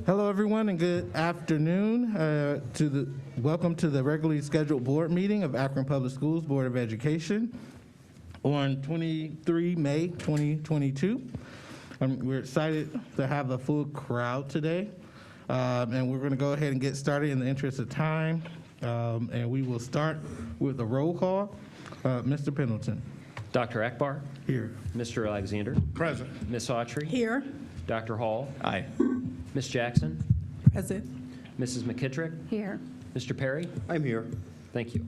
Hello, everyone, and good afternoon. Welcome to the regularly scheduled board meeting of Akron Public Schools Board of Education on 23 May 2022. We're excited to have a full crowd today, and we're going to go ahead and get started in the interest of time. And we will start with a roll call. Mr. Pendleton. Dr. Akbar. Here. Mr. Alexander. Present. Ms. Autry. Here. Dr. Hall. Aye. Ms. Jackson. Present. Mrs. McKittrick. Here. Mr. Perry. I'm here. Thank you.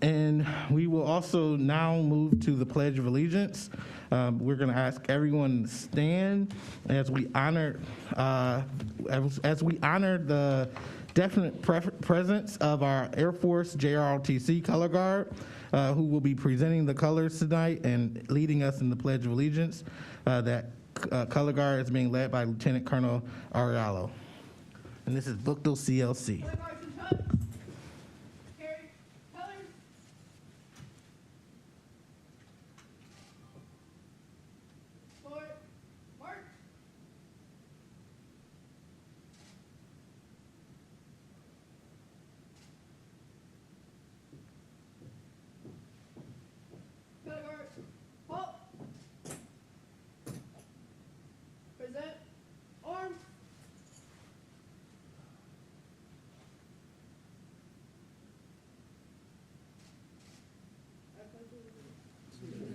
And we will also now move to the Pledge of Allegiance. We're going to ask everyone to stand as we honor the definite presence of our Air Force JROTC Color Guard, who will be presenting the colors tonight and leading us in the Pledge of Allegiance. That Color Guard is being led by Lieutenant Colonel Ariallo. And this is Bookdale CLC.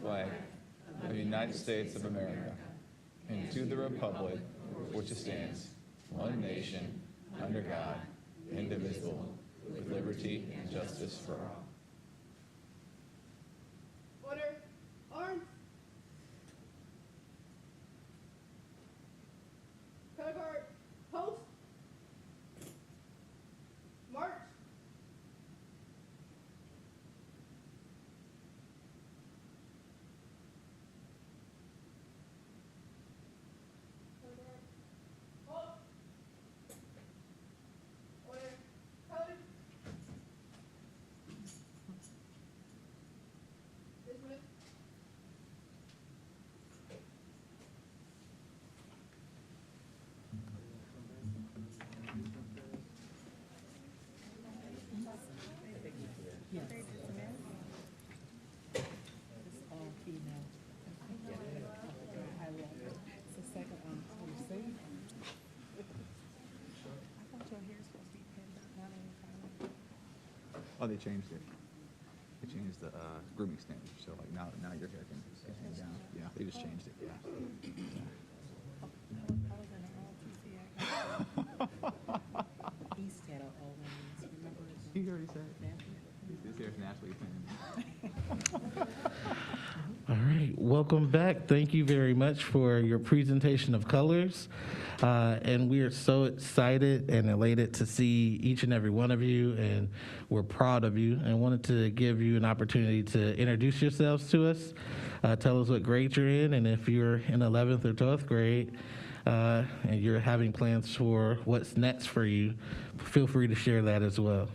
Flag of the United States of America, and to the republic which it stands, one nation, under God, indivisible, with liberty and justice for all. Order, arms. Color guard, post. March. Oh, they changed it. They changed the grooming standard. So like now your hair can hang down. Yeah, they just changed it. Yeah. He already said his hair is naturally thin. All right, welcome back. Thank you very much for your presentation of colors. And we are so excited and elated to see each and every one of you, and we're proud of you, and wanted to give you an opportunity to introduce yourselves to us. Tell us what grade you're in, and if you're in 11th or 12th grade, and you're having plans for what's next for you, feel free to share that as well.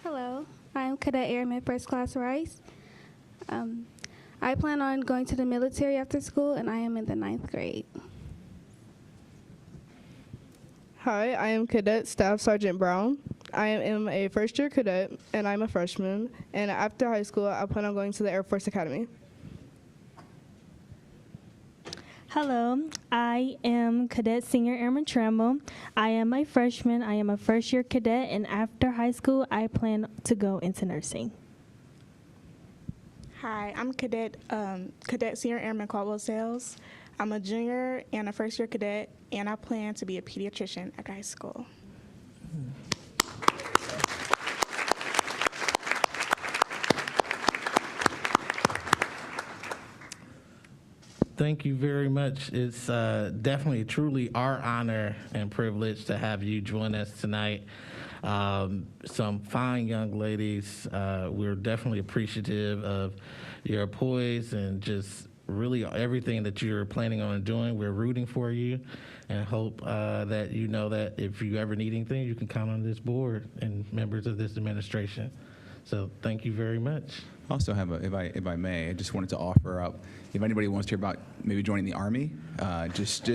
Hello, I'm Cadet Airman First Class Rice. I plan on going to the military after school, and I am in the 9th grade. Hi, I am Cadet Staff Sergeant Brown. I am a first-year cadet, and I'm a freshman. And after high school, I plan on going to the Air Force Academy. Hello, I am Cadet Senior Airman Trammell. I am a freshman. I am a first-year cadet, and after high school, I plan to go into nursing. Hi, I'm Cadet Senior Airman Caldwell Sales. I'm a junior and a first-year cadet, and I plan to be a pediatrician after high school. Thank you very much. It's definitely, truly our honor and privilege to have you join us tonight. Some fine young ladies. We're definitely appreciative of your poise and just really everything that you're planning on doing. We're rooting for you and hope that you know that if you ever need anything, you can count on this board and members of this administration. So thank you very much. I also have if I may, I just wanted to offer up, if anybody wants to hear about maybe joining the Army, just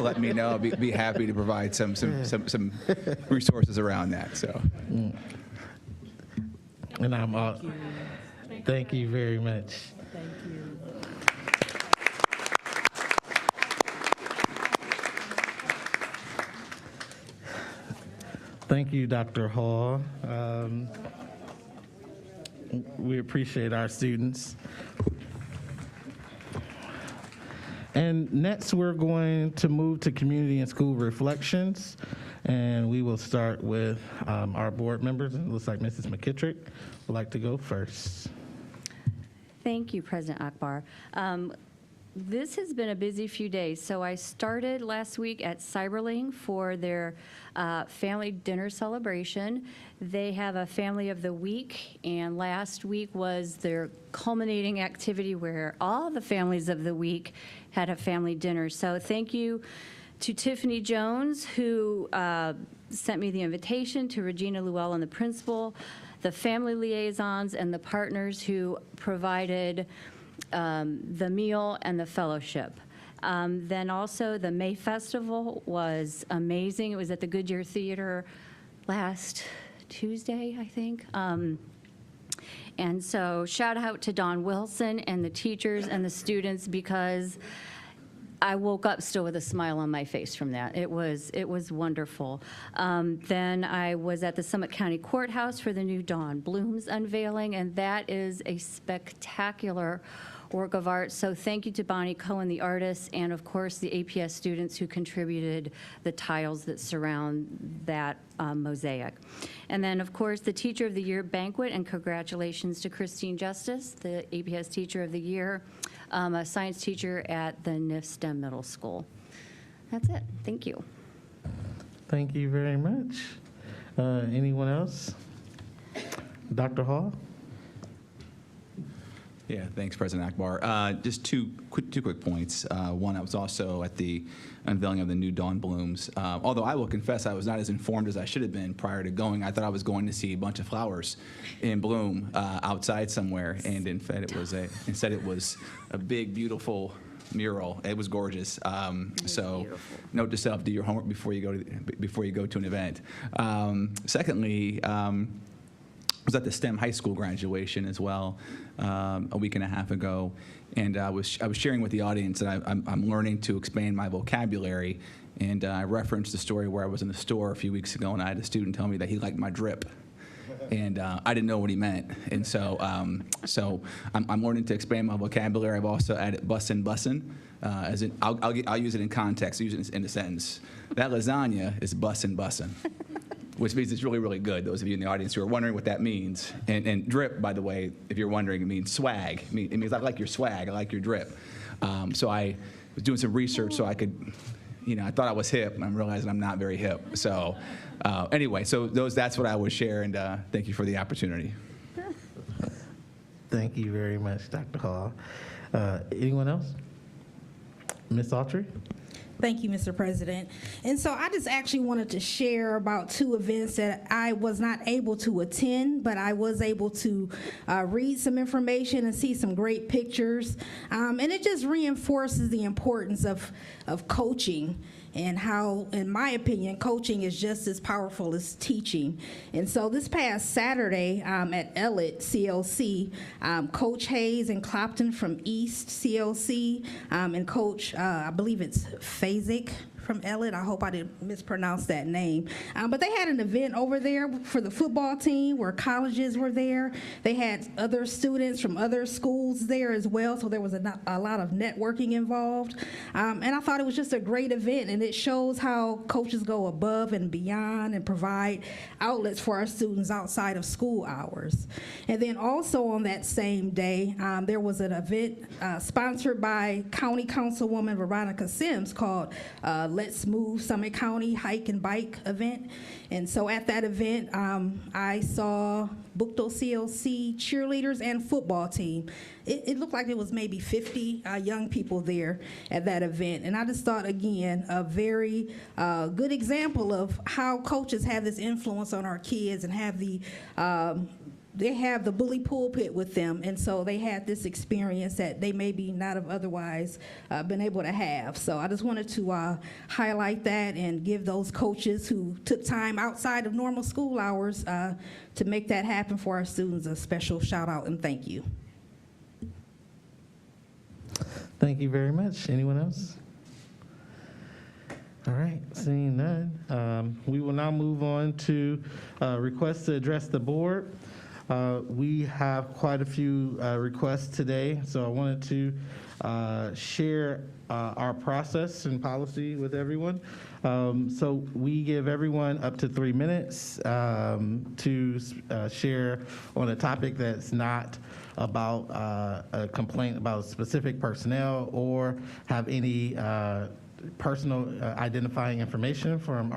let me know. I'll be happy to provide some resources around that. So. And I'm all, thank you very much. Thank you. Thank you, Dr. Hall. We appreciate our students. And next, we're going to move to community and school reflections. And we will start with our board members. It looks like Mrs. McKittrick would like to go first. Thank you, President Akbar. This has been a busy few days. So I started last week at Cyberling for their family dinner celebration. They have a family of the week, and last week was their culminating activity where all the families of the week had a family dinner. So thank you to Tiffany Jones, who sent me the invitation, to Regina Llewellyn, the principal, the family liaisons, and the partners who provided the meal and the fellowship. Then also the May Festival was amazing. It was at the Goodyear Theater last Tuesday, I think. And so shout out to Don Wilson and the teachers and the students, because I woke up still with a smile on my face from that. It was wonderful. Then I was at the Summit County Courthouse for the new Dawn Blooms unveiling, and that is a spectacular work of art. So thank you to Bonnie Cohen, the artist, and of course the APS students who contributed the tiles that surround that mosaic. And then of course the Teacher of the Year banquet, and congratulations to Christine Justice, the APS Teacher of the Year, a science teacher at the NIF Middle School. That's it. Thank you. Thank you very much. Anyone else? Dr. Hall? Yeah, thanks, President Akbar. Just two quick points. One, I was also at the unveiling of the new Dawn Blooms. Although I will confess I was not as informed as I should have been prior to going. I thought I was going to see a bunch of flowers in bloom outside somewhere, and instead it was a big, beautiful mural. It was gorgeous. So, note to self: do your homework before you go to an event. Secondly. I was at the STEM high school graduation as well a week and a half ago, and I was sharing with the audience that I'm learning to expand my vocabulary, and I referenced the story where I was in the store a few weeks ago, and I had a student tell me that he liked my drip, and I didn't know what he meant, and so I'm learning to expand my vocabulary. I've also added bussin', as in I'll use it in context, use it in a sentence. That lasagna is bussin'. Which means it's really, really good, those of you in the audience who are wondering what that means. And drip, by the way, if you're wondering, it means swag. It means I like your swag, I like your drip. So I was doing some research so I could, I thought I was hip, and I'm realizing I'm not very hip. So anyway, that's what I would share, and thank you for the opportunity. Thank you very much, Dr. Hall. Anyone else? Ms. Autry? Thank you, Mr. President. And so I just actually wanted to share about two events that I was not able to attend, but I was able to read some information and see some great pictures. And it just reinforces the importance of coaching, and how, in my opinion, coaching is just as powerful as teaching. And so this past Saturday at Elliott CLC, Coach Hayes and Clopton from East CLC, and Coach, I believe it's Fazik from Elliott. I hope I didn't mispronounce that name. But they had an event over there for the football team where colleges were there. They had other students from other schools there as well, so there was a lot of networking involved. And I thought it was just a great event, and it shows how coaches go above and beyond and provide outlets for our students outside of school hours. And then also on that same day, there was an event sponsored by County Councilwoman Veronica Sims called Let's Move Summit County Hike and Bike event. And so at that event, I saw Buchtel CLC cheerleaders and football team. it looked like there was maybe 50 young people there at that event. And I just thought, again, a very good example of how coaches have this influence on our kids and have they have the bully pulpit with them, and so they had this experience that they maybe not have otherwise been able to have. So I just wanted to highlight that and give those coaches who took time outside of normal school hours to make that happen for our students a special shout out and thank you. Thank you very much. Anyone else? All right, seeing none, we will now move on to requests to address the board. We have quite a few requests today, so I wanted to share our process and policy with everyone. So we give everyone up to 3 minutes to share on a topic that's not about a complaint about specific personnel or have any personal identifying information from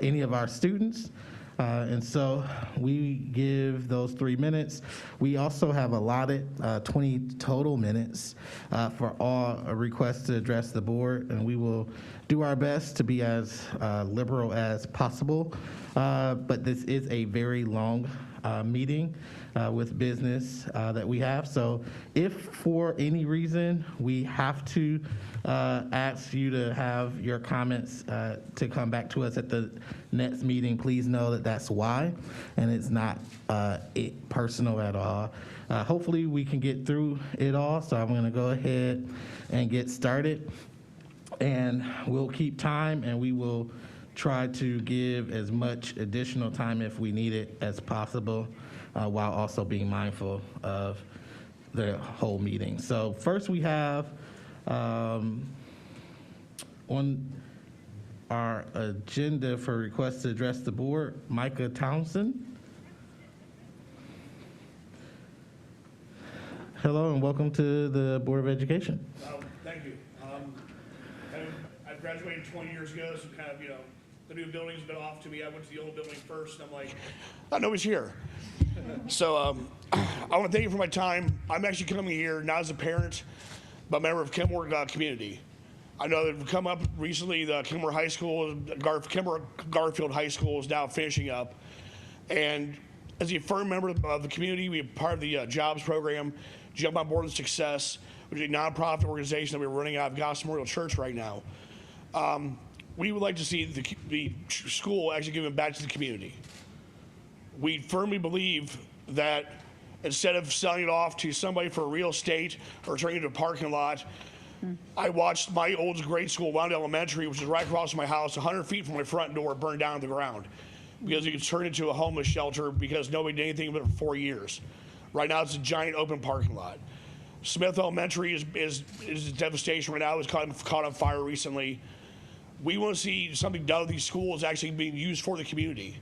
any of our students. And so we give those 3 minutes. We also have allotted 20 total minutes for all requests to address the board, and we will do our best to be as liberal as possible. But this is a very long meeting with business that we have. So if for any reason we have to ask you to have your comments to come back to us at the next meeting, please know that that's why, and it's not personal at all. Hopefully we can get through it all, so I'm going to go ahead and get started. And we'll keep time, and we will try to give as much additional time if we need it as possible, while also being mindful of the whole meeting. So first we have on our agenda for requests to address the board, Micah Townsend. Hello and welcome to the Board of Education. Thank you. I graduated 20 years ago, so kind of, the new building's been off to me. I went to the old building first, and I'm like, oh, nobody's here. So I want to thank you for my time. I'm actually coming here not as a parent, but a member of Kenmore community. I know that come up recently, the Kenmore High School, Kenmore Garfield High School is now finishing up. And as a firm member of the community, we are part of the jobs program, Jump on Board with Success, which is a nonprofit organization that we're running out of Gospel Memorial Church right now. We would like to see the school actually giving back to the community. We firmly believe that instead of selling it off to somebody for real estate or turning it into a parking lot, I watched my old grade school, Wound Elementary, which is right across from my house, 100 feet from my front door, burn down to the ground because it could turn into a homeless shelter because nobody did anything about it for 4 years. Right now, it's a giant open parking lot. Smith Elementary is a devastation right now. It was caught on fire recently. We want to see something done with these schools actually being used for the community.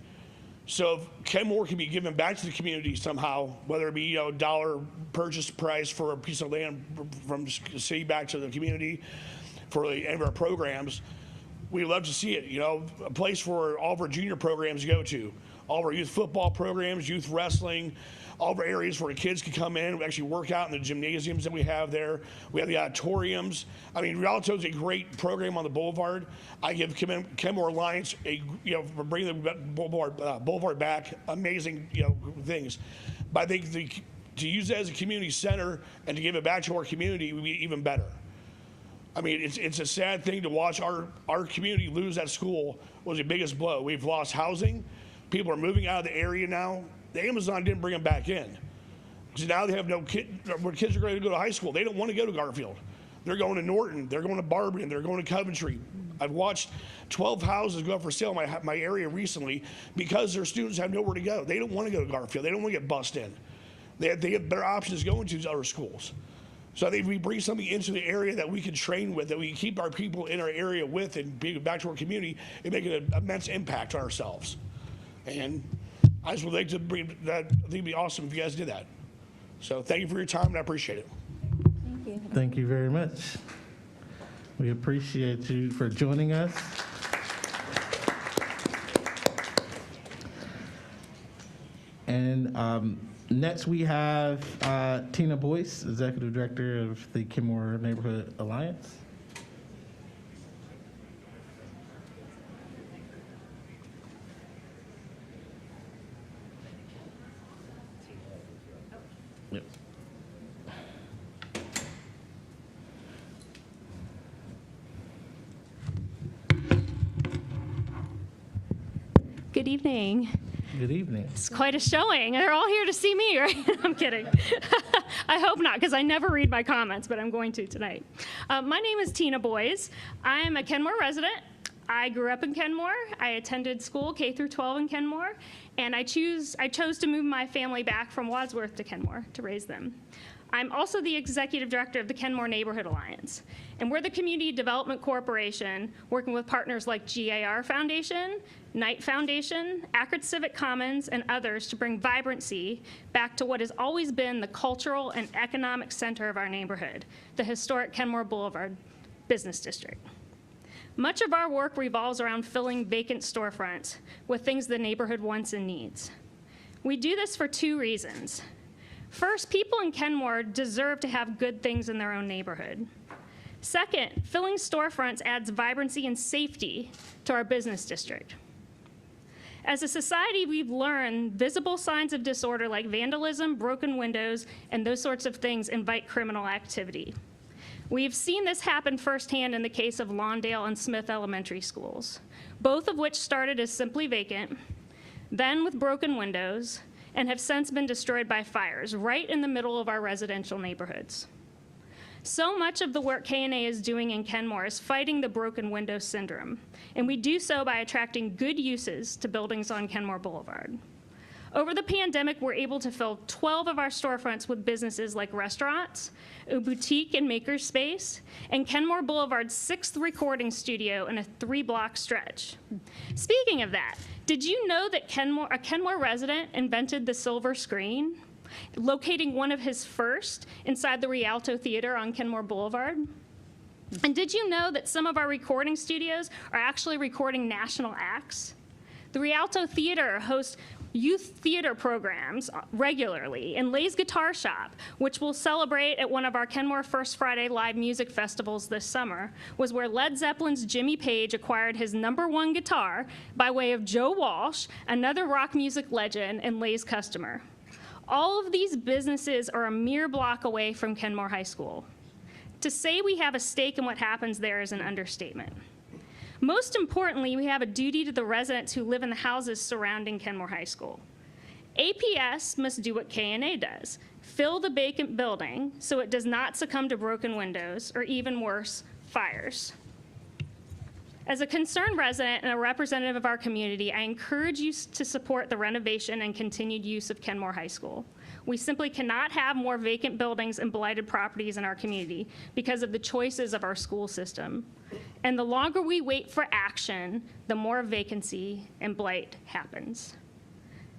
So if Kenmore can be given back to the community somehow, whether it be a dollar purchase price for a piece of land from the city back to the community for any of our programs, we'd love to see it. A place for all of our junior programs to go to, all of our youth football programs, youth wrestling, all of our areas where the kids can come in and actually work out in the gymnasiums that we have there. We have the auditoriums. I mean, Rialto is a great program on the boulevard. I give Kenmore Alliance for bringing the boulevard back, amazing, things. But I think to use it as a community center and to give it back to our community would be even better. I mean, it's a sad thing to watch our community lose that school was the biggest blow. We've lost housing. People are moving out of the area now. The Amazon didn't bring them back in. So now they have no when kids are ready to go to high school, they don't want to go to Garfield. They're going to Norton, they're going to Barberton, they're going to Coventry. I've watched 12 houses go up for sale in my area recently because their students have nowhere to go. They don't want to go to Garfield. They don't want to get bussed in. They have better options going to these other schools. So I think if we bring something into the area that we can train with, that we can keep our people in our area with and bring it back to our community, it make an immense impact on ourselves. And I just would like to bring that. I think it'd be awesome if you guys did that. So thank you for your time, and I appreciate it. Thank you. Thank you very much. We appreciate you for joining us. And next we have Tina Boyce, Executive Director of the Kenmore Neighborhood Alliance. Yep. Good evening. Good evening. It's quite a showing. They're all here to see me, right? I'm kidding. I hope not, because I never read my comments, but I'm going to tonight. My name is Tina Boyes. I am a Kenmore resident. I grew up in Kenmore. I attended school K through 12 in Kenmore, and I chose to move my family back from Wadsworth to Kenmore to raise them. I'm also the executive director of the Kenmore Neighborhood Alliance, and we're the community development corporation working with partners like GAR Foundation, Knight Foundation, Akron Civic Commons, and others to bring vibrancy back to what has always been the cultural and economic center of our neighborhood, the historic Kenmore Boulevard Business District. Much of our work revolves around filling vacant storefronts with things the neighborhood wants and needs. We do this for two reasons. First, people in Kenmore deserve to have good things in their own neighborhood. Second, filling storefronts adds vibrancy and safety to our business district. As a society, we've learned visible signs of disorder like vandalism, broken windows, and those sorts of things invite criminal activity. We've seen this happen firsthand in the case of Lawndale and Smith Elementary Schools, both of which started as simply vacant, then with broken windows, and have since been destroyed by fires right in the middle of our residential neighborhoods. So much of the work KNA is doing in Kenmore is fighting the broken window syndrome, and we do so by attracting good uses to buildings on Kenmore Boulevard. Over the pandemic, we're able to fill 12 of our storefronts with businesses like restaurants, a boutique and makerspace, and Kenmore Boulevard's 6th recording studio in a 3-block stretch. Speaking of that, did you know that a Kenmore resident invented the silver screen, locating one of his first inside the Rialto Theater on Kenmore Boulevard? And did you know that some of our recording studios are actually recording national acts? The Rialto Theater hosts youth theater programs regularly, and Lay's Guitar Shop, which we'll celebrate at one of our Kenmore First Friday live music festivals this summer, was where Led Zeppelin's Jimmy Page acquired his #1 guitar by way of Joe Walsh, another rock music legend and Lay's customer. All of these businesses are a mere block away from Kenmore High School. To say we have a stake in what happens there is an understatement. Most importantly, we have a duty to the residents who live in the houses surrounding Kenmore High School. APS must do what KNA does, fill the vacant building so it does not succumb to broken windows or, even worse, fires. As a concerned resident and a representative of our community, I encourage you to support the renovation and continued use of Kenmore High School. We simply cannot have more vacant buildings and blighted properties in our community because of the choices of our school system. And the longer we wait for action, the more vacancy and blight happens.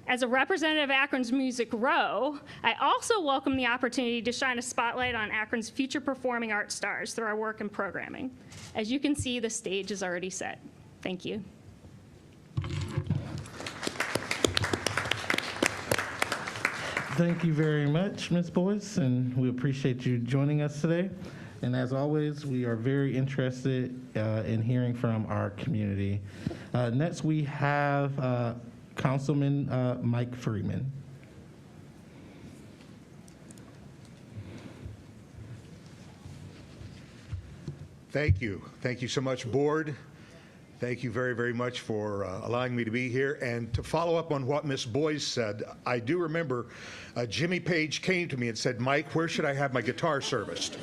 As a representative of Akron's Music Row, I also welcome the opportunity to shine a spotlight on Akron's future performing arts stars through our work and programming. As you can see, the stage is already set. Thank you. Thank you very much, Ms. Boyce, and we appreciate you joining us today. And as always, we are very interested in hearing from our community. Next, we have Councilman Mike Freeman. Thank you. Thank you so much, Board. Thank you very, very much for allowing me to be here. And to follow up on what Ms. Boyce said, I do remember Jimmy Page came to me and said, Mike, where should I have my guitar serviced?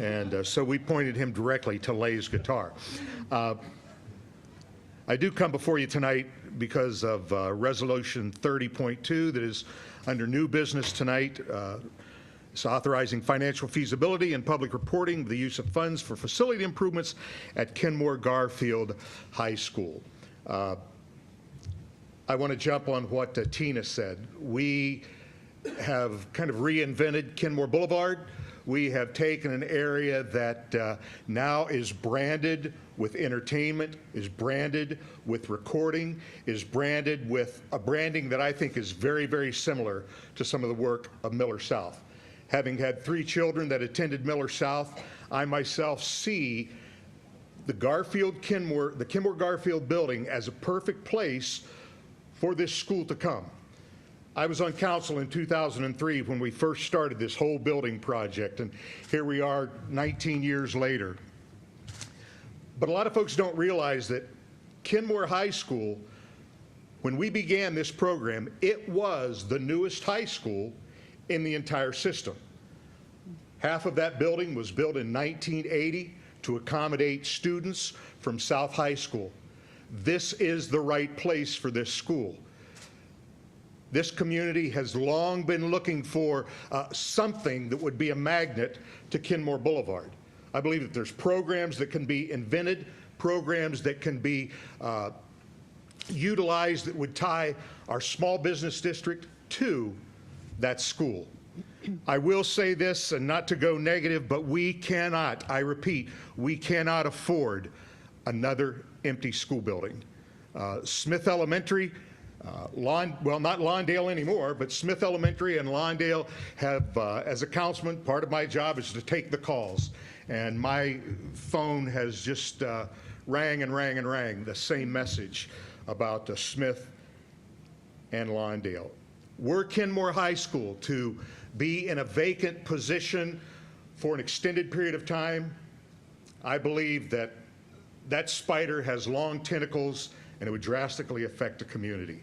And so we pointed him directly to Lay's Guitar. I do come before you tonight because of Resolution 30.2 that is under new business tonight. It's authorizing financial feasibility and public reporting of the use of funds for facility improvements at Kenmore Garfield High School. I want to jump on what Tina said. We have kind of reinvented Kenmore Boulevard. We have taken an area that now is branded with entertainment, is branded with recording, is branded with a branding that I think is very, very similar to some of the work of Miller South. Having had 3 children that attended Miller South, I myself see the Kenmore Garfield building as a perfect place for this school to come. I was on council in 2003 when we first started this whole building project, and here we are 19 years later. But a lot of folks don't realize that Kenmore High School, when we began this program, it was the newest high school in the entire system. Half of that building was built in 1980 to accommodate students from South High School. This is the right place for this school. This community has long been looking for something that would be a magnet to Kenmore Boulevard. I believe that there's programs that can be invented, programs that can be utilized that would tie our small business district to that school. I will say this, and not to go negative, but we cannot, I repeat, we cannot afford another empty school building. Smith Elementary, well, not Lawndale anymore, but Smith Elementary and Lawndale have, as a councilman, part of my job is to take the calls. And my phone has just rang and rang and rang the same message about Smith and Lawndale. Were Kenmore High School to be in a vacant position for an extended period of time, I believe that that spider has long tentacles and it would drastically affect the community.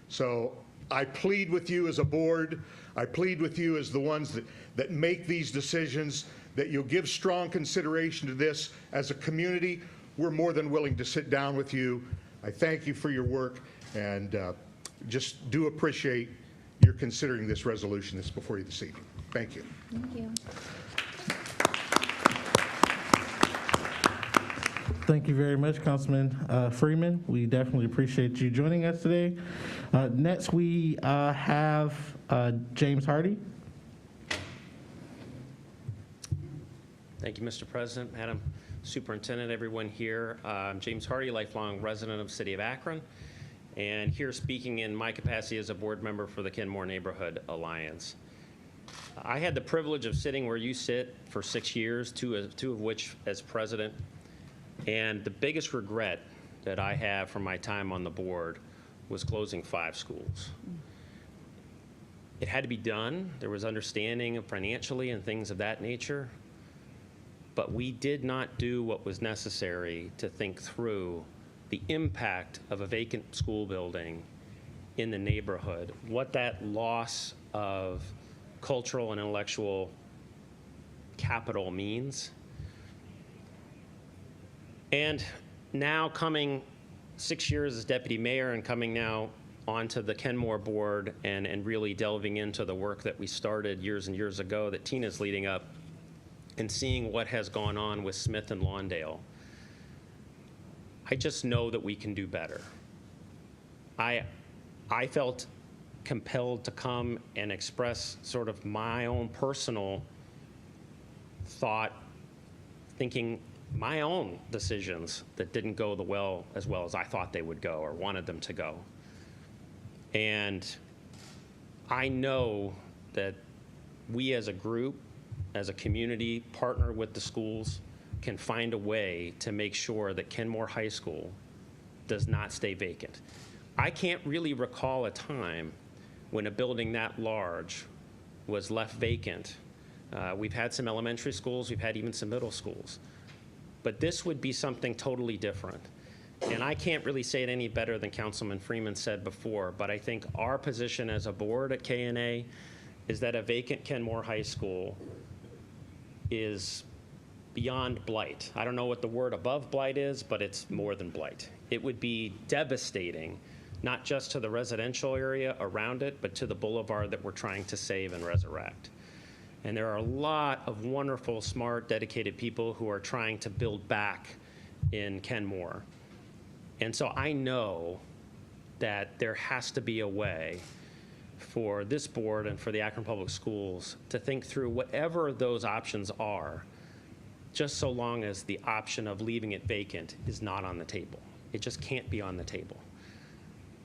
So I plead with you as a board, I plead with you as the ones that make these decisions, that you'll give strong consideration to this. As a community, we're more than willing to sit down with you. I thank you for your work, and just do appreciate your considering this resolution that's before you this evening. Thank you. Thank you. Thank you very much, Councilman Freeman. We definitely appreciate you joining us today. Next, we have James Hardy. Thank you, Mr. President, Madam Superintendent, everyone here. I'm James Hardy, lifelong resident of the city of Akron, and here speaking in my capacity as a board member for the Kenmore Neighborhood Alliance. I had the privilege of sitting where you sit for 6 years, two of which as president. And the biggest regret that I have from my time on the board was closing 5 schools. It had to be done. There was understanding financially and things of that nature. But we did not do what was necessary to think through the impact of a vacant school building in the neighborhood, what that loss of cultural and intellectual capital means. And now coming 6 years as deputy mayor and coming now onto the Kenmore board and really delving into the work that we started years and years ago that Tina's leading up, and seeing what has gone on with Smith and Lawndale, I just know that we can do better. I felt compelled to come and express sort of my own personal thought, thinking my own decisions that didn't go as well as I thought they would go or wanted them to go. And I know that we as a group, as a community, partner with the schools, can find a way to make sure that Kenmore High School does not stay vacant. I can't really recall a time when a building that large was left vacant. We've had some elementary schools, we've had even some middle schools. But this would be something totally different. And I can't really say it any better than Councilman Freeman said before, but I think our position as a board at KNA is that a vacant Kenmore High School is beyond blight. I don't know what the word above blight is, but it's more than blight. It would be devastating, not just to the residential area around it, but to the boulevard that we're trying to save and resurrect. And there are a lot of wonderful, smart, dedicated people who are trying to build back in Kenmore. And so I know that there has to be a way for this board and for the Akron Public Schools to think through whatever those options are, just so long as the option of leaving it vacant is not on the table. It just can't be on the table.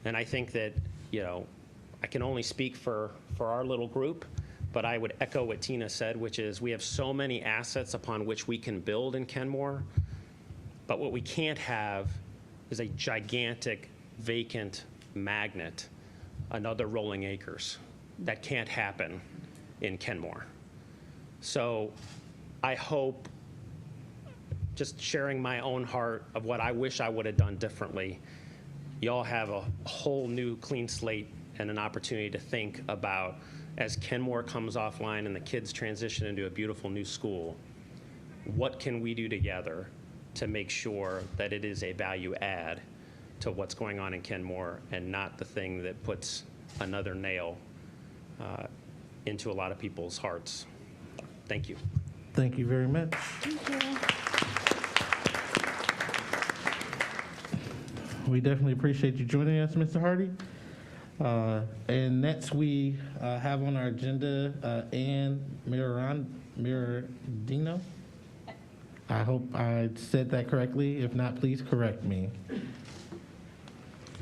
And I think that, I can only speak for our little group, but I would echo what Tina said, which is we have so many assets upon which we can build in Kenmore, but what we can't have is a gigantic vacant magnet, another Rolling Acres. That can't happen in Kenmore. So I hope, just sharing my own heart of what I wish I would have done differently, y'all have a whole new clean slate and an opportunity to think about, as Kenmore comes offline and the kids transition into a beautiful new school, what can we do together to make sure that it is a value add to what's going on in Kenmore and not the thing that puts another nail into a lot of people's hearts. Thank you. Thank you very much. Thank you. We definitely appreciate you joining us, Mr. Hardy. And next we have on our agenda Ann Miradino. I hope I said that correctly. If not, please correct me.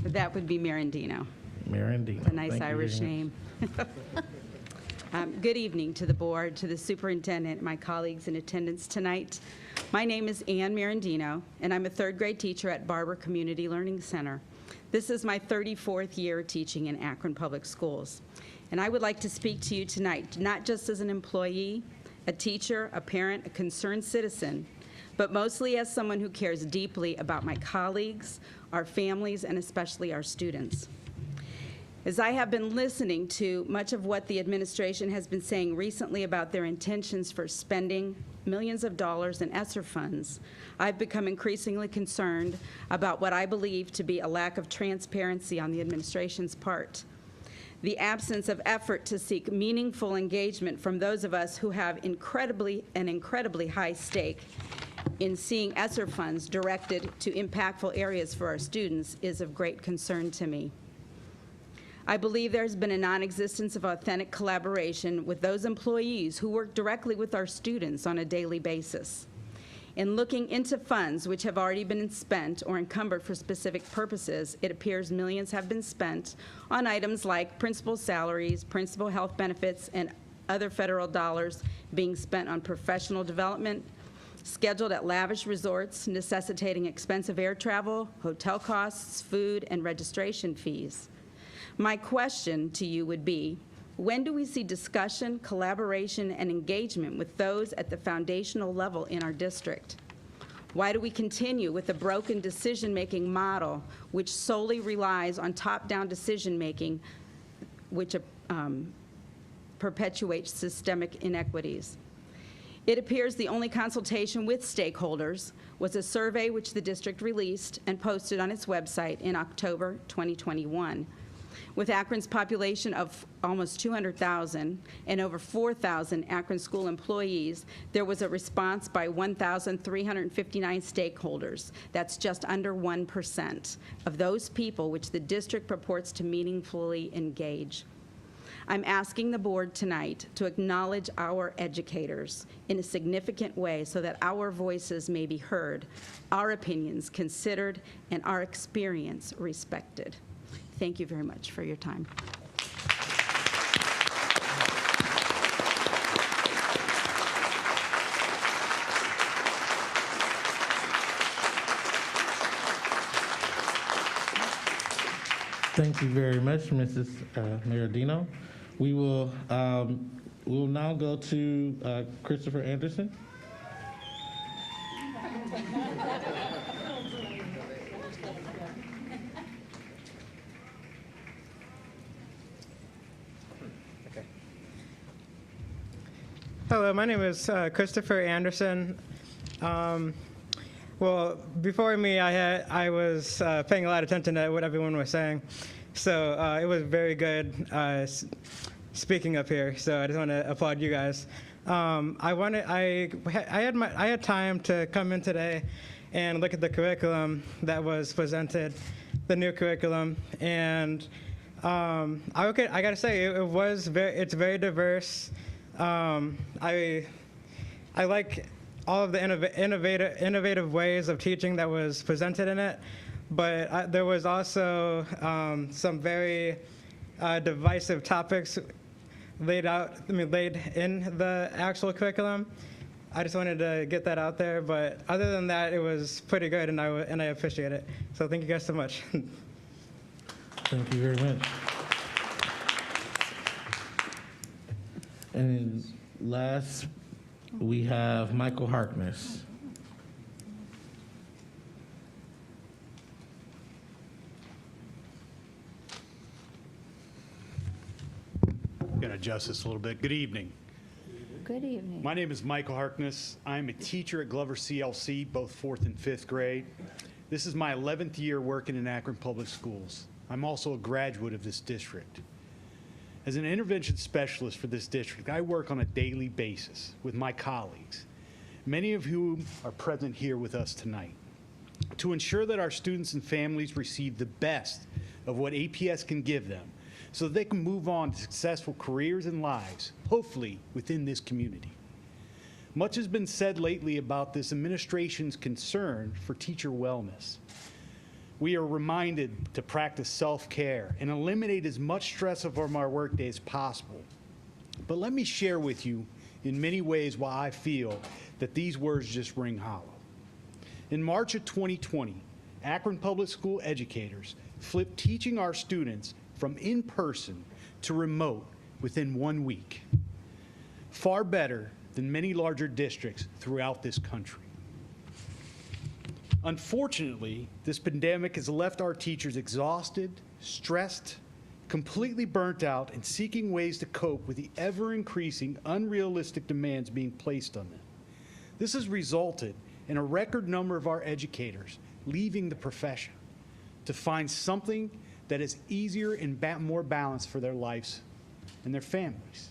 That would be Mirandino. Mirandino. A nice Irish name. Good evening to the board, to the superintendent, my colleagues in attendance tonight. My name is Ann Mirandino, and I'm a third grade teacher at Barber Community Learning Center. This is my 34th year teaching in Akron Public Schools. And I would like to speak to you tonight, not just as an employee, a teacher, a parent, a concerned citizen, but mostly as someone who cares deeply about my colleagues, our families, and especially our students. As I have been listening to much of what the administration has been saying recently about their intentions for spending millions of dollars in ESSER funds, I've become increasingly concerned about what I believe to be a lack of transparency on the administration's part. The absence of effort to seek meaningful engagement from those of us who have an incredibly high stake in seeing ESSER funds directed to impactful areas for our students is of great concern to me. I believe there's been a non-existence of authentic collaboration with those employees who work directly with our students on a daily basis. In looking into funds which have already been spent or encumbered for specific purposes, it appears millions have been spent on items like principal salaries, principal health benefits, and other federal dollars being spent on professional development, scheduled at lavish resorts, necessitating expensive air travel, hotel costs, food, and registration fees. My question to you would be, when do we see discussion, collaboration, and engagement with those at the foundational level in our district? Why do we continue with a broken decision-making model which solely relies on top-down decision-making, which perpetuates systemic inequities? It appears the only consultation with stakeholders was a survey which the district released and posted on its website in October 2021. With Akron's population of almost 200,000 and over 4,000 Akron school employees, there was a response by 1,359 stakeholders. That's just under 1% of those people which the district purports to meaningfully engage. I'm asking the board tonight to acknowledge our educators in a significant way so that our voices may be heard, our opinions considered, and our experience respected. Thank you very much for your time. Thank you very much, Mrs. Miradino. We will now go to Christopher Anderson. Hello, my name is Christopher Anderson. Well, before me, I was paying a lot of attention to what everyone was saying, so it was very good speaking up here. So I just want to applaud you guys. I had time to come in today and look at the curriculum that was presented, the new curriculum, and I gotta say, it's very diverse. I like all of the innovative ways of teaching that was presented in it, but there was also some very divisive topics laid in the actual curriculum. I just wanted to get that out there, but other than that, it was pretty good, and I appreciate it. So thank you guys so much. Thank you very much. And last, we have Michael Harkness. Going to adjust this a little bit. Good evening. Good evening. My name is Michael Harkness. I'm a teacher at Glover CLC, both 4th and 5th grade. This is my 11th year working in Akron Public Schools. I'm also a graduate of this district. As an intervention specialist for this district, I work on a daily basis with my colleagues, many of whom are present here with us tonight, to ensure that our students and families receive the best of what APS can give them so that they can move on to successful careers and lives, hopefully within this community. Much has been said lately about this administration's concern for teacher wellness. We are reminded to practice self-care and eliminate as much stress from our workday as possible. But let me share with you in many ways why I feel that these words just ring hollow. In March of 2020, Akron Public School educators flipped teaching our students from in-person to remote within 1 week. Far better than many larger districts throughout this country. Unfortunately, this pandemic has left our teachers exhausted, stressed, completely burnt out, and seeking ways to cope with the ever-increasing unrealistic demands being placed on them. This has resulted in a record number of our educators leaving the profession to find something that is easier and more balanced for their lives and their families.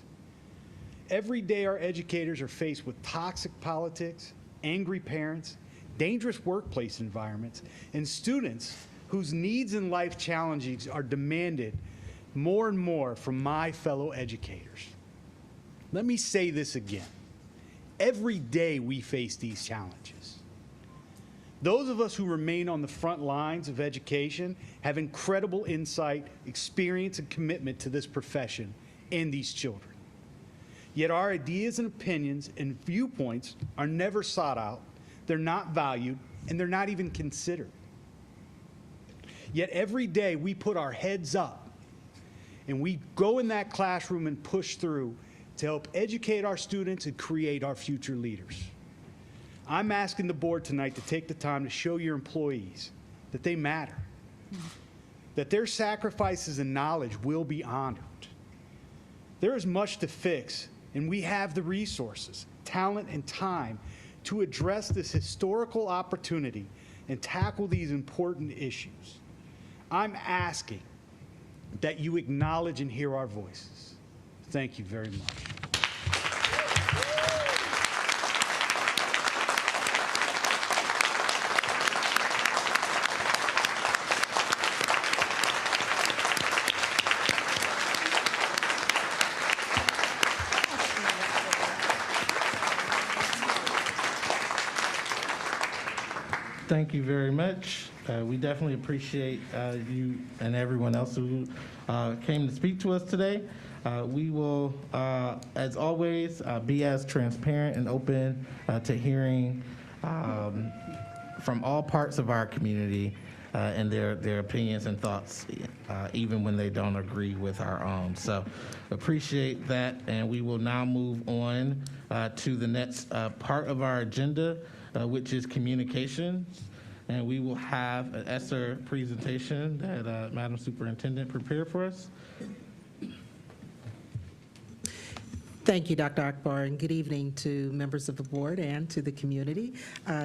Every day our educators are faced with toxic politics, angry parents, dangerous workplace environments, and students whose needs and life challenges are demanded more and more from my fellow educators. Let me say this again. Every day we face these challenges. Those of us who remain on the front lines of education have incredible insight, experience, and commitment to this profession and these children. Yet our ideas and opinions and viewpoints are never sought out, they're not valued, and they're not even considered. Yet every day we put our heads up and we go in that classroom and push through to help educate our students and create our future leaders. I'm asking the board tonight to take the time to show your employees that they matter, that their sacrifices and knowledge will be honored. There is much to fix, and we have the resources, talent, and time to address this historical opportunity and tackle these important issues. I'm asking that you acknowledge and hear our voices. Thank you very much. Thank you very much. We definitely appreciate you and everyone else who came to speak to us today. We will, as always, be as transparent and open to hearing from all parts of our community and their opinions and thoughts, even when they don't agree with our own. So appreciate that, and we will now move on to the next part of our agenda, which is communications. And we will have an ESSER presentation that Madam Superintendent prepared for us. Thank you, Dr. Akbar, and good evening to members of the board and to the community.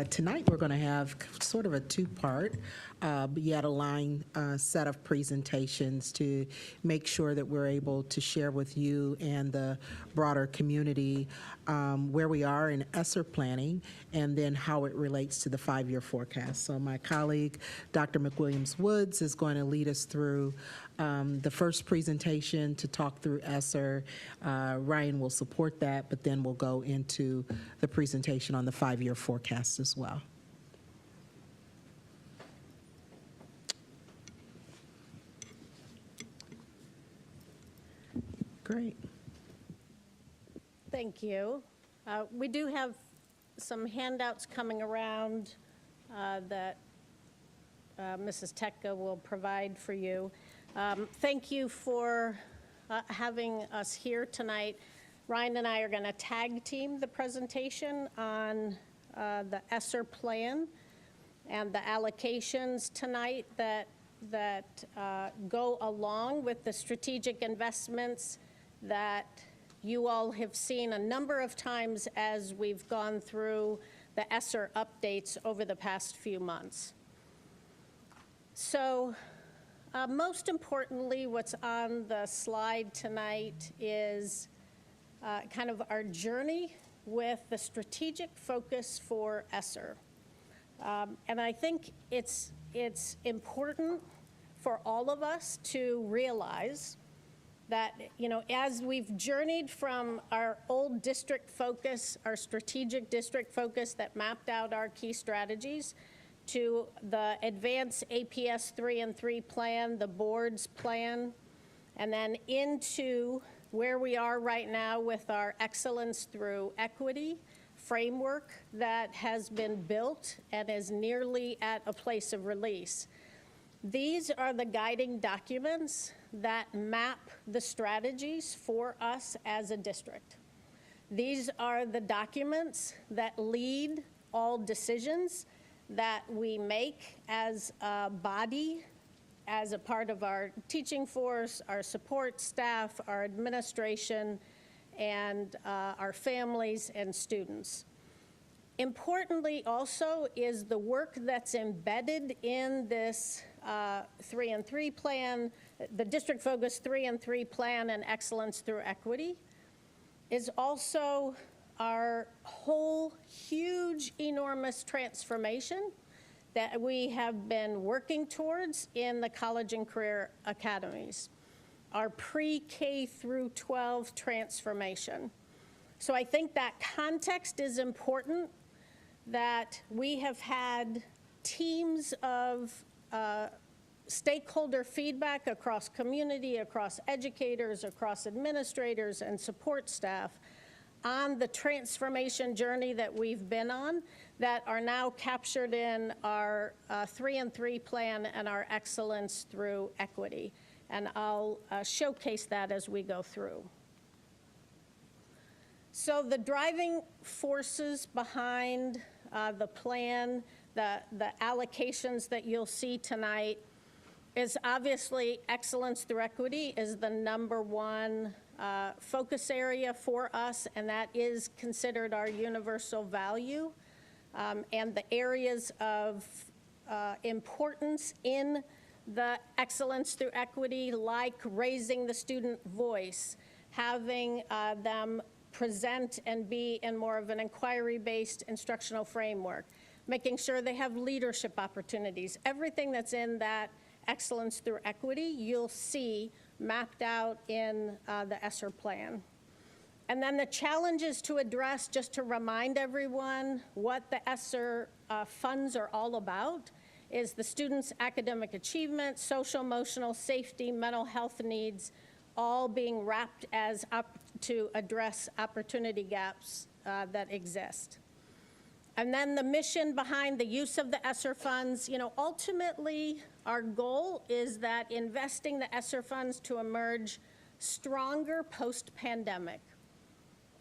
Tonight, we're going to have sort of a two-part, yet aligned set of presentations to make sure that we're able to share with you and the broader community where we are in ESSER planning and then how it relates to the 5-year forecast. So my colleague, Dr. McWilliams-Woods, is going to lead us through the first presentation to talk through ESSER. Ryan will support that, but then we'll go into the presentation on the 5-year forecast as well. Great. Thank you. We do have some handouts coming around that Mrs. Tetka will provide for you. Thank you for having us here tonight. Ryan and I are going to tag team the presentation on the ESSER plan and the allocations tonight that go along with the strategic investments that you all have seen a number of times as we've gone through the ESSER updates over the past few months. So most importantly, what's on the slide tonight is kind of our journey with the strategic focus for ESSER. And I think it's important for all of us to realize that, you know, as we've journeyed from our old district focus, our strategic district focus that mapped out our key strategies, to the advanced APS 3 and 3 plan, the board's plan, and then into where we are right now with our excellence through equity framework that has been built and is nearly at a place of release. These are the guiding documents that map the strategies for us as a district. These are the documents that lead all decisions that we make as a body, as a part of our teaching force, our support staff, our administration, and our families and students. Importantly also is the work that's embedded in this 3 and 3 plan, the district focus 3 and 3 plan and excellence through equity, is also our whole huge, enormous transformation that we have been working towards in the college and career academies, our pre-K through 12 transformation. So I think that context is important, that we have had teams of stakeholder feedback across community, across educators, across administrators and support staff on the transformation journey that we've been on that are now captured in our 3 and 3 plan and our excellence through equity. And I'll showcase that as we go through. So the driving forces behind the plan, the allocations that you'll see tonight, is obviously excellence through equity is the #1 focus area for us, and that is considered our universal value. And the areas of importance in the excellence through equity, like raising the student voice, having them present and be in more of an inquiry-based instructional framework, making sure they have leadership opportunities. Everything that's in that excellence through equity, you'll see mapped out in the ESSER plan. And then the challenges to address, just to remind everyone what the ESSER funds are all about, is the students' academic achievement, social, emotional, safety, mental health needs, all being wrapped as up to address opportunity gaps that exist. And then the mission behind the use of the ESSER funds, you know, ultimately our goal is that investing the ESSER funds to emerge stronger post-pandemic.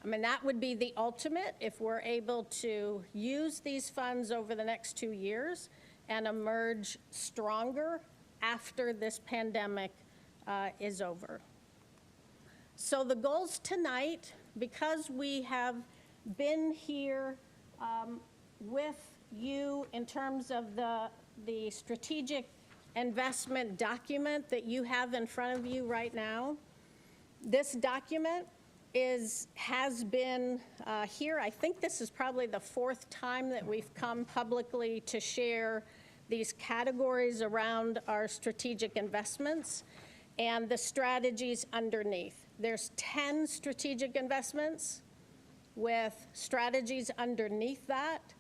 I mean, that would be the ultimate if we're able to use these funds over the next 2 years and emerge stronger after this pandemic is over. So the goals tonight, because we have been here with you in terms of the strategic investment document that you have in front of you right now, this document has been here. I think this is probably the 4th time that we've come publicly to share these categories around our strategic investments. and the strategies underneath. There's 10 strategic investments with strategies underneath that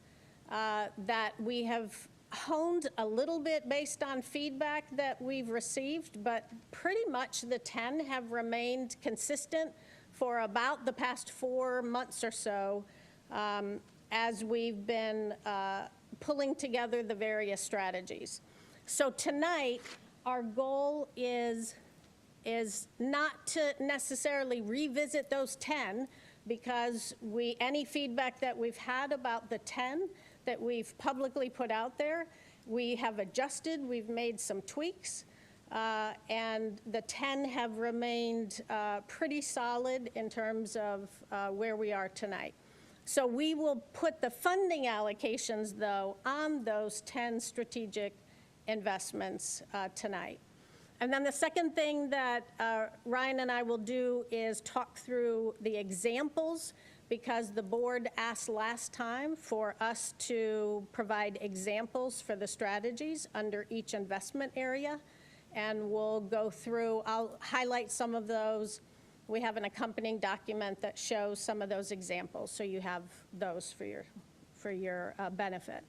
that we have honed a little bit based on feedback that we've received, but pretty much the 10 have remained consistent for about the past 4 months or so as we've been pulling together the various strategies. So tonight, our goal is not to necessarily revisit those 10, because any feedback that we've had about the 10 that we've publicly put out there, we have adjusted, we've made some tweaks, and the 10 have remained pretty solid in terms of where we are tonight. So we will put the funding allocations, though, on those 10 strategic investments tonight. And then the second thing that Ryan and I will do is talk through the examples, because the board asked last time for us to provide examples for the strategies under each investment area. And we'll go through, I'll highlight some of those. We have an accompanying document that shows some of those examples, so you have those for your benefit.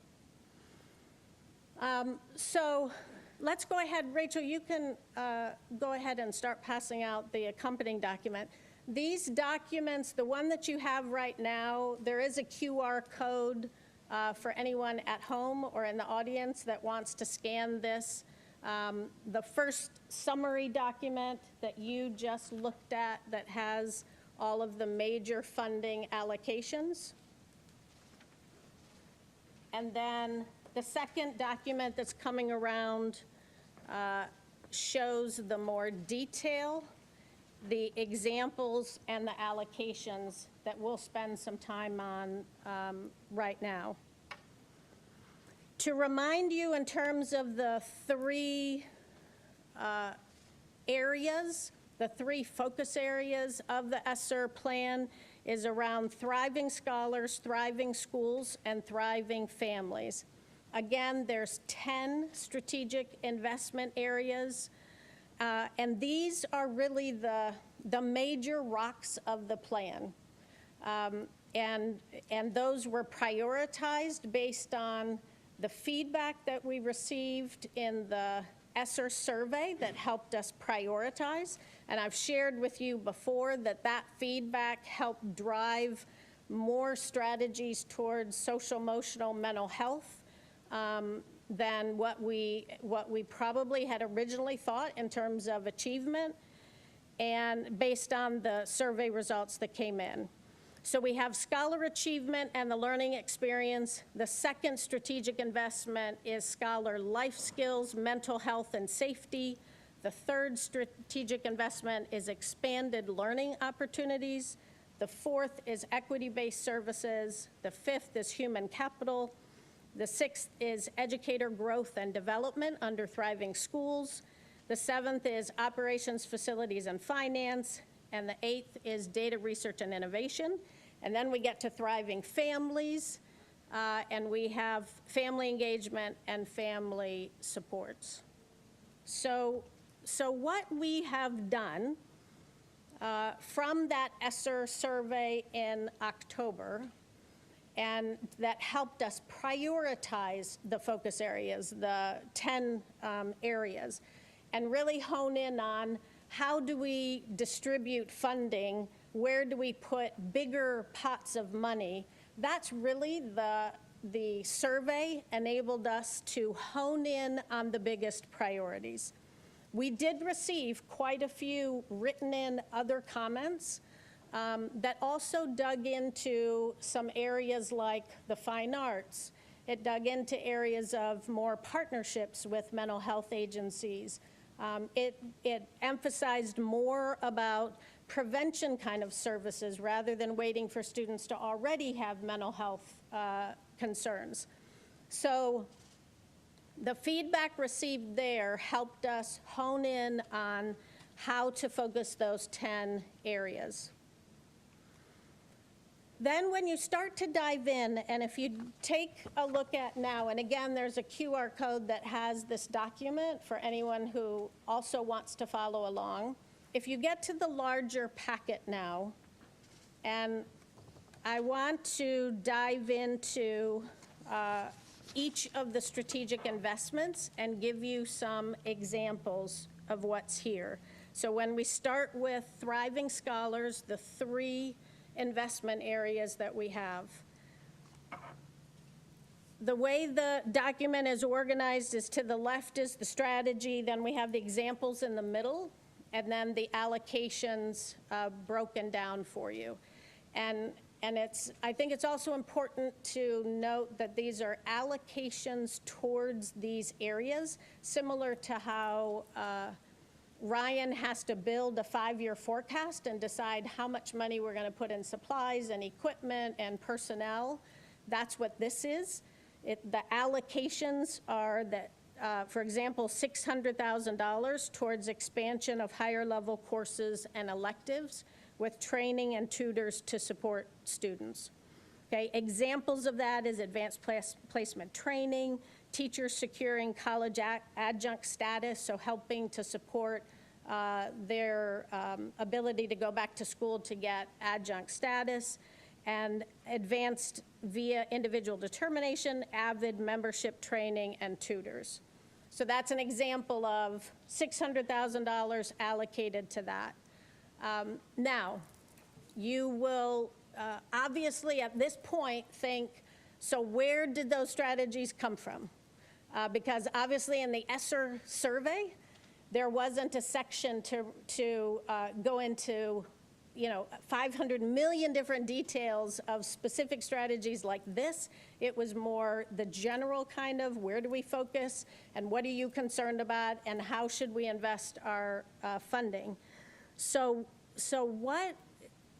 So let's go ahead. Rachel, you can go ahead and start passing out the accompanying document. These documents, the one that you have right now, there is a QR code for anyone at home or in the audience that wants to scan this. The first summary document that you just looked at that has all of the major funding allocations. And then the second document that's coming around shows the more detail, the examples and the allocations that we'll spend some time on right now. To remind you in terms of the 3 areas, the 3 focus areas of the ESSER plan is around thriving scholars, thriving schools, and thriving families. Again, there's 10 strategic investment areas, and these are really the major rocks of the plan. And those were prioritized based on the feedback that we received in the ESSER survey that helped us prioritize. And I've shared with you before that feedback helped drive more strategies towards social, emotional, mental health than what we probably had originally thought in terms of achievement, and based on the survey results that came in. So we have scholar achievement and the learning experience. The second strategic investment is scholar life skills, mental health, and safety. The third strategic investment is expanded learning opportunities. The fourth is equity-based services. The fifth is human capital. The sixth is educator growth and development under thriving schools. The seventh is operations, facilities, and finance. And the eighth is data research and innovation. And then we get to thriving families, and we have family engagement and family supports. So what we have done from that ESSER survey in October, and that helped us prioritize the focus areas, the 10 areas, and really hone in on how do we distribute funding, where do we put bigger pots of money. That's really the survey enabled us to hone in on the biggest priorities. We did receive quite a few written in other comments that also dug into some areas like the fine arts. It dug into areas of more partnerships with mental health agencies. It emphasized more about prevention kind of services rather than waiting for students to already have mental health concerns. So the feedback received there helped us hone in on how to focus those 10 areas. Then when you start to dive in, and if you take a look at now, and again, there's a QR code that has this document for anyone who also wants to follow along. If you get to the larger packet now, and I want to dive into each of the strategic investments and give you some examples of what's here. So when we start with Thriving Scholars, the 3 investment areas that we have. The way the document is organized is to the left is the strategy, then we have the examples in the middle, and then the allocations broken down for you. And I think it's also important to note that these are allocations towards these areas, similar to how Ryan has to build a 5-year forecast and decide how much money we're going to put in supplies and equipment and personnel. That's what this is. The allocations are that, for example, $600,000 towards expansion of higher level courses and electives with training and tutors to support students. Okay, examples of that is advanced placement training, teachers securing college adjunct status, so helping to support their ability to go back to school to get adjunct status, and advanced via individual determination, AVID membership training, and tutors. So that's an example of $600,000 allocated to that. Now, you will obviously at this point think, so where did those strategies come from? Because obviously in the ESSER survey, there wasn't a section to go into 500 million different details of specific strategies like this. It was more the general kind of where do we focus and what are you concerned about and how should we invest our funding. So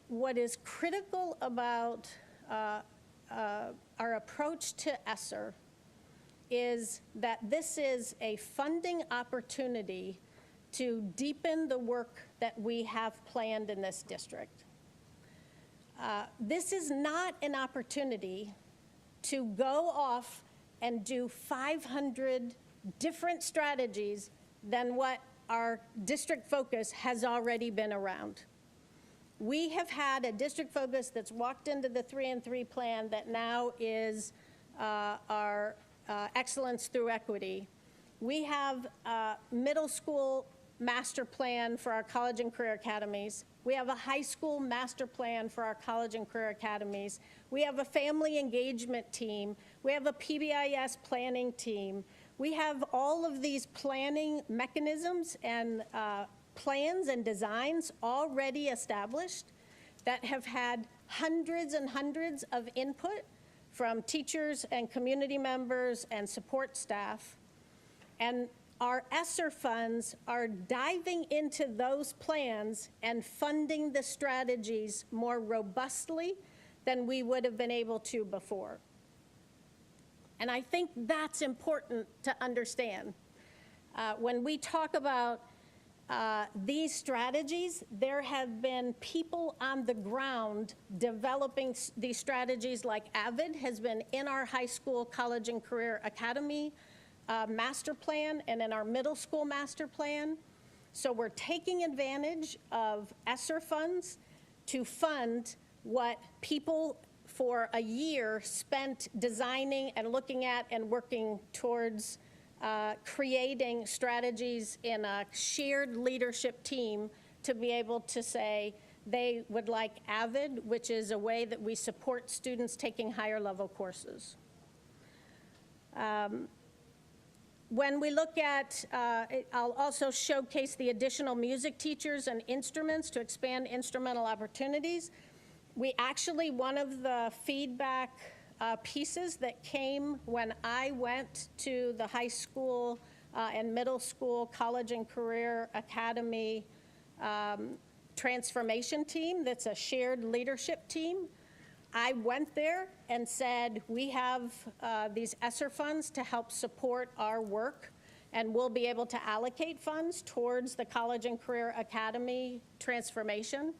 what is critical about our approach to ESSER is that this is a funding opportunity to deepen the work that we have planned in this district. This is not an opportunity to go off and do 500 different strategies than what our district focus has already been around. We have had a district focus that's walked into the 3-and-3 plan that now is our excellence through equity. We have a middle school master plan for our college and career academies. We have a high school master plan for our college and career academies. We have a family engagement team. We have a PBIS planning team. We have all of these planning mechanisms and plans and designs already established that have had hundreds and hundreds of input from teachers and community members and support staff. And our ESSER funds are diving into those plans and funding the strategies more robustly than we would have been able to before. And I think that's important to understand. When we talk about these strategies, there have been people on the ground developing these strategies, like AVID has been in our high school, college, and career academy master plan and in our middle school master plan. So we're taking advantage of ESSER funds to fund what people for a year spent designing and looking at and working towards creating strategies in a shared leadership team to be able to say they would like AVID, which is a way that we support students taking higher level courses. When we look at, I'll also showcase the additional music teachers and instruments to expand instrumental opportunities. We actually, one of the feedback pieces that came when I went to the high school and middle school, college and career academy transformation team, that's a shared leadership team. I went there and said, we have these ESSER funds to help support our work, and we'll be able to allocate funds towards the college and career academy transformation.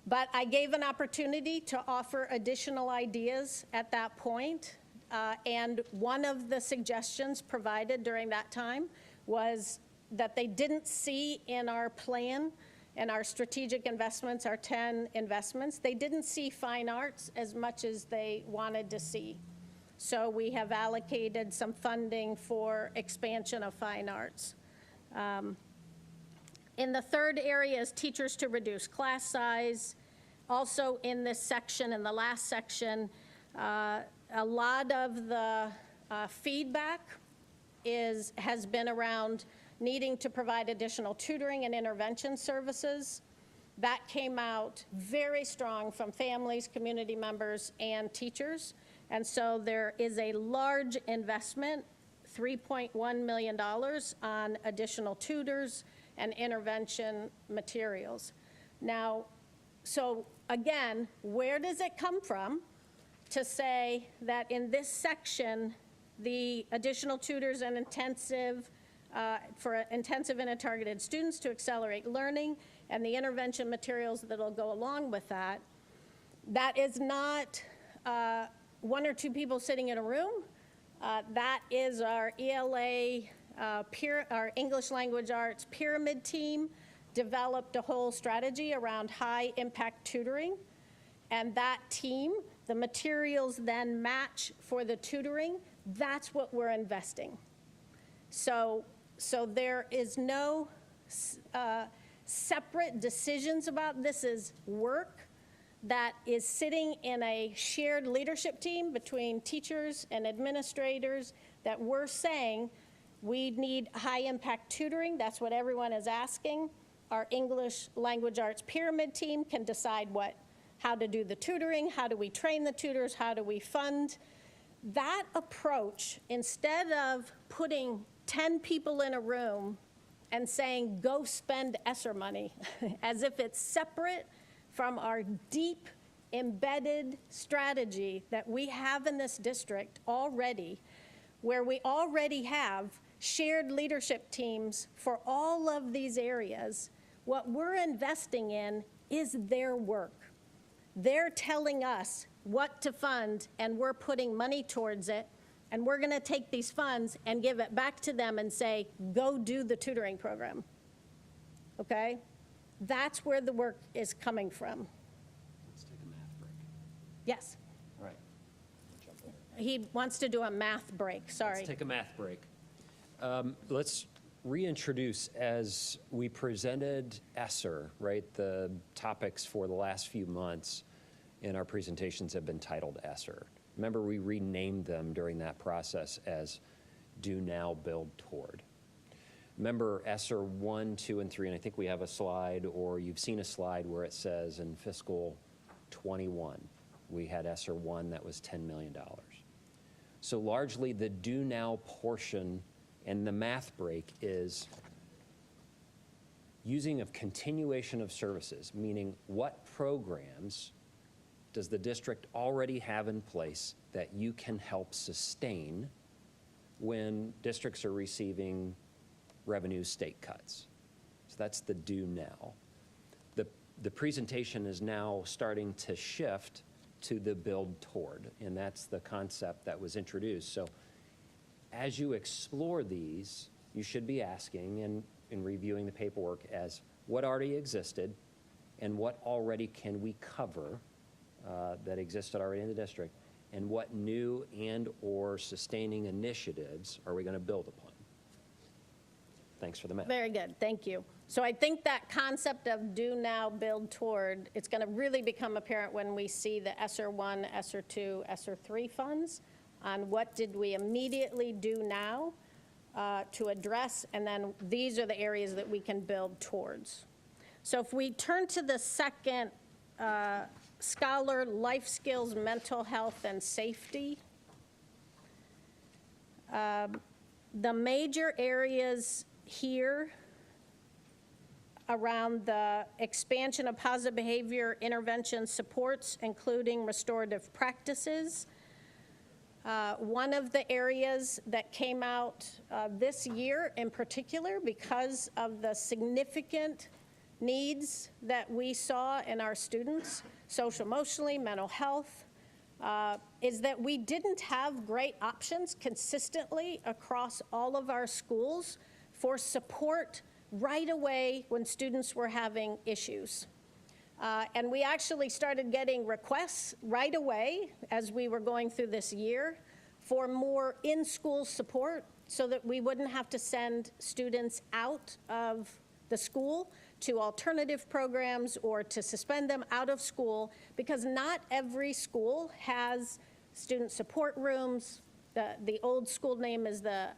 But I gave an opportunity to offer additional ideas at that point. And one of the suggestions provided during that time was that they didn't see in our plan and our strategic investments, our 10 investments, they didn't see fine arts as much as they wanted to see. So we have allocated some funding for expansion of fine arts. In the third area is teachers to reduce class size. Also in this section, in the last section, a lot of the feedback has been around needing to provide additional tutoring and intervention services. That came out very strong from families, community members, and teachers. And so there is a large investment, $3.1 million on additional tutors and intervention materials. Now, so again, where does it come from to say that in this section, the additional tutors and intensive for intensive and targeted students to accelerate learning and the intervention materials that'll go along with that, that is not one or two people sitting in a room. That is our ELA, our English Language Arts pyramid team developed a whole strategy around high impact tutoring. And that team, the materials then match for the tutoring. That's what we're investing. So there is no separate decisions about this. Is work that is sitting in a shared leadership team between teachers and administrators that we're saying we need high impact tutoring. That's what everyone is asking. Our English Language Arts pyramid team can decide how to do the tutoring, how do we train the tutors, how do we fund. That approach, instead of putting 10 people in a room and saying, go spend ESSER money, as if it's separate from our deep embedded strategy that we have in this district already, where we already have shared leadership teams for all of these areas. What we're investing in is their work. They're telling us what to fund, and we're putting money towards it, and we're going to take these funds and give it back to them and say, go do the tutoring program. Okay? That's where the work is coming from. Let's take a math break. Yes. All right. Jump in. He wants to do a math break. Sorry. Let's take a math break. Let's reintroduce, as we presented ESSER, right? The topics for the last few months in our presentations have been titled ESSER. Remember, we renamed them during that process as Do Now, Build Toward. Remember ESSER 1, 2, and 3, and I think we have a slide, or you've seen a slide where it says in fiscal 21, we had ESSER 1 that was $10 million. So largely the Do Now portion and the math break is using of continuation of services, meaning what programs does the district already have in place that you can help sustain when districts are receiving revenue state cuts? So that's the do now. The presentation is now starting to shift to the build toward, and that's the concept that was introduced. So as you explore these, you should be asking and reviewing the paperwork as what already existed and what already can we cover that existed already in the district, and what new and or sustaining initiatives are we going to build upon. Thanks for the math. Very good, thank you. So I think that concept of do now, build toward, it's going to really become apparent when we see the ESSER 1, ESSER 2, ESSER 3 funds on what did we immediately do now to address, and then these are the areas that we can build towards. So if we turn to the second scholar, life skills, mental health, and safety, the major areas here around the expansion of positive behavior intervention supports, including restorative practices. One of the areas that came out this year in particular, because of the significant needs that we saw in our students, social, emotionally, mental health, is that we didn't have great options consistently across all of our schools for support right away when students were having issues. And we actually started getting requests right away as we were going through this year for more in-school support so that we wouldn't have to send students out of the school to alternative programs or to suspend them out of school, because not every school has student support rooms. The old school name is the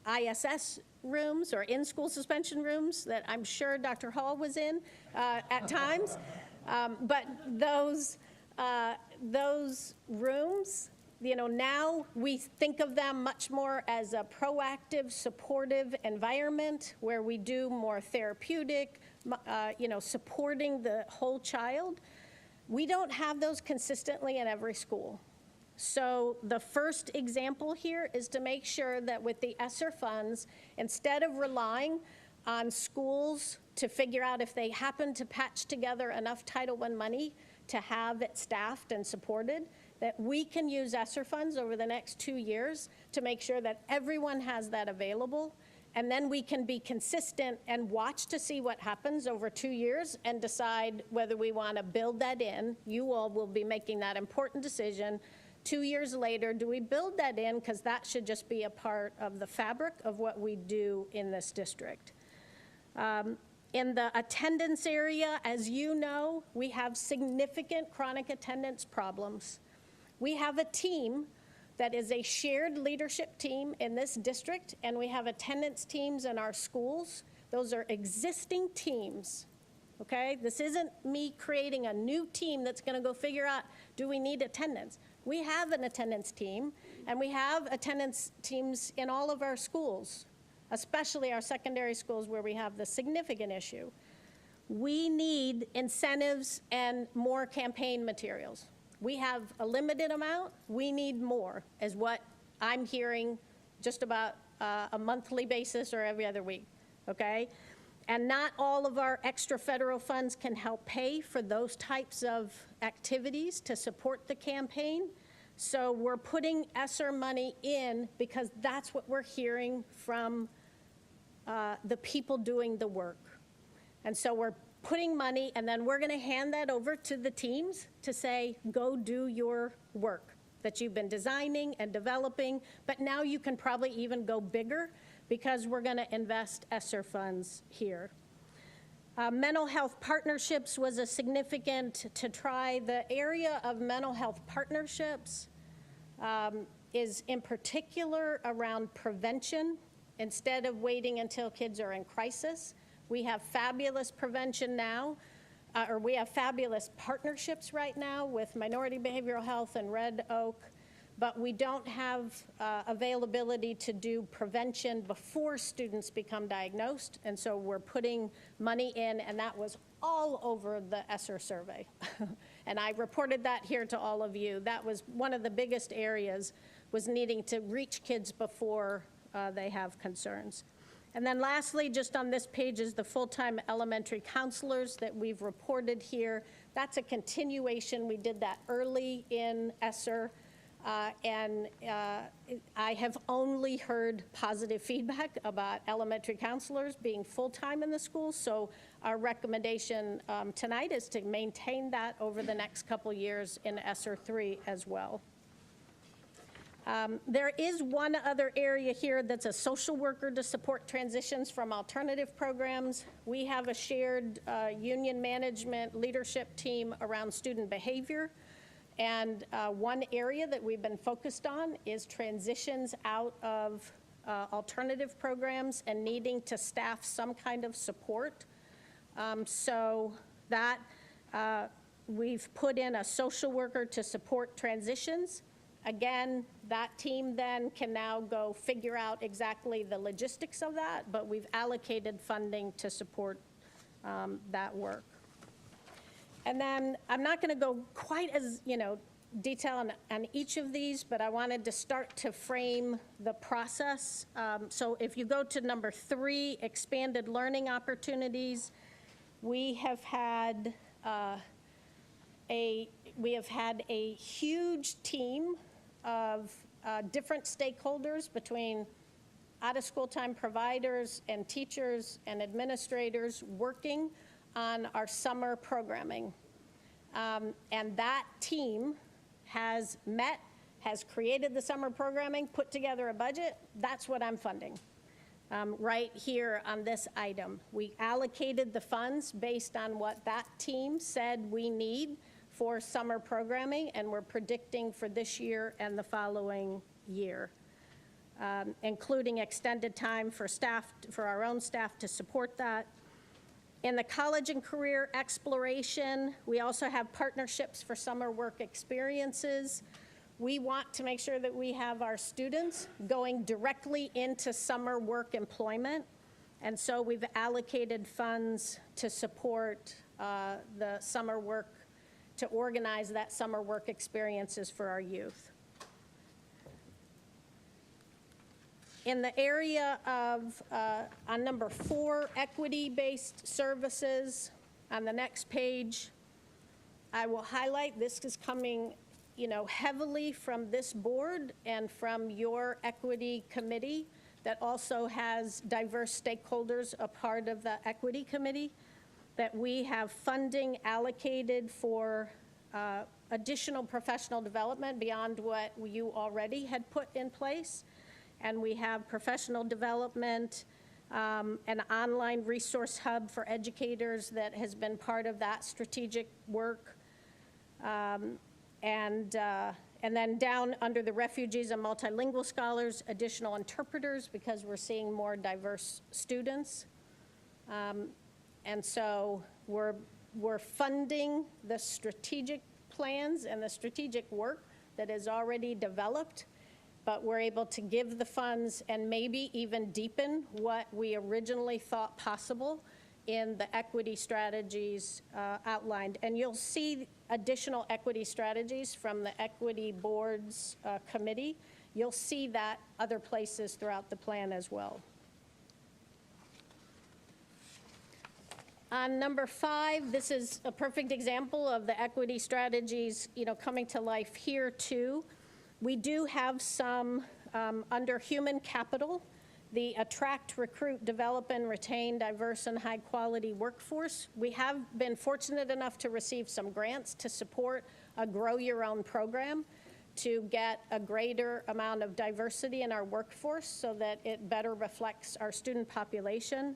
ISS rooms, or in-school suspension rooms, that I'm sure Dr. Hall was in at times. But those rooms, you know, now we think of them much more as a proactive, supportive environment where we do more therapeutic, you know, supporting the whole child. We don't have those consistently in every school. So the first example here is to make sure that with the ESSER funds, instead of relying on schools to figure out if they happen to patch together enough Title I money to have it staffed and supported, that we can use ESSER funds over the next 2 years to make sure that everyone has that available. And then we can be consistent and watch to see what happens over 2 years and decide whether we want to build that in. You all will be making that important decision 2 years later. Do we build that in? Because that should just be a part of the fabric of what we do in this district. In the attendance area, as you know, we have significant chronic attendance problems. We have a team that is a shared leadership team in this district, and we have attendance teams in our schools. Those are existing teams, okay? This isn't me creating a new team that's gonna go figure out, do we need attendance? We have an attendance team, and we have attendance teams in all of our schools, especially our secondary schools where we have the significant issue. We need incentives and more campaign materials. We have a limited amount, we need more, is what I'm hearing just about a monthly basis or every other week, okay? And not all of our extra federal funds can help pay for those types of activities to support the campaign. So we're putting ESSER money in because that's what we're hearing from the people doing the work. And so we're putting money, and then we're gonna hand that over to the teams to say, go do your work that you've been designing and developing, but now you can probably even go bigger because we're gonna invest ESSER funds here. Mental health partnerships was a significant to try. The area of mental health partnerships is in particular around prevention instead of waiting until kids are in crisis. We have fabulous prevention now, or we have fabulous partnerships right now with Minority Behavioral Health and Red Oak, but we don't have availability to do prevention before students become diagnosed, and so we're putting money in, and that was all over the ESSER survey. And I reported that here to all of you. That was one of the biggest areas, was needing to reach kids before they have concerns. And then lastly, just on this page is the full-time elementary counselors that we've reported here. That's a continuation. We did that early in ESSER, and I have only heard positive feedback about elementary counselors being full-time in the schools, so our recommendation tonight is to maintain that over the next couple years in ESSER 3 as well. There is one other area here that's a social worker to support transitions from alternative programs. We have a shared union management leadership team around student behavior. And one area that we've been focused on is transitions out of alternative programs and needing to staff some kind of support. So that we've put in a social worker to support transitions. Again, that team then can now go figure out exactly the logistics of that, but we've allocated funding to support that work. And then I'm not going to go quite as, detail on each of these, but I wanted to start to frame the process. So if you go to number 3, expanded learning opportunities, we have had a huge team of different stakeholders between out-of-school time providers and teachers and administrators working on our summer programming. And that team has met, has created the summer programming, put together a budget. That's what I'm funding right here on this item. We allocated the funds based on what that team said we need for summer programming, and we're predicting for this year and the following year, including extended time for staff, for our own staff to support that. In the college and career exploration, we also have partnerships for summer work experiences. We want to make sure that we have our students going directly into summer work employment. And so we've allocated funds to support the summer work, to organize that summer work experiences for our youth. In the area of, on number 4, equity-based services, on the next page, I will highlight, this is coming, heavily from this board and from your equity committee that also has diverse stakeholders a part of the equity committee, that we have funding allocated for additional professional development beyond what you already had put in place. And we have professional development, an online resource hub for educators that has been part of that strategic work. And then down under the refugees and multilingual scholars, additional interpreters, because we're seeing more diverse students. And so we're funding the strategic plans and the strategic work that is already developed, but we're able to give the funds and maybe even deepen what we originally thought possible in the equity strategies outlined. And you'll see additional equity strategies from the Equity Board's committee. You'll see that other places throughout the plan as well. On number 5, this is a perfect example of the equity strategies, coming to life here too. We do have some under human capital, the attract, recruit, develop, and retain diverse and high-quality workforce. We have been fortunate enough to receive some grants to support a Grow Your Own program to get a greater amount of diversity in our workforce so that it better reflects our student population.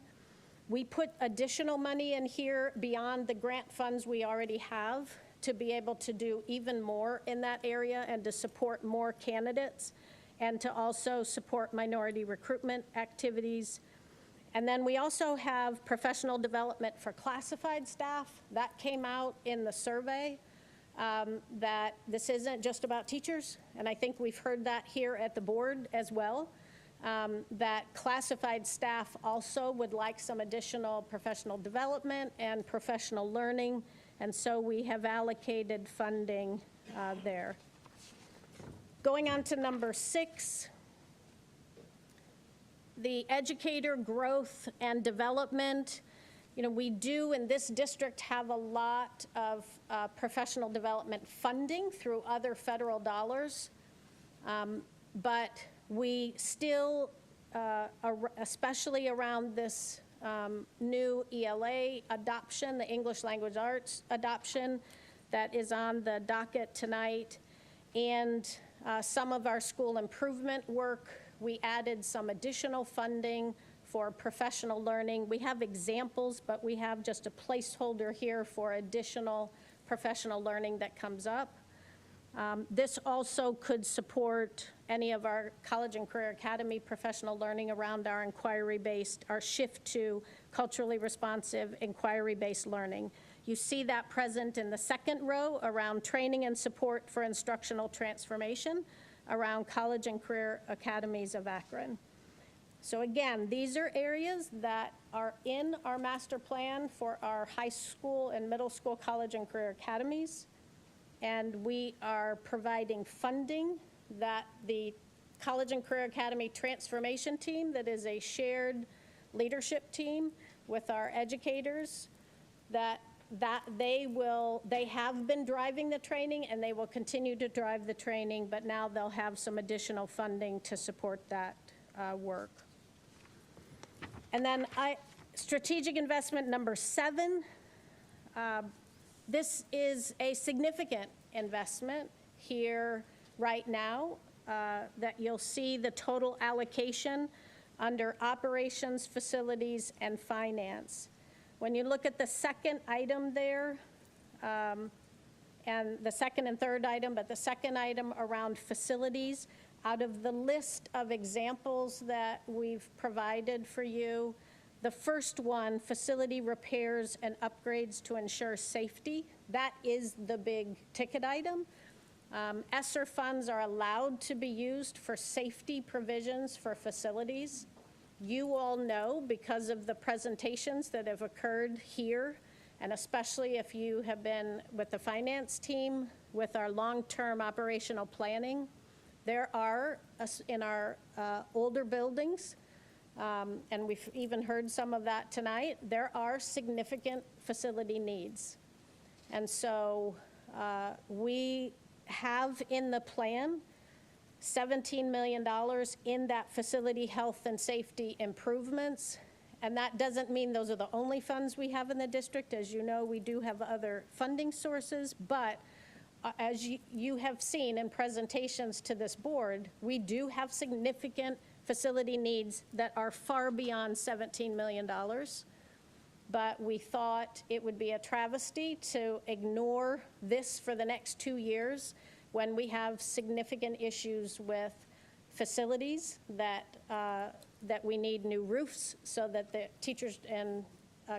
We put additional money in here beyond the grant funds we already have to be able to do even more in that area and to support more candidates and to also support minority recruitment activities. And then we also have professional development for classified staff. That came out in the survey, that this isn't just about teachers, and I think we've heard that here at the board as well, that classified staff also would like some additional professional development and professional learning. And so we have allocated funding there. Going on to number 6, the educator growth and development. We do in this district have a lot of professional development funding through other federal dollars, but we still, especially around this new ELA adoption, the English Language Arts adoption that is on the docket tonight, and some of our school improvement work, we added some additional funding for professional learning. We have examples, but we have just a placeholder here for additional professional learning that comes up. This also could support any of our college and career academy professional learning around our inquiry-based, our shift to culturally responsive inquiry-based learning. You see that present in the second row around training and support for instructional transformation around college and career academies of Akron. So again, these are areas that are in our master plan for our high school and middle school college and career academies. and we are providing funding that the College and Career Academy Transformation Team, that is a shared leadership team with our educators, that they have been driving the training and they will continue to drive the training, but now they'll have some additional funding to support that work. And then strategic investment number 7. This is a significant investment here right now that you'll see the total allocation under operations, facilities, and finance. When you look at the second item there, and the second and third item, but the second item around facilities, out of the list of examples that we've provided for you, the first one, facility repairs and upgrades to ensure safety, that is the big ticket item. ESSER funds are allowed to be used for safety provisions for facilities. You all know, because of the presentations that have occurred here, and especially if you have been with the finance team, with our long-term operational planning, there are, in our older buildings, and we've even heard some of that tonight, there are significant facility needs. And so we have in the plan $17 million in that facility health and safety improvements. And that doesn't mean those are the only funds we have in the district. As you know, we do have other funding sources, but as you have seen in presentations to this board, we do have significant facility needs that are far beyond $17 million. But we thought it would be a travesty to ignore this for the next 2 years when we have significant issues with facilities that we need new roofs so that the teachers and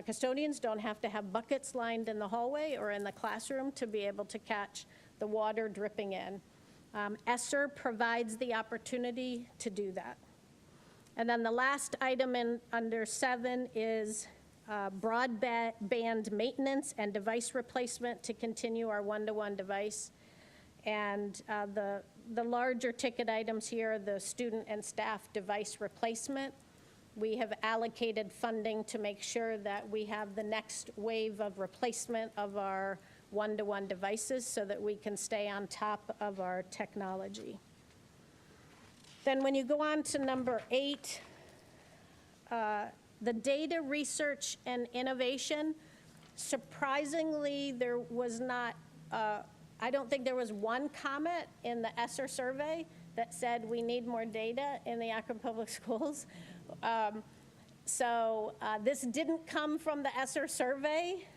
custodians don't have to have buckets lined in the hallway or in the classroom to be able to catch the water dripping in. ESSER provides the opportunity to do that. And then the last item under 7 is broadband maintenance and device replacement to continue our one-to-one device. And the larger ticket items here are the student and staff device replacement. We have allocated funding to make sure that we have the next wave of replacement of our one-to-one devices so that we can stay on top of our technology. Then when you go on to number 8, the data research and innovation, surprisingly, there was not, I don't think there was one comment in the ESSER survey that said we need more data in the Akron Public Schools. So this didn't come from the ESSER survey,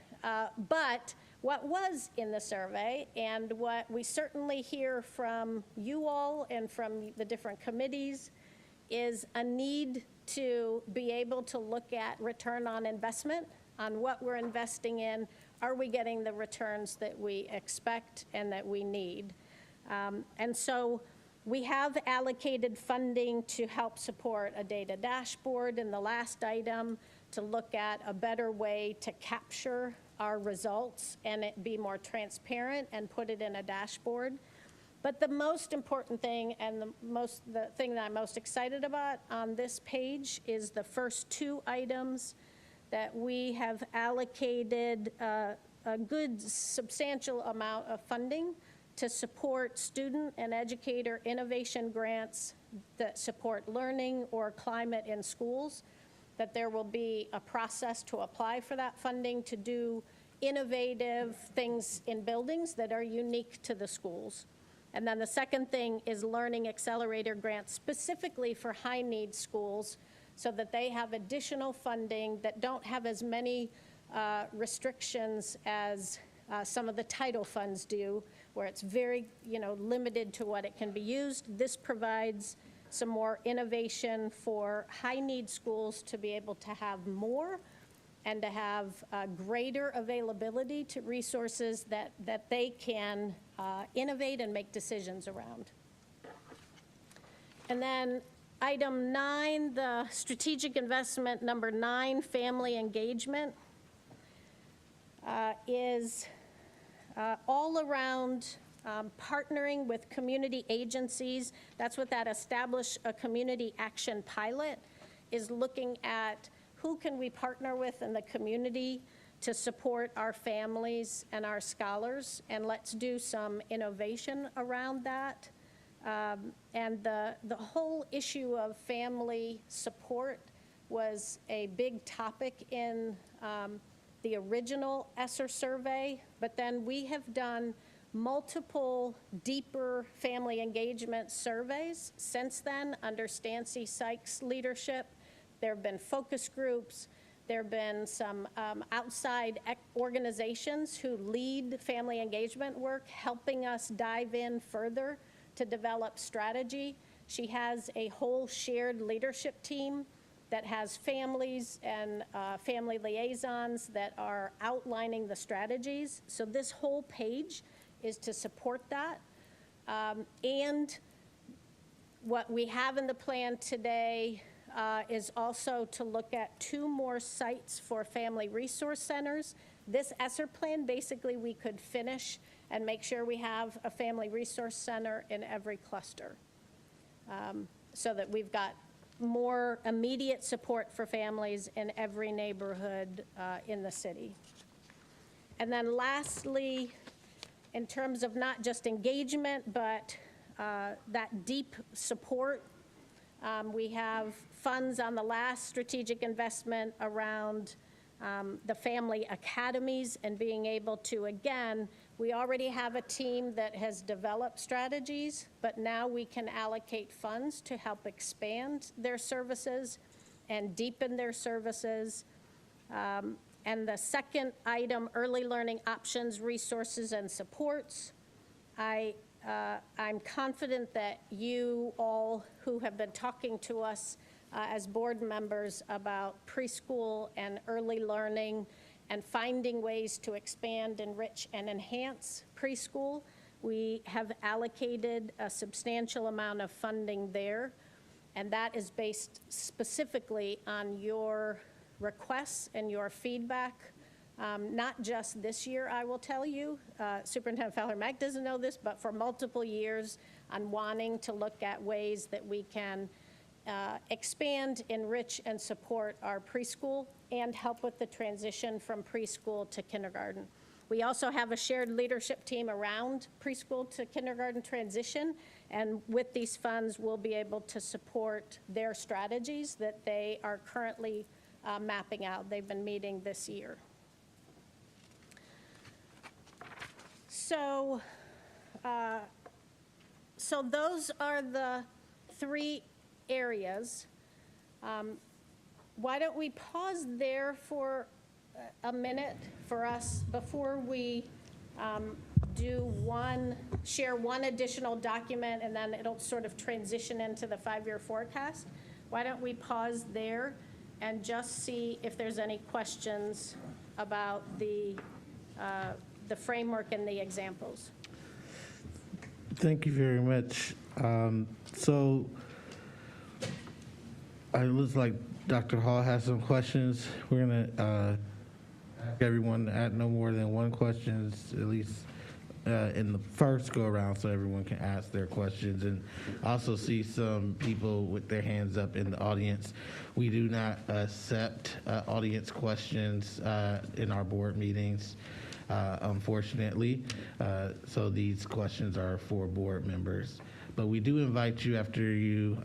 but what was in the survey and what we certainly hear from you all and from the different committees is a need to be able to look at return on investment on what we're investing in. Are we getting the returns that we expect and that we need? And so we have allocated funding to help support a data dashboard in the last item to look at a better way to capture our results and it be more transparent and put it in a dashboard. But the most important thing and the thing that I'm most excited about on this page is the first 2 items that we have allocated a good substantial amount of funding to support student and educator innovation grants that support learning or climate in schools, that there will be a process to apply for that funding to do innovative things in buildings that are unique to the schools. And then the second thing is learning accelerator grants specifically for high-need schools so that they have additional funding that don't have as many restrictions as some of the title funds do, where it's very limited to what it can be used. This provides some more innovation for high-need schools to be able to have more and to have greater availability to resources that they can innovate and make decisions around. And then item 9, the strategic investment number 9, family engagement, is all around partnering with community agencies. That's what that Establish a Community Action Pilot is looking at. Who can we partner with in the community to support our families and our scholars? And let's do some innovation around that. And the whole issue of family support was a big topic in the original ESSER survey, but then we have done multiple deeper family engagement surveys since then under Stancy Sykes' leadership. There have been focus groups. There have been some outside organizations who lead family engagement work, helping us dive in further to develop strategy. She has a whole shared leadership team that has families and family liaisons that are outlining the strategies. So this whole page is to support that. And what we have in the plan today is also to look at 2 more sites for family resource centers. This ESSER plan, basically we could finish and make sure we have a family resource center in every cluster so that we've got more immediate support for families in every neighborhood in the city. And then lastly, in terms of not just engagement, but that deep support, we have funds on the last strategic investment around the family academies and being able to, again, we already have a team that has developed strategies, but now we can allocate funds to help expand their services and deepen their services. And the second item, early learning options, resources, and supports. I'm confident that you all who have been talking to us as board members about preschool and early learning and finding ways to expand, enrich, and enhance preschool, we have allocated a substantial amount of funding there, and that is based specifically on your requests and your feedback. Not just this year, I will tell you. Superintendent Fowler-Mack doesn't know this, but for multiple years on wanting to look at ways that we can expand, enrich, and support our preschool and help with the transition from preschool to kindergarten. We also have a shared leadership team around preschool to kindergarten transition, and with these funds, we'll be able to support their strategies that they are currently mapping out. They've been meeting this year. So those are the 3 areas. Why don't we pause there for a minute for us before we share one additional document, and then it'll sort of transition into the 5-year forecast. Why don't we pause there and just see if there's any questions about the framework and the examples. Thank you very much. So it looks like Dr. Hall has some questions. We're going to ask everyone to add no more than 1 question, at least in the first go-around, so everyone can ask their questions. And I also see some people with their hands up in the audience. We do not accept audience questions in our board meetings, unfortunately. So these questions are for board members. But we do invite you, after you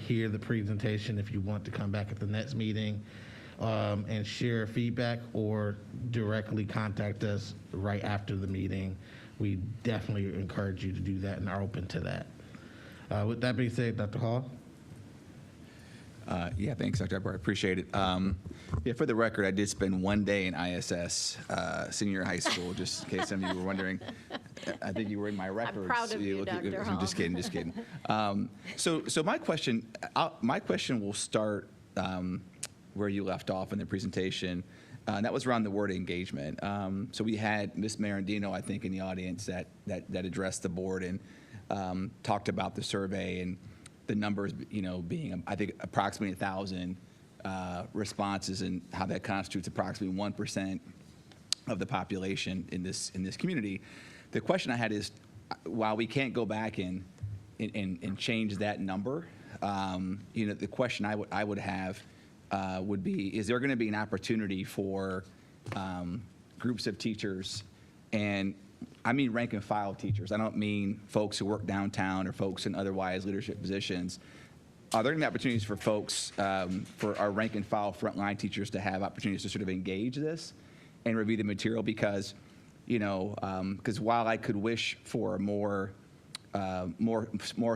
hear the presentation, if you want to come back at the next meeting and share feedback or directly contact us right after the meeting. We definitely encourage you to do that and are open to that. With that being said, Dr. Hall? Yeah, thanks, Dr. Akbar. I appreciate it. Yeah, for the record, I did spend 1 day in ISS, senior high school, just in case some of you were wondering. I think you were in my records. I'm proud of you, Dr. Hall. Just kidding, just kidding. So my question will start where you left off in the presentation. And that was around the word engagement. So we had Ms. Marandino, I think, in the audience that addressed the board and talked about the survey and the numbers, being, I think, approximately 1,000 responses, and how that constitutes approximately 1% of the population in this community. The question I had is, while we can't go back and change that number, the question I would have would be, is there going to be an opportunity for groups of teachers, and I mean rank and file teachers, I don't mean folks who work downtown or folks in otherwise leadership positions. Are there going to be opportunities for folks, for our rank and file frontline teachers to have opportunities to sort of engage this and review the material? Because, because while I could wish for more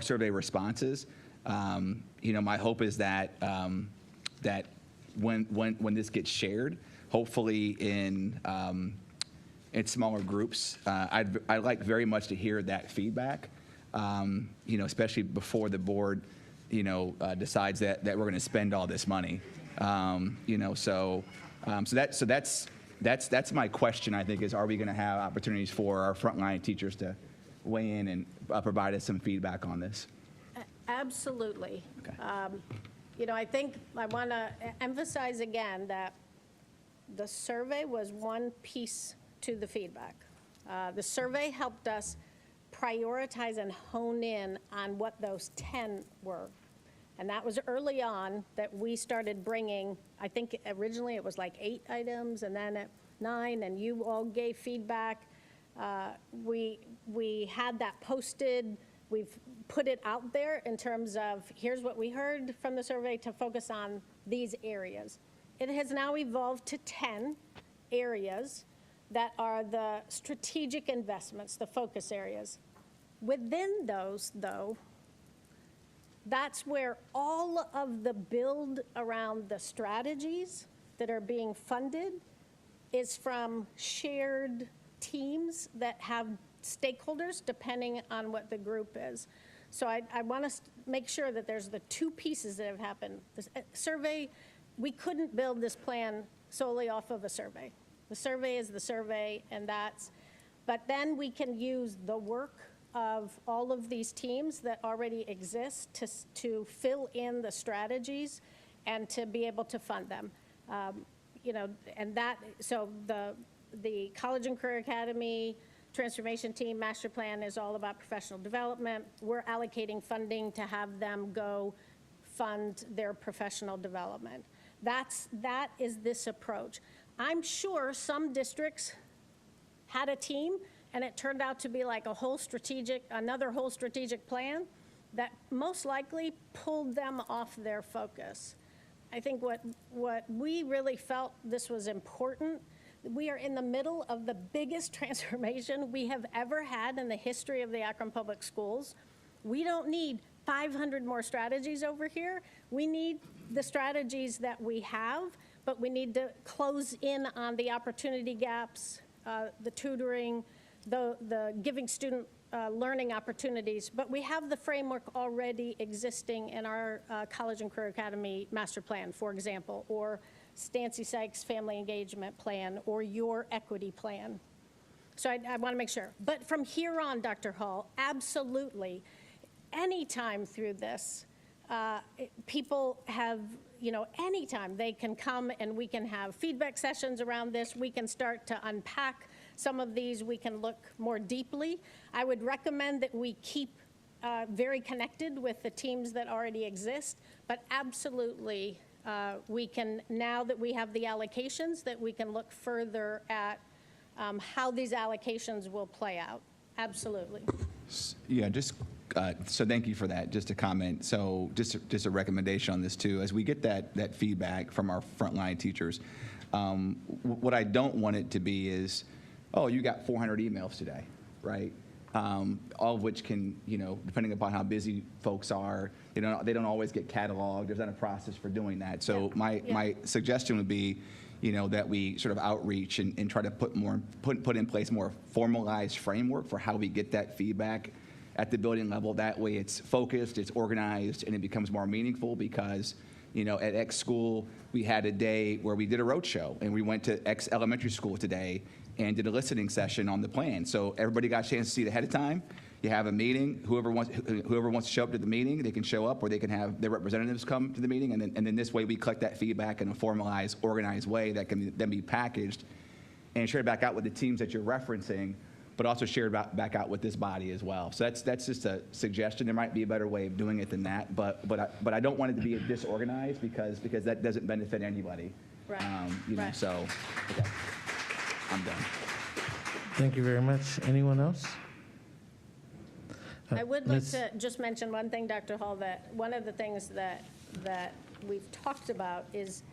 survey responses, my hope is that that when this gets shared, hopefully in smaller groups, I'd like very much to hear that feedback, especially before the board, decides that we're going to spend all this money. So that's my question, I think, is, are we going to have opportunities for our frontline teachers to weigh in and provide us some feedback on this? Absolutely. Okay. I think I want to emphasize again that the survey was one piece to the feedback. The survey helped us prioritize and hone in on what those 10 were. And that was early on that we started bringing, I think originally it was like 8 items, and then at 9, and you all gave feedback. We had that posted. We've put it out there in terms of, here's what we heard from the survey to focus on these areas. It has now evolved to 10 areas that are the strategic investments, the focus areas. Within those, though, that's where all of the build around the strategies that are being funded is from shared teams that have stakeholders depending on what the group is. So I want to make sure that there's the 2 pieces that have happened. This survey, we couldn't build this plan solely off of a survey. The survey is the survey, and but then we can use the work of all of these teams that already exist to fill in the strategies and to be able to fund them. So the College and Career Academy Transformation Team Master Plan is all about professional development. We're allocating funding to have them go fund their professional development. That is this approach. I'm sure some districts had a team and it turned out to be like another whole strategic plan that most likely pulled them off their focus. I think what we really felt this was important. We are in the middle of the biggest transformation we have ever had in the history of the Akron Public Schools. We don't need 500 more strategies over here. We need the strategies that we have, but we need to close in on the opportunity gaps, the tutoring, the giving student learning opportunities. But we have the framework already existing in our College and Career Academy Master Plan, for example, or Stancy Sykes Family Engagement Plan, or your equity plan. So I want to make sure. But from here on, Dr. Hall, absolutely, anytime through this, people have, anytime they can come and we can have feedback sessions around this. We can start to unpack some of these. We can look more deeply. I would recommend that we keep very connected with the teams that already exist, but absolutely, we can, now that we have the allocations, that we can look further at how these allocations will play out. Absolutely. Yeah, so thank you for that. Just a comment. So just a recommendation on this too. As we get that feedback from our frontline teachers, what I don't want it to be is, oh, you got 400 emails today, right? All of which can, depending upon how busy folks are, they don't always get cataloged. There's not a process for doing that. So my suggestion would be, that we sort of outreach and try to put in place more formalized framework for how we get that feedback at the building level. That way it's focused, it's organized, and it becomes more meaningful because, at X school, we had a day where we did a roadshow, and we went to X elementary school today and did a listening session on the plan. So everybody got a chance to see it ahead of time. You have a meeting. Whoever wants to show up to the meeting, they can show up, or they can have their representatives come to the meeting, and then this way we collect that feedback in a formalized, organized way that can then be packaged and share it back out with the teams that you're referencing, but also share it back out with this body as well. So that's just a suggestion. There might be a better way of doing it than that, but I don't want it to be disorganized because that doesn't benefit anybody. Right. Right. So, okay, I'm done. Thank you very much. Anyone else? I would like to just mention one thing, Dr. Hall, that one of the things that we've talked about is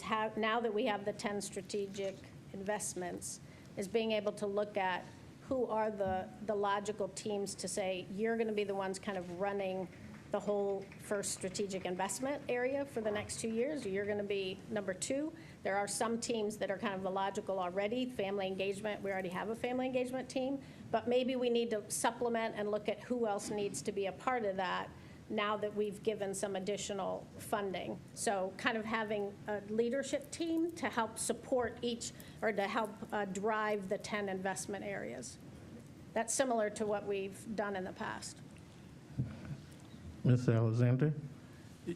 how, now that we have the 10 strategic investments, is being able to look at who are the logical teams to say, you're going to be the ones kind of running the whole first strategic investment area for the next 2 years, or you're going to be number 2. There are some teams that are kind of the logical already. Family engagement, we already have a family engagement team, but maybe we need to supplement and look at who else needs to be a part of that now that we've given some additional funding. So kind of having a leadership team to help support each, or to help drive the 10 investment areas. That's similar to what we've done in the past. Ms. Alexander?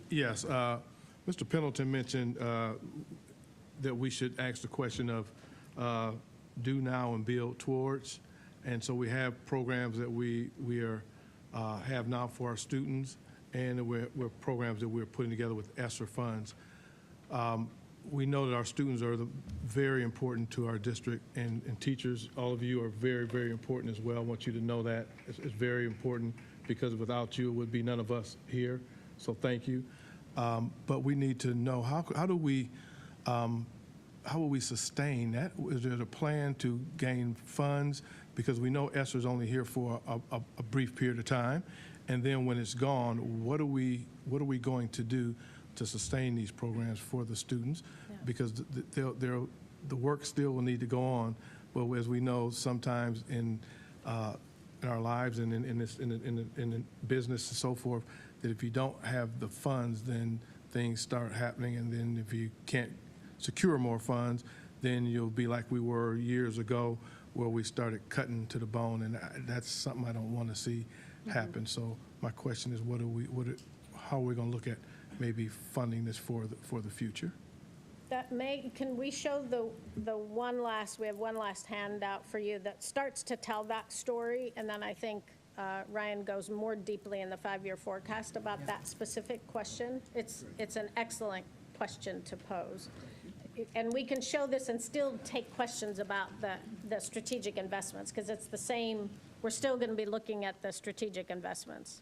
Yes. Mr. Pendleton mentioned that we should ask the question of do now and build towards. And so we have programs that we have now for our students, and we're programs that we're putting together with ESSER funds. We know that our students are very important to our district, and teachers, all of you are very, very important as well. I want you to know that. It's very important, because without you, it would be none of us here. So thank you. But we need to know how will we sustain that? Is there a plan to gain funds? Because we know ESSER is only here for a brief period of time, and then when it's gone, what are we going to do to sustain these programs for the students? Yeah. Because the work still will need to go on, but as we know, sometimes in our lives and in business and so forth, that if you don't have the funds, then things start happening, and then if you can't secure more funds, then you'll be like we were years ago, where we started cutting to the bone, and that's something I don't want to see happen. So my question is, how are we going to look at maybe funding this for the future? Can we show the one last, we have one last handout for you that starts to tell that story, and then I think Ryan goes more deeply in the 5-year forecast about that specific question. It's an excellent question to pose. And we can show this and still take questions about the strategic investments, because it's the same, we're still going to be looking at the strategic investments.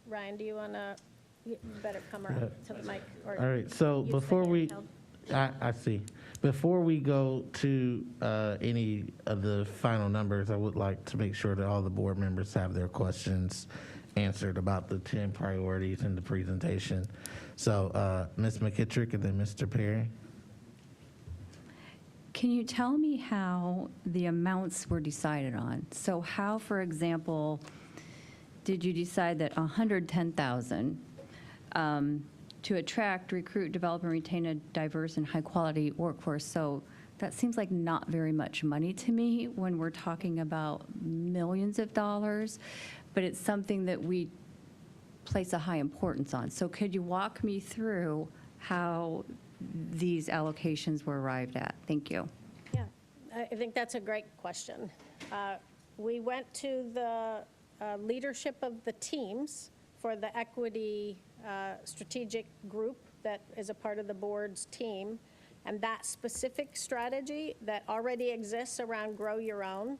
Ryan, do you want to, you better come around to the mic. Or all right, so before we, I see. Before we go to any of the final numbers, I would like to make sure that all the board members have their questions answered about the 10 priorities in the presentation. So Ms. McKittrick and then Mr. Perry. Can you tell me how the amounts were decided on? So how, for example, did you decide that $110,000 to attract, recruit, develop, and retain a diverse and high-quality workforce? So that seems like not very much money to me when we're talking about millions of dollars, but it's something that we place a high importance on. So could you walk me through how these allocations were arrived at? Thank you. Yeah, I think that's a great question. We went to the leadership of the teams for the equity strategic group that is a part of the board's team, and that specific strategy that already exists around Grow Your Own.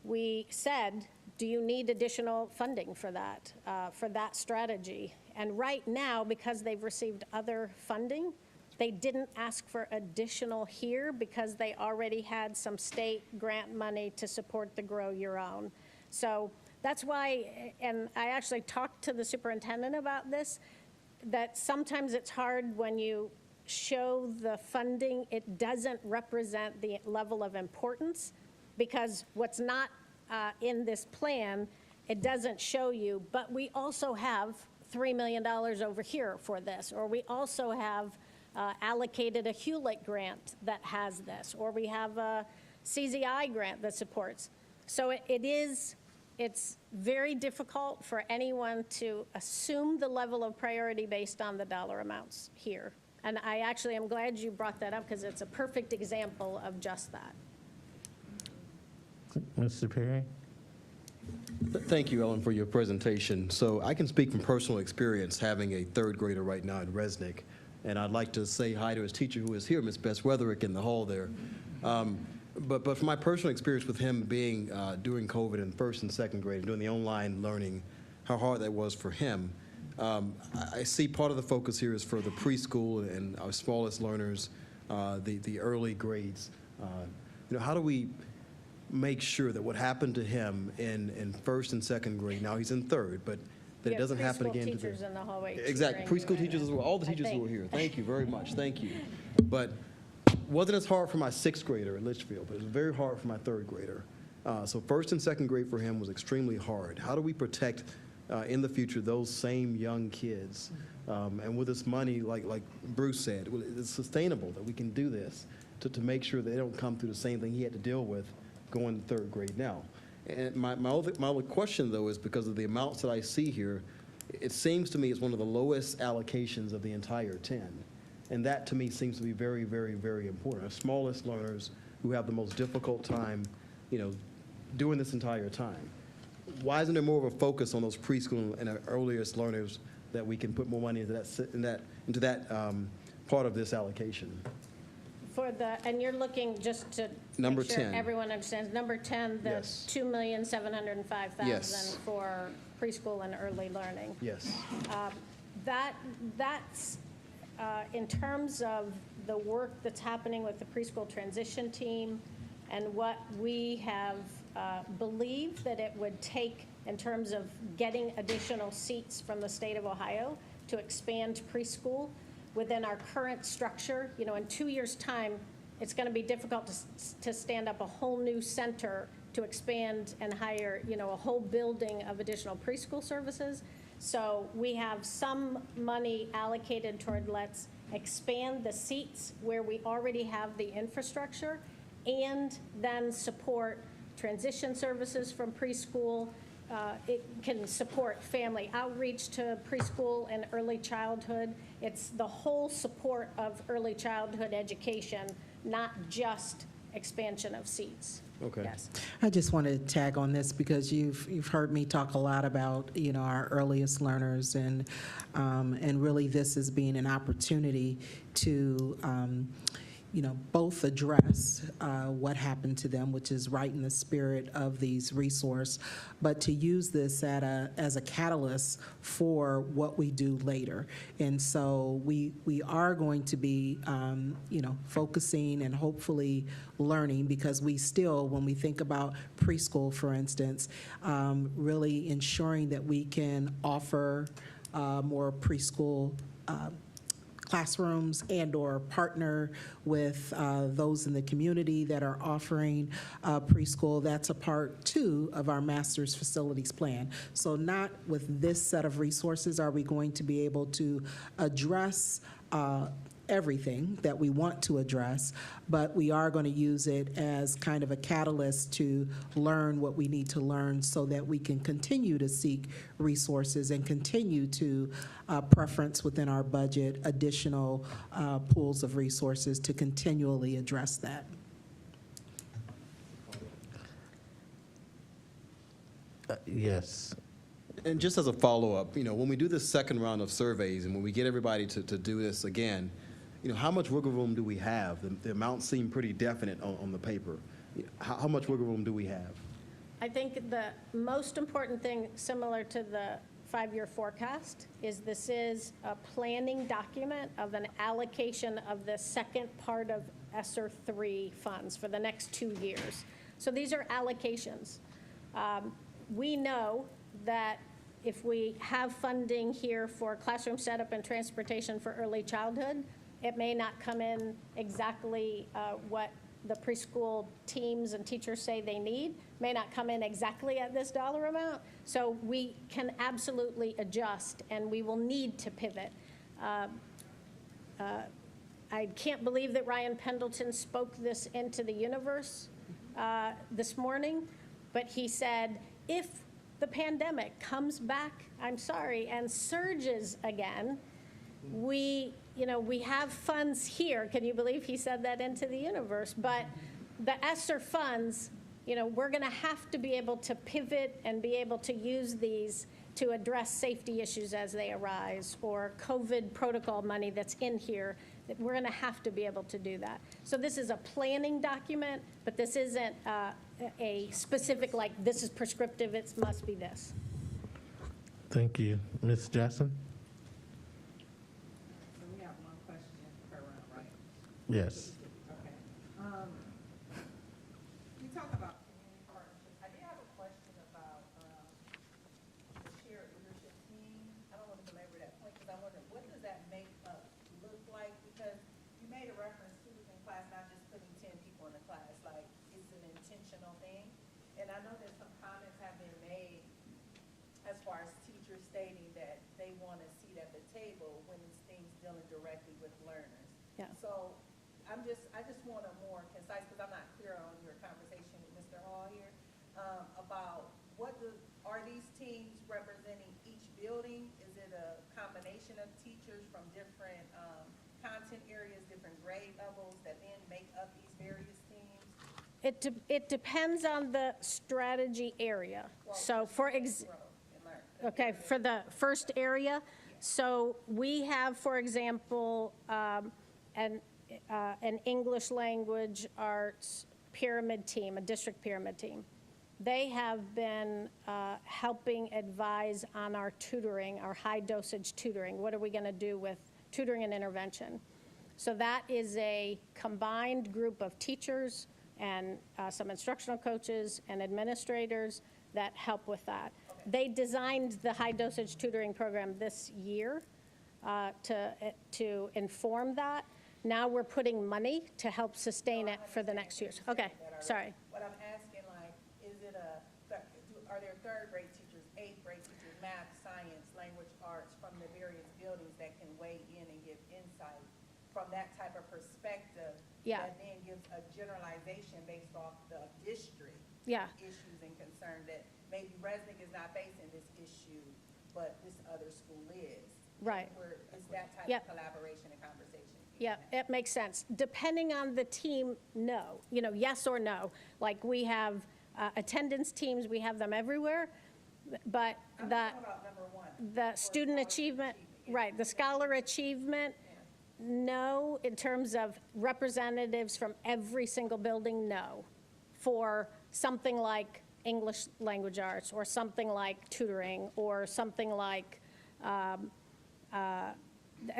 We said, do you need additional funding for that strategy? And right now, because they've received other funding, they didn't ask for additional here because they already had some state grant money to support the Grow Your Own. So that's why, and I actually talked to the superintendent about this, that sometimes it's hard when you show the funding, it doesn't represent the level of importance, because what's not in this plan, it doesn't show you, but we also have $3 million over here for this, or we also have allocated a Hewlett grant that has this, or we have a CZI grant that supports. So it's very difficult for anyone to assume the level of priority based on the dollar amounts here. And I actually am glad you brought that up because it's a perfect example of just that. Mr. Perry? Thank you, Ellen, for your presentation. So I can speak from personal experience having a third grader right now in Resnick. And I'd like to say hi to his teacher who is here, Ms. Bess Weatherick, in the hall there. But from my personal experience with him being during COVID in first and second grade, doing the online learning, how hard that was for him, I see part of the focus here is for the preschool and our smallest learners, the early grades. How do we make sure that what happened to him in first and second grade, now he's in third, but that it doesn't happen again to teachers in the hallway. Exactly, preschool teachers as well, all the teachers who are here. Thank you very much, thank you. But wasn't as hard for my sixth grader at Litchfield, but it was very hard for my third grader. So first and second grade for him was extremely hard. How do we protect in the future those same young kids? And with this money, like Bruce said, it's sustainable that we can do this to make sure they don't come through the same thing he had to deal with going to third grade now. And my other question, though, is because of the amounts that I see here, it seems to me it's one of the lowest allocations of the entire 10. And that, to me, seems to be very, very, very important. The smallest learners who have the most difficult time, doing this entire time. Why isn't there more of a focus on those preschool and earliest learners that we can put more money into that part of this allocation? And you're looking just to Number make sure 10. everyone understands. Number 10, the Yes. $2,705,000 Yes. for preschool and early learning. Yes. That's in terms of the work that's happening with the preschool transition team and what we have believed that it would take in terms of getting additional seats from the state of Ohio to expand preschool within our current structure. In 2 years' time, it's going to be difficult to stand up a whole new center to expand and hire, a whole building of additional preschool services. So we have some money allocated toward let's expand the seats where we already have the infrastructure and then support transition services from preschool. It can support family outreach to preschool and early childhood. It's the whole support of early childhood education, not just expansion of seats. Okay. Yes. I just want to tag on this because you've heard me talk a lot about our earliest learners and really this as being an opportunity to both address what happened to them, which is right in the spirit of these resources, but to use this as a catalyst for what we do later. And so we are going to be, focusing and hopefully learning because we still, when we think about preschool, for instance, really ensuring that we can offer more preschool classrooms and or partner with those in the community that are offering preschool. That's a part 2 of our master's facilities plan. So not with this set of resources are we going to be able to address everything that we want to address, but we are going to use it as kind of a catalyst to learn what we need to learn so that we can continue to seek resources and continue to preference within our budget additional pools of resources to continually address that. Yes. And just as a follow-up, when we do this second round of surveys and when we get everybody to do this again, how much wiggle room do we have? The amounts seem pretty definite on the paper. How much wiggle room do we have? I think the most important thing, similar to the 5-year forecast, is this is a planning document of an allocation of the second part of ESSER 3 funds for the next 2 years. So these are allocations. We know that if we have funding here for classroom setup and transportation for early childhood, it may not come in exactly what the preschool teams and teachers say they need, may not come in exactly at this dollar amount. So we can absolutely adjust and we will need to pivot. I can't believe that Ryan Pendleton spoke this into the universe this morning, but he said, if the pandemic comes back, I'm sorry, and surges again, we you know, we have funds here. Can you believe he said that into the universe? But the ESSER funds, you know, we're going to have to be able to pivot and be able to use these to address safety issues as they arise, or COVID protocol money that's in here, that we're going to have to be able to do that. So this is a planning document, but this isn't a specific, like, this is prescriptive, it must be this. Thank you. Ms. Jackson? So we have one question per round, right? Yes. Okay. You talk about community partnerships. I did have a question about the shared leadership team. I don't want to belabor that point because I wonder, what does that make up look like? Because you made a reference to within class, not just putting 10 people in a class. Like, it's an intentional thing. And I know that some comments have been made as far as teachers stating that they want a seat at the table when it's things dealing directly with learners. Yeah. So I just want a more concise, because I'm not clear on your conversation with Mr. Hall here, about are these teams representing each building? Is it a combination of teachers from different content areas, different grade levels that then make up these various teams? It depends on the strategy area. So for the first area, so we have, for example, an English language arts pyramid team, a district pyramid team. They have been helping advise on our tutoring, our high dosage tutoring. What are we going to do with tutoring and intervention? So that is a combined group of teachers and some instructional coaches and administrators that help with that. They designed the high dosage tutoring program this year to inform that. Now we're putting money to help sustain it for the next years. Okay, sorry. What I'm asking, like, are there third grade teachers, eighth grade teachers, math, science, language arts from the various buildings that can weigh in and give insight from that type of perspective? Yeah. That then gives a generalization based off the district issues and concerns that maybe Resnick is not facing this issue, but this other school is. Right. Is that type of collaboration and conversation? Yeah, it makes sense. Depending on the team, no. You know, yes or no. Like, we have attendance teams, we have them everywhere, but the student achievement, right, the scholar achievement, no. In terms of representatives from every single building, no. For something like English language arts, or something like tutoring, or something like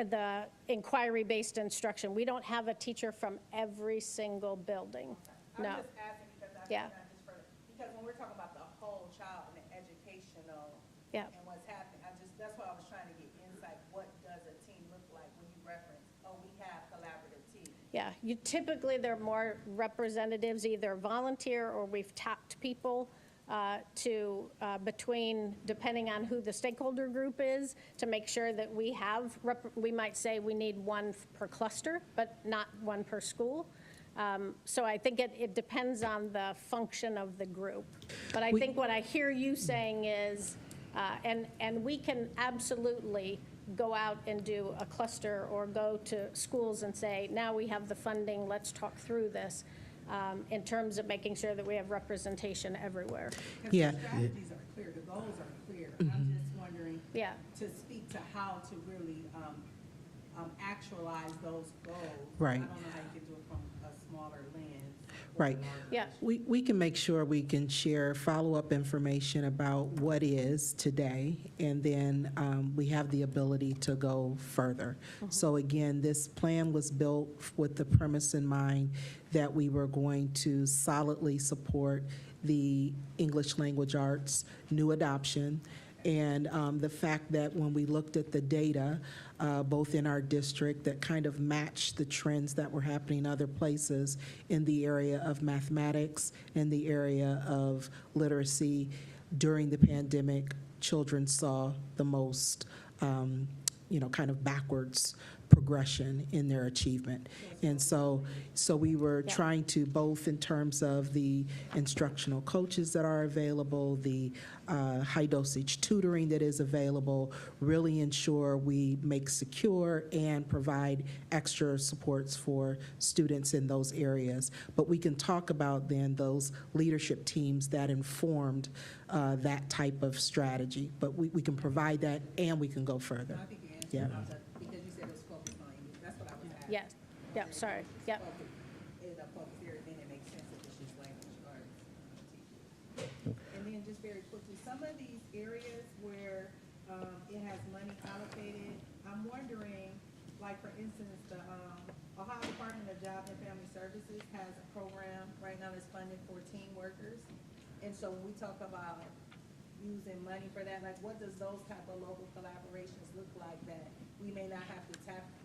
the inquiry-based instruction. We don't have a teacher from every single building, no. I'm just asking because because when we're talking about the whole child and the educational and what's happening, that's why I was trying to get insight. What does a team look like when you reference, we have collaborative teams? Yeah, typically they're more representatives, either volunteer or we've tapped people depending on who the stakeholder group is, to make sure that we have, we might say we need one per cluster, but not one per school. So I think it depends on the function of the group. But I think what I hear you saying is, and we can absolutely go out and do a cluster or go to schools and say, now we have the funding, let's talk through this, in terms of making sure that we have representation everywhere. The strategies are clear, the goals are clear. I'm just wondering to speak to how to really actualize those goals. Right. I don't know how you can do it from a smaller lens. Right. Yeah. We can make sure we can share follow-up information about what is today, and then we have the ability to go further. So again, this plan was built with the premise in mind that we were going to solidly support the English language arts new adoption, and the fact that when we looked at the data, both in our district, that kind of matched the trends that were happening in other places in the area of mathematics, in the area of literacy. During the pandemic, children saw the most kind of backwards progression in their achievement. And so we were trying to, both in terms of the instructional coaches that are available, the high dosage tutoring that is available, really ensure we make secure and provide extra supports for students in those areas. But we can talk about then those leadership teams that informed that type of strategy. But we can provide that and we can go further. Yeah. Yes, yep, sorry, yep. And then just very quickly, some of these areas where it has money allocated, I'm wondering, like for instance, the Ohio Department of Job and Family Services has a program right now that's funded for teen workers. And so when we talk about using money for that, like what does those type of local collaborations look like that we may not have to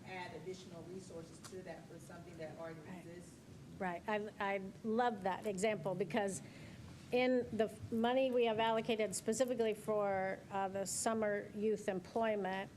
add additional resources to that for something that already exists? Right, I love that example because in the money we have allocated specifically for the summer youth employment,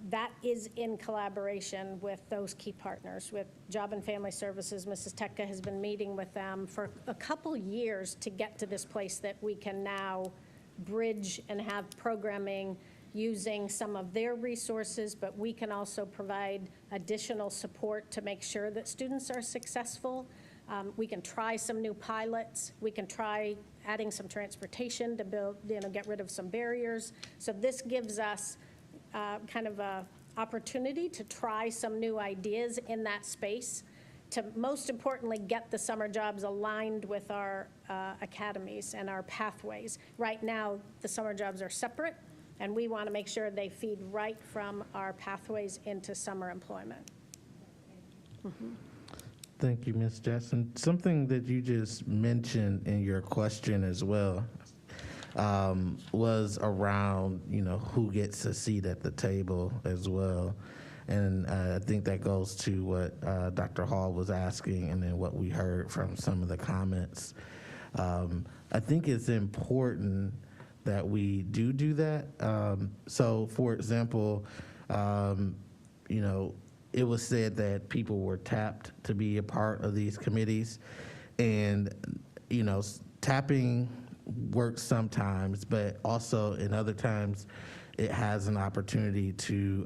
that is in collaboration with those key partners, with Job and Family Services. Mrs. Tekka has been meeting with them for a couple years to get to this place that we can now bridge and have programming using some of their resources, but we can also provide additional support to make sure that students are successful. We can try some new pilots. We can try adding some transportation to build, get rid of some barriers. So this gives us kind of a opportunity to try some new ideas in that space, to most importantly get the summer jobs aligned with our academies and our pathways. Right now, the summer jobs are separate, and we want to make sure they feed right from our pathways into summer employment. Mm-hmm. Thank you, Ms. Jackson. Something that you just mentioned in your question as well was around, who gets a seat at the table as well. And I think that goes to what Dr. Hall was asking and then what we heard from some of the comments. I think it's important that we do that. So, for example, it was said that people were tapped to be a part of these committees. And, tapping works sometimes, but also in other times it has an opportunity to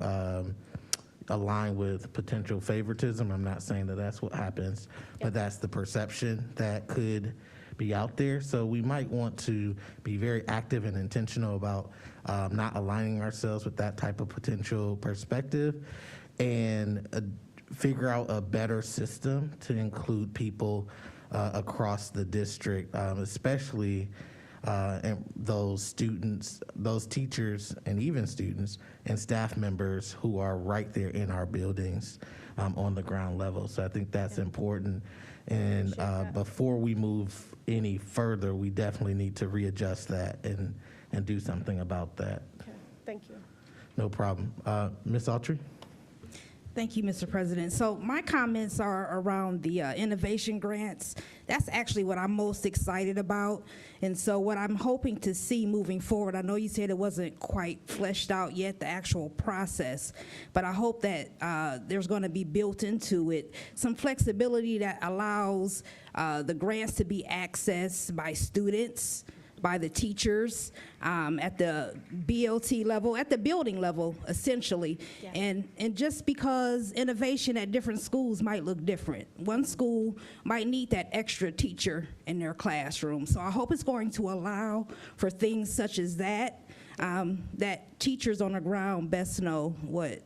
align with potential favoritism. I'm not saying that that's what happens, but that's the perception that could be out there. So we might want to be very active and intentional about not aligning ourselves with that type of potential perspective, and figure out a better system to include people across the district, especially and those students, those teachers, and even students and staff members who are right there in our buildings on the ground level. So I think that's important. And before we move any further, we definitely need to readjust that and do something about that. Okay. Thank you. No problem. Ms. Autry? Thank you, Mr. President. So my comments are around the innovation grants. That's actually what I'm most excited about. And so what I'm hoping to see moving forward, I know you said it wasn't quite fleshed out yet, the actual process, but I hope that there's going to be built into it some flexibility that allows the grants to be accessed by students, by the teachers, at the BLT level, at the building level, essentially. Yeah. And just because innovation at different schools might look different. One school might need that extra teacher in their classroom. So I hope it's going to allow for things such as that, that teachers on the ground best know what,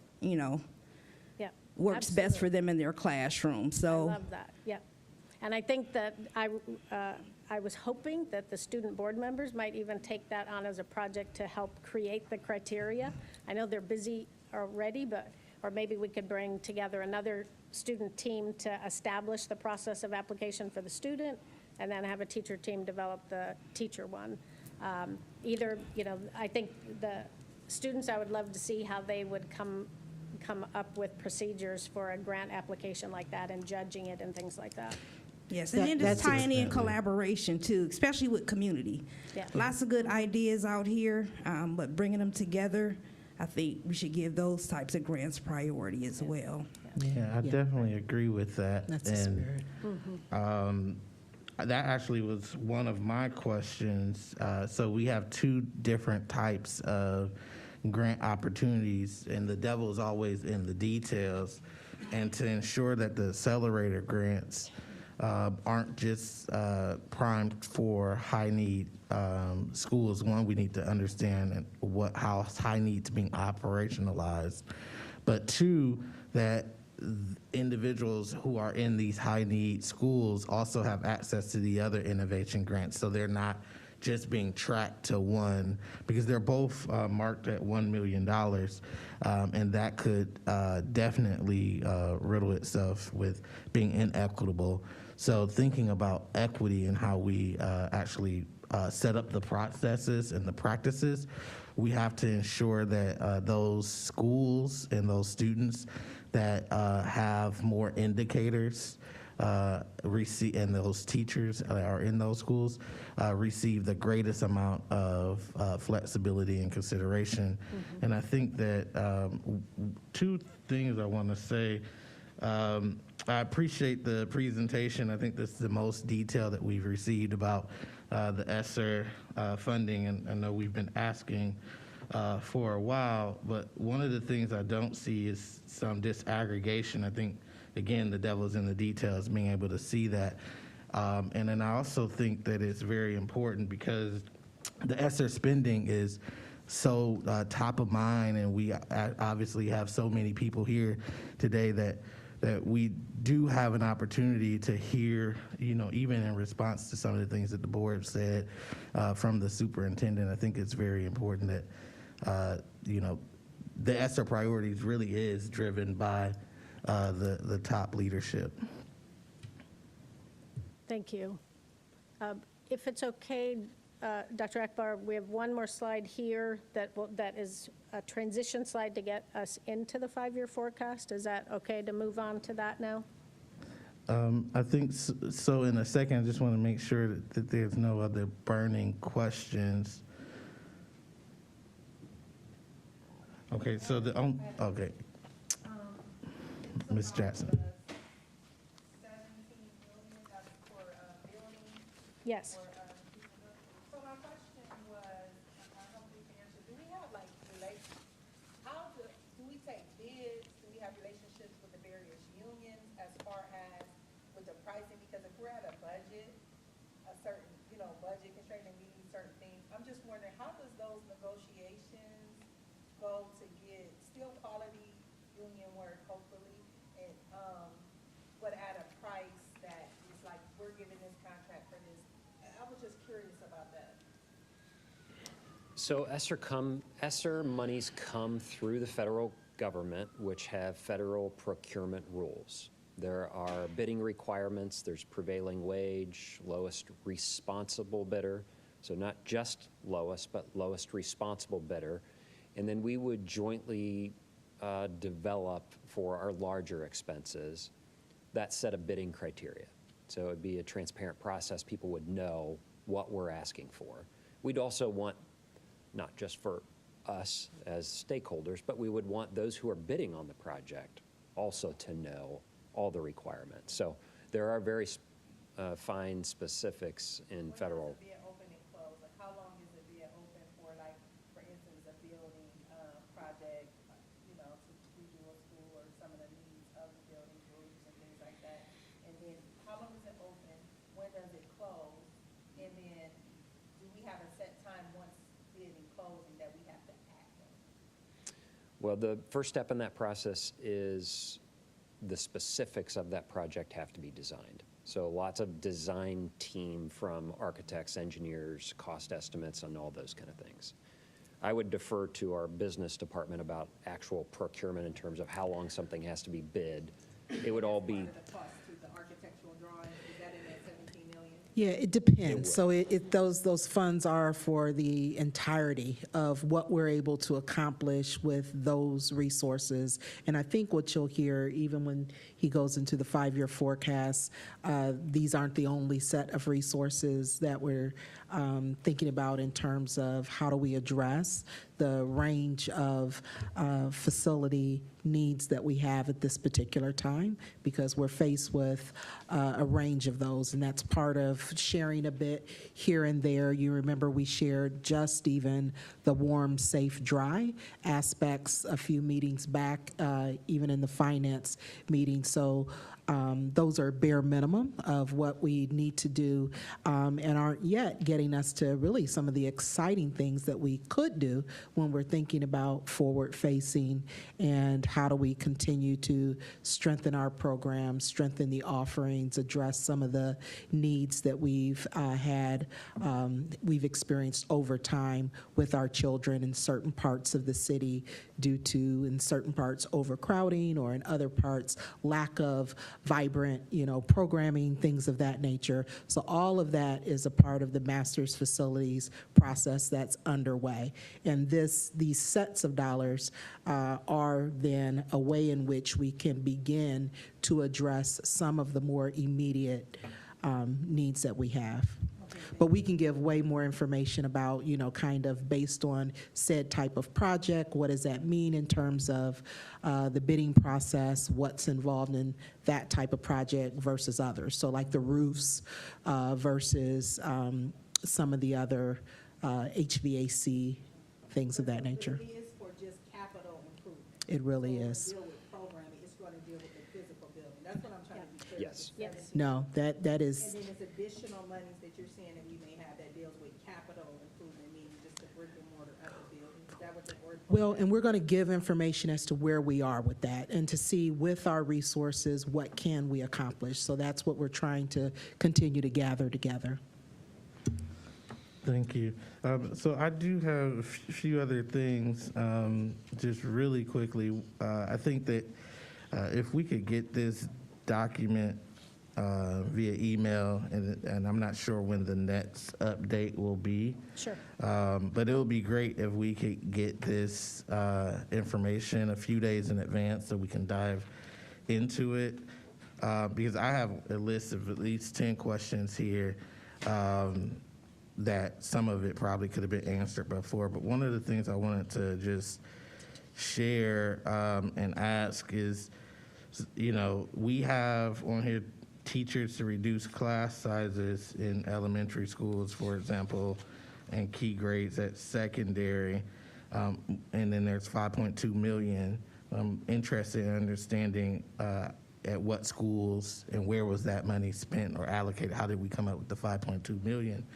works best for them in their classroom. So I love that, yeah. And I think that I was hoping that the student board members might even take that on as a project to help create the criteria. I know they're busy already, or maybe we could bring together another student team to establish the process of application for the student, and then have a teacher team develop the teacher one. I think the students, I would love to see how they would come up with procedures for a grant application like that and judging it and things like that. Yes, and then just tying in collaboration too, especially with community. Yeah. Lots of good ideas out here, but bringing them together I think we should give those types of grants priority as well. Yeah, I definitely agree with that. That's the spirit. That actually was one of my questions. So we have two different types of grant opportunities, and the devil is always in the details. And to ensure that the accelerator grants aren't just primed for high need schools, one, we need to understand how high needs being operationalized, but two, that individuals who are in these high need schools also have access to the other innovation grants, so they're not just being tracked to one, because they're both marked at $1 million, and that could definitely riddle itself with being inequitable. So thinking about equity and how we actually set up the processes and the practices, we have to ensure that those schools and those students that have more indicators receive, and those teachers that are in those schools receive the greatest amount of flexibility and consideration. And I think that two things I want to say. I appreciate the presentation. I think this is the most detail that we've received about the ESSER funding, and I know we've been asking for a while, but one of the things I don't see is some disaggregation. I think, again, the devil's in the details, being able to see that. And then I also think that it's very important because the ESSER spending is so top of mind, and we obviously have so many people here today that we do have an opportunity to hear, even in response to some of the things that the board said from the superintendent. I think it's very important that, the ESSER priorities really is driven by the top leadership. Thank you. If it's okay, Dr. Akbar, we have one more slide here that is a transition slide to get us into the 5-year forecast. Is that okay to move on to that now? I think so. In a second, I just want to make sure that there's no other burning questions. Okay, so okay. Ms. Jackson. Yes. So my question was, I hope we can answer, do we have like do we take bids, do we have relationships with the various unions as far as with the pricing? Because if we're at a budget, a certain, budget constraint and we need certain things, I'm just wondering, how does those negotiations go to get still quality union work, hopefully, and, but at a price that is like, we're giving this contract for this. I was just curious about that. So ESSER monies come through the federal government, which have federal procurement rules. There are bidding requirements, there's prevailing wage, lowest responsible bidder, so not just lowest, but lowest responsible bidder. And then we would jointly develop for our larger expenses that set of bidding criteria. So it would be a transparent process. People would know what we're asking for. We'd also want, not just for us as stakeholders, but we would want those who are bidding on the project also to know all the requirements. So there are very fine specifics in federal. When does the bid open and close? Like, how long is the bid open for, like, for instance, a building project, to redo a school or some of the needs of the building, roofs and things like that? And then how long is it open? When does it close? And then do we have a set time once bid and closing that we have to act on? Well, the first step in that process is the specifics of that project have to be designed. So lots of design team from architects, engineers, cost estimates, and all those kind of things. I would defer to our business department about actual procurement in terms of how long something has to be bid. It would all be. The cost to the architectural drawings, is that in that 17 million? Yeah, it depends. So those funds are for the entirety of what we're able to accomplish with those resources. And I think what you'll hear, even when he goes into the 5-year forecast, these aren't the only set of resources that we're thinking about in terms of how do we address the range of facility needs that we have at this particular time, because we're faced with a range of those, and that's part of sharing a bit here and there. You remember we shared just even the warm, safe, dry aspects a few meetings back, even in the finance meeting. So those are bare minimum of what we need to do, and aren't yet getting us to really some of the exciting things that we could do when we're thinking about forward-facing and how do we continue to strengthen our programs, strengthen the offerings, address some of the needs that we've experienced over time with our children in certain parts of the city due to, in certain parts, overcrowding, or in other parts, lack of vibrant, programming, things of that nature. So all of that is a part of the master's facilities process that's underway. And these sets of dollars are then a way in which we can begin to address some of the more immediate needs that we have. But we can give way more information about, kind of based on said type of project, what does that mean in terms of the bidding process, what's involved in that type of project versus others. So like the roofs versus some of the other HVAC, things of that nature. It is for just capital improvement. It really is. Deal with programming, it's going to deal with the physical building. That's what I'm trying to be clear. Yes. Yes. No, that is. And then it's additional monies that you're saying that we may have that deals with capital improvement, meaning just the brick and mortar of the building. Is that what the word? Well, and we're going to give information as to where we are with that and to see with our resources what can we accomplish. So that's what we're trying to continue to gather together. Thank you. So I do have a few other things, just really quickly. I think that if we could get this document via email, and I'm not sure when the next update will be. Sure. But it would be great if we could get this information a few days in advance so we can dive into it. Because I have a list of at least 10 questions here that some of it probably could have been answered before. But one of the things I wanted to just share and ask is, we have on here teachers to reduce class sizes in elementary schools, for example, and key grades at secondary. And then there's 5.2 million. I'm interested in understanding at what schools and where was that money spent or allocated? How did we come up with the 5.2 million?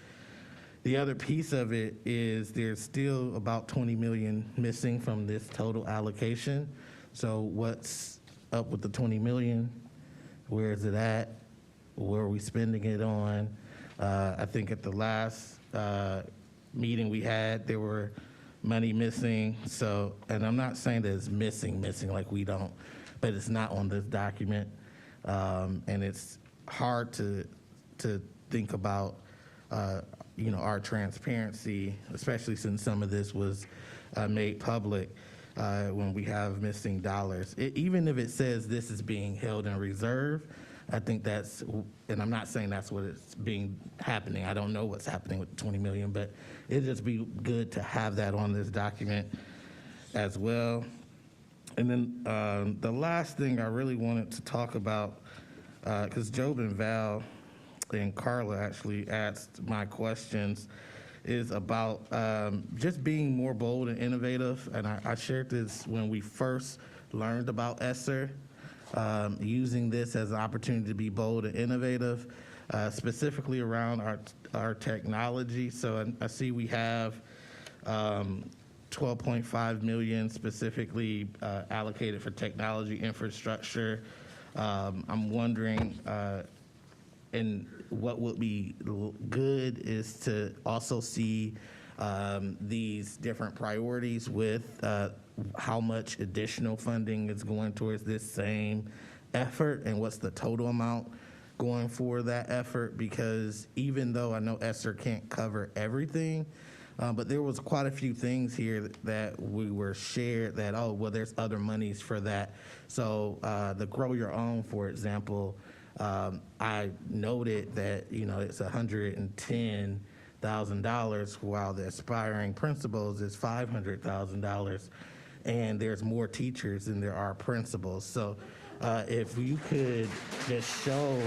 The other piece of it is there's still about 20 million missing from this total allocation. So what's up with the 20 million? Where is it at? Where are we spending it on? I think at the last meeting we had, there were money missing. So, and I'm not saying that it's missing like we don't, but it's not on this document. And it's hard to think about our transparency, especially since some of this was made public when we have missing dollars. Even if it says this is being held in reserve, I think that's, and I'm not saying that's what it's happening. I don't know what's happening with the 20 million, but it'd just be good to have that on this document as well. And then the last thing I really wanted to talk about, because Job and Val and Carla actually asked my questions, is about just being more bold and innovative. And I shared this when we first learned about ESSER, using this as an opportunity to be bold and innovative, specifically around our technology. So I see we have 12.5 million specifically allocated for technology infrastructure. I'm wondering, and what would be good is to also see these different priorities with how much additional funding is going towards this same effort and what's the total amount going for that effort. Because even though I know ESSER can't cover everything, but there was quite a few things here that we were shared that, oh, well, there's other monies for that. So the Grow Your Own, for example, I noted that, it's 110 $500,000, while the aspiring principals is $500,000, and there's more teachers than there are principals. So if you could just show,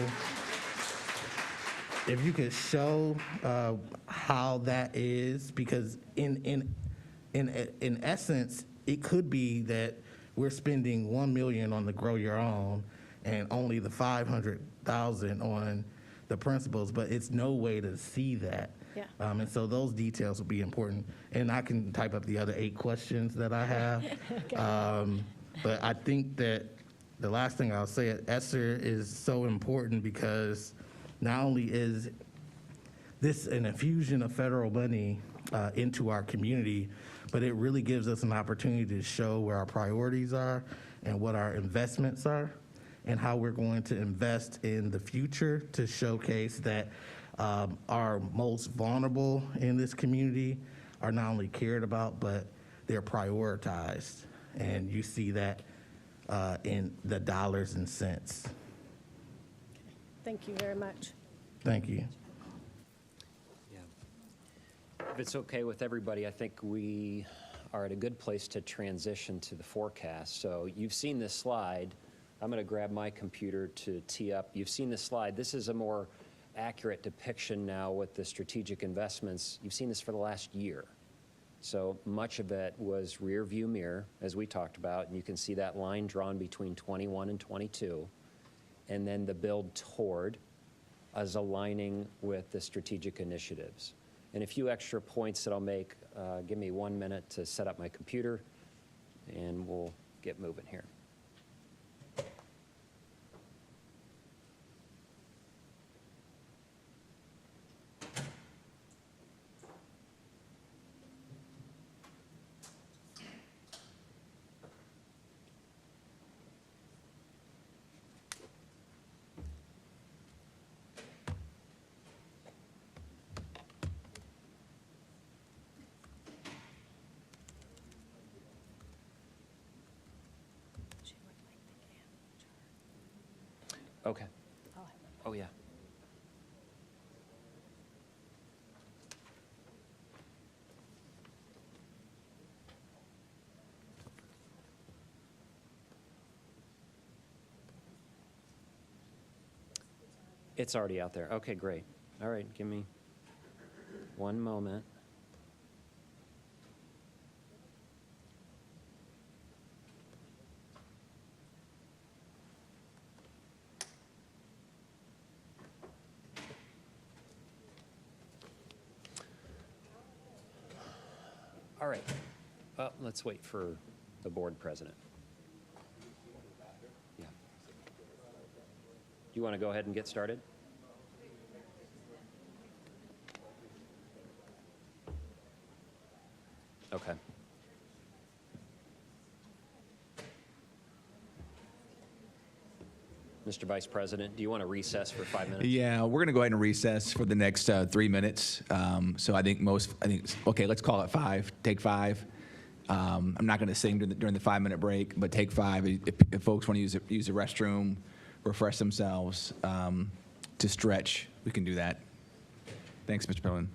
how that is, because in essence, it could be that we're spending $1 million on the Grow Your Own and only the $500,000 on the principals, but it's no way to see that. Yeah. And so those details will be important. And I can type up the other 8 questions that I have. But I think that the last thing I'll say, ESSER is so important because not only is this an infusion of federal money into our community, but it really gives us an opportunity to show where our priorities are and what our investments are and how we're going to invest in the future to showcase that our most vulnerable in this community are not only cared about, but they're prioritized. And you see that in the dollars and cents. Thank you very much. Thank you. If it's okay with everybody, I think we are at a good place to transition to the forecast. So you've seen this slide. I'm going to grab my computer to tee up. You've seen this slide. This is a more accurate depiction now with the strategic investments. You've seen this for the last year. So much of it was rear view mirror, as we talked about, and you can see that line drawn between 21 and 22. And then the build toward as aligning with the strategic initiatives. And a few extra points that I'll make. Give me 1 minute to set up my computer, and we'll get moving here. Okay. Oh, yeah. It's already out there. Okay, great. All right, give me 1 moment. All right. Let's wait for the board president. Yeah. You want to go ahead and get started? Okay. Mr. Vice President, do you want to recess for 5 minutes? Yeah, we're going to go ahead and recess for the next 3 minutes. So I think okay, let's call it 5. Take 5. I'm not going to sing during the 5-minute break, but take 5. If folks want to use the restroom, refresh themselves, to stretch, we can do that. Thanks, Mr. President.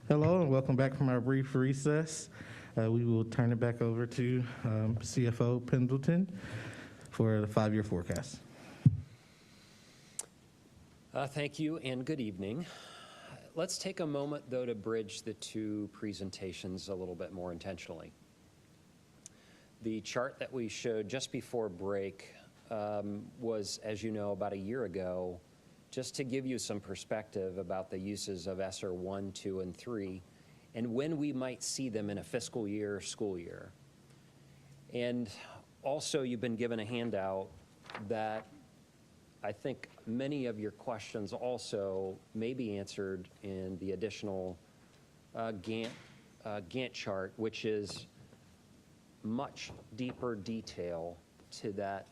Hello and welcome back from our brief recess. We will turn it back over to CFO Pendleton for the 5-year forecast. Thank you and good evening. Let's take a moment, though, to bridge the two presentations a little bit more intentionally. The chart that we showed just before break was, as you know, about a year ago, just to give you some perspective about the uses of ESSER 1, 2, and 3, and when we might see them in a fiscal year, school year. And also, you've been given a handout that I think many of your questions also may be answered in the additional Gantt chart, which is much deeper detail to that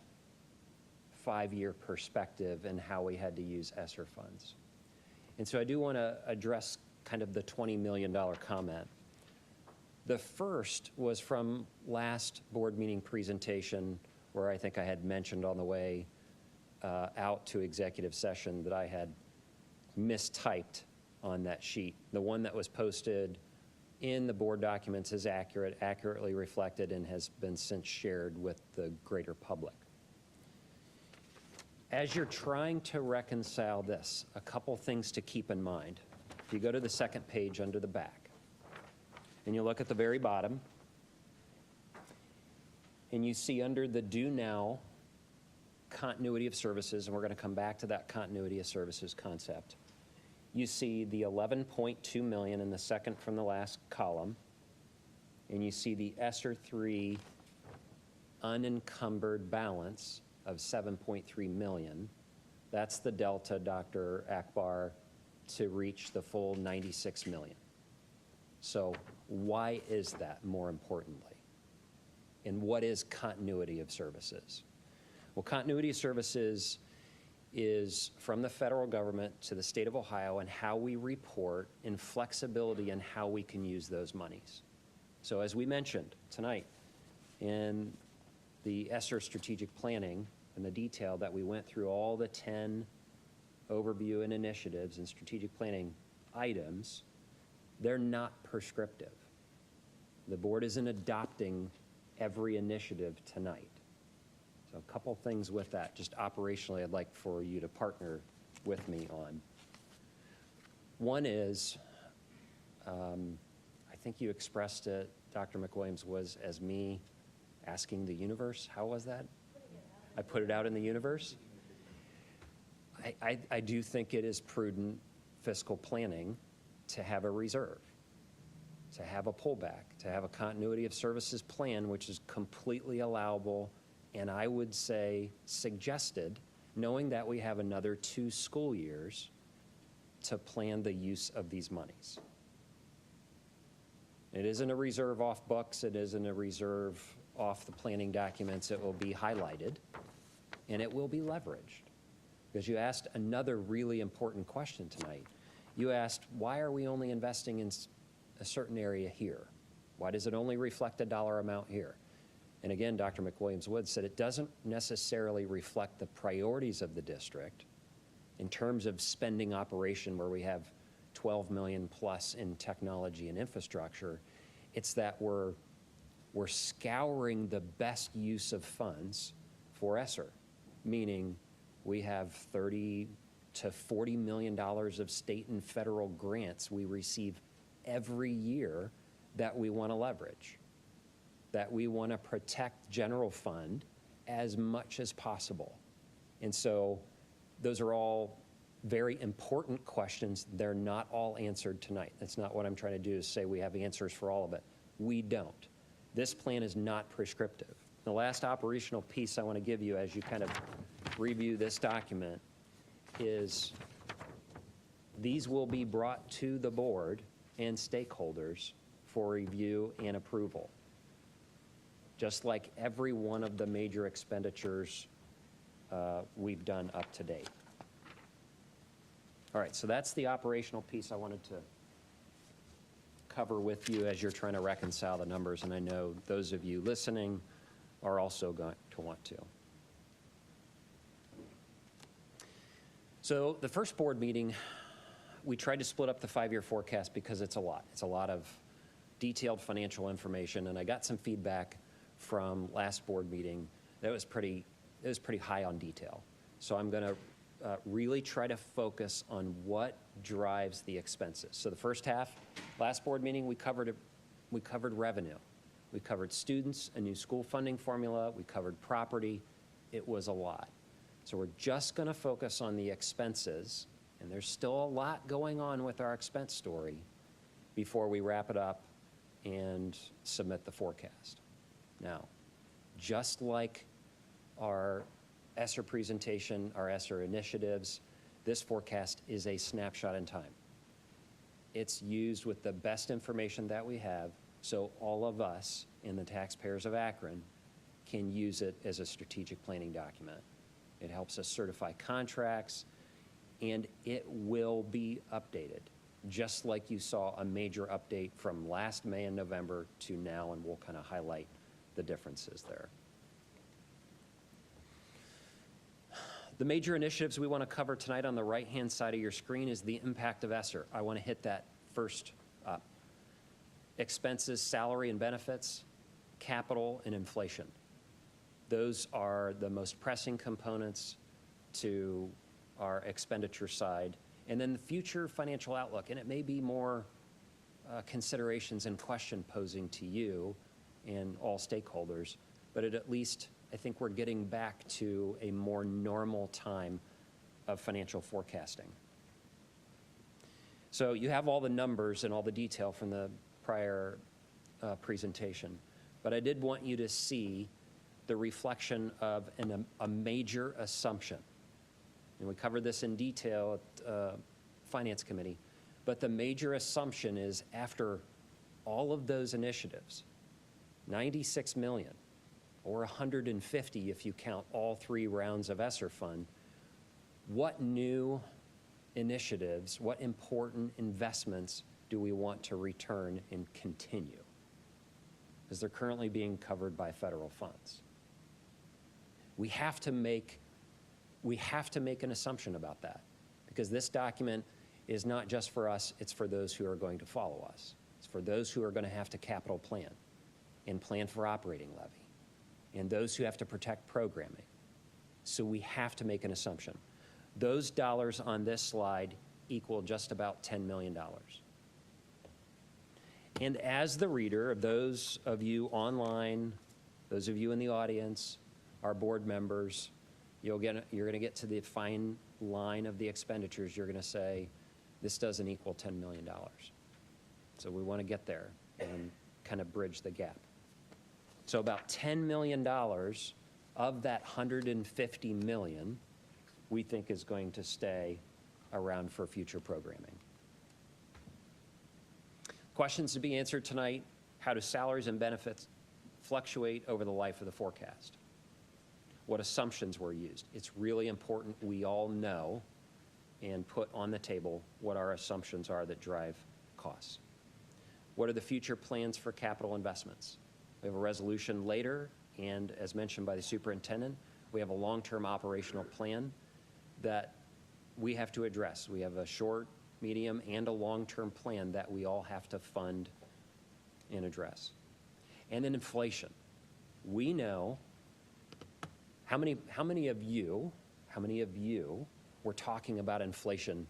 5-year perspective and how we had to use ESSER funds. And so I do want to address kind of the $20 million comment. The first was from last board meeting presentation, where I think I had mentioned on the way out to executive session that I had mistyped on that sheet. The one that was posted in the board documents is accurate, accurately reflected, and has been since shared with the greater public. As you're trying to reconcile this, a couple things to keep in mind. If you go to the second page under the back, and you look at the very bottom, and you see under the due now continuity of services, and we're going to come back to that continuity of services concept, you see the 11.2 million in the second from the last column, and you see the ESSER 3 unencumbered balance of 7.3 million. That's the delta, Dr. Akbar, to reach the full 96 million. So why is that, more importantly? And what is continuity of services? Well, continuity of services is from the federal government to the state of Ohio and how we report and flexibility in how we can use those monies. So as we mentioned tonight in the ESSER strategic planning and the detail that we went through all the 10 overview and initiatives and strategic planning items, they're not prescriptive. The board isn't adopting every initiative tonight. So a couple things with that, just operationally, I'd like for you to partner with me on. One is, I think you expressed it, Dr. McWilliams-Woods, as me asking the universe. How was that? I put it out in the universe. I do think it is prudent fiscal planning to have a reserve, to have a pullback, to have a continuity of services plan, which is completely allowable, and I would say suggested, knowing that we have another 2 school years to plan the use of these monies. It isn't a reserve off books, it isn't a reserve off the planning documents. It will be highlighted and it will be leveraged. Because you asked another really important question tonight. You asked, why are we only investing in a certain area here? Why does it only reflect a dollar amount here? And again, Dr. McWilliams-Woods said it doesn't necessarily reflect the priorities of the district in terms of spending operation, where we have 12 million plus in technology and infrastructure. It's that we're scouring the best use of funds for ESSER, meaning we have $30 to $40 million of state and federal grants we receive every year that we want to leverage, that we want to protect general fund as much as possible. And so those are all very important questions. They're not all answered tonight. That's not what I'm trying to do, is say we have answers for all of it. We don't. This plan is not prescriptive. The last operational piece I want to give you as you kind of review this document is these will be brought to the board and stakeholders for review and approval, just like every one of the major expenditures we've done up to date. All right, so that's the operational piece I wanted to cover with you as you're trying to reconcile the numbers, and I know those of you listening are also going to want to. So the first board meeting we tried to split up the 5-year forecast because it's a lot. It's a lot of detailed financial information, and I got some feedback from last board meeting that was pretty high on detail. So I'm going to really try to focus on what drives the expenses. So the first half, last board meeting, we covered revenue. We covered students, a new school funding formula. We covered property. It was a lot. So we're just going to focus on the expenses, and there's still a lot going on with our expense story before we wrap it up and submit the forecast. Now, just like our ESSER presentation, our ESSER initiatives, this forecast is a snapshot in time. It's used with the best information that we have, so all of us and the taxpayers of Akron can use it as a strategic planning document. It helps us certify contracts, and it will be updated, just like you saw a major update from last May and November to now, and we'll kind of highlight the differences there. The major initiatives we want to cover tonight on the right-hand side of your screen is the impact of ESSER. I want to hit that first up. Expenses, salary and benefits, capital, and inflation. Those are the most pressing components to our expenditure side. And then the future financial outlook, and it may be more considerations and question posing to you and all stakeholders, but at least I think we're getting back to a more normal time of financial forecasting. So you have all the numbers and all the detail from the prior presentation, but I did want you to see the reflection of a major assumption. And we covered this in detail at Finance Committee, but the major assumption is after all of those initiatives, 96 million, or 150 if you count all 3 rounds of ESSER fund, what new initiatives, what important investments do we want to return and continue? Because they're currently being covered by federal funds. We have to make an assumption about that, because this document is not just for us, it's for those who are going to follow us. It's for those who are going to have to capital plan and plan for operating levy, and those who have to protect programming. So we have to make an assumption. Those dollars on this slide equal just about $10 million. And as the reader, of those of you online, those of you in the audience, our board members, you're going to get to the fine line of the expenditures. You're going to say, this doesn't equal $10 million. So we want to get there and kind of bridge the gap. So about $10 million of that $150 million we think is going to stay around for future programming. Questions to be answered tonight: how do salaries and benefits fluctuate over the life of the forecast? What assumptions were used? It's really important we all know and put on the table what our assumptions are that drive costs. What are the future plans for capital investments? We have a resolution later, and as mentioned by the superintendent, we have a long-term operational plan that we have to address. We have a short, medium, and a long-term plan that we all have to fund and address. And then inflation. We know how many of you were talking about inflation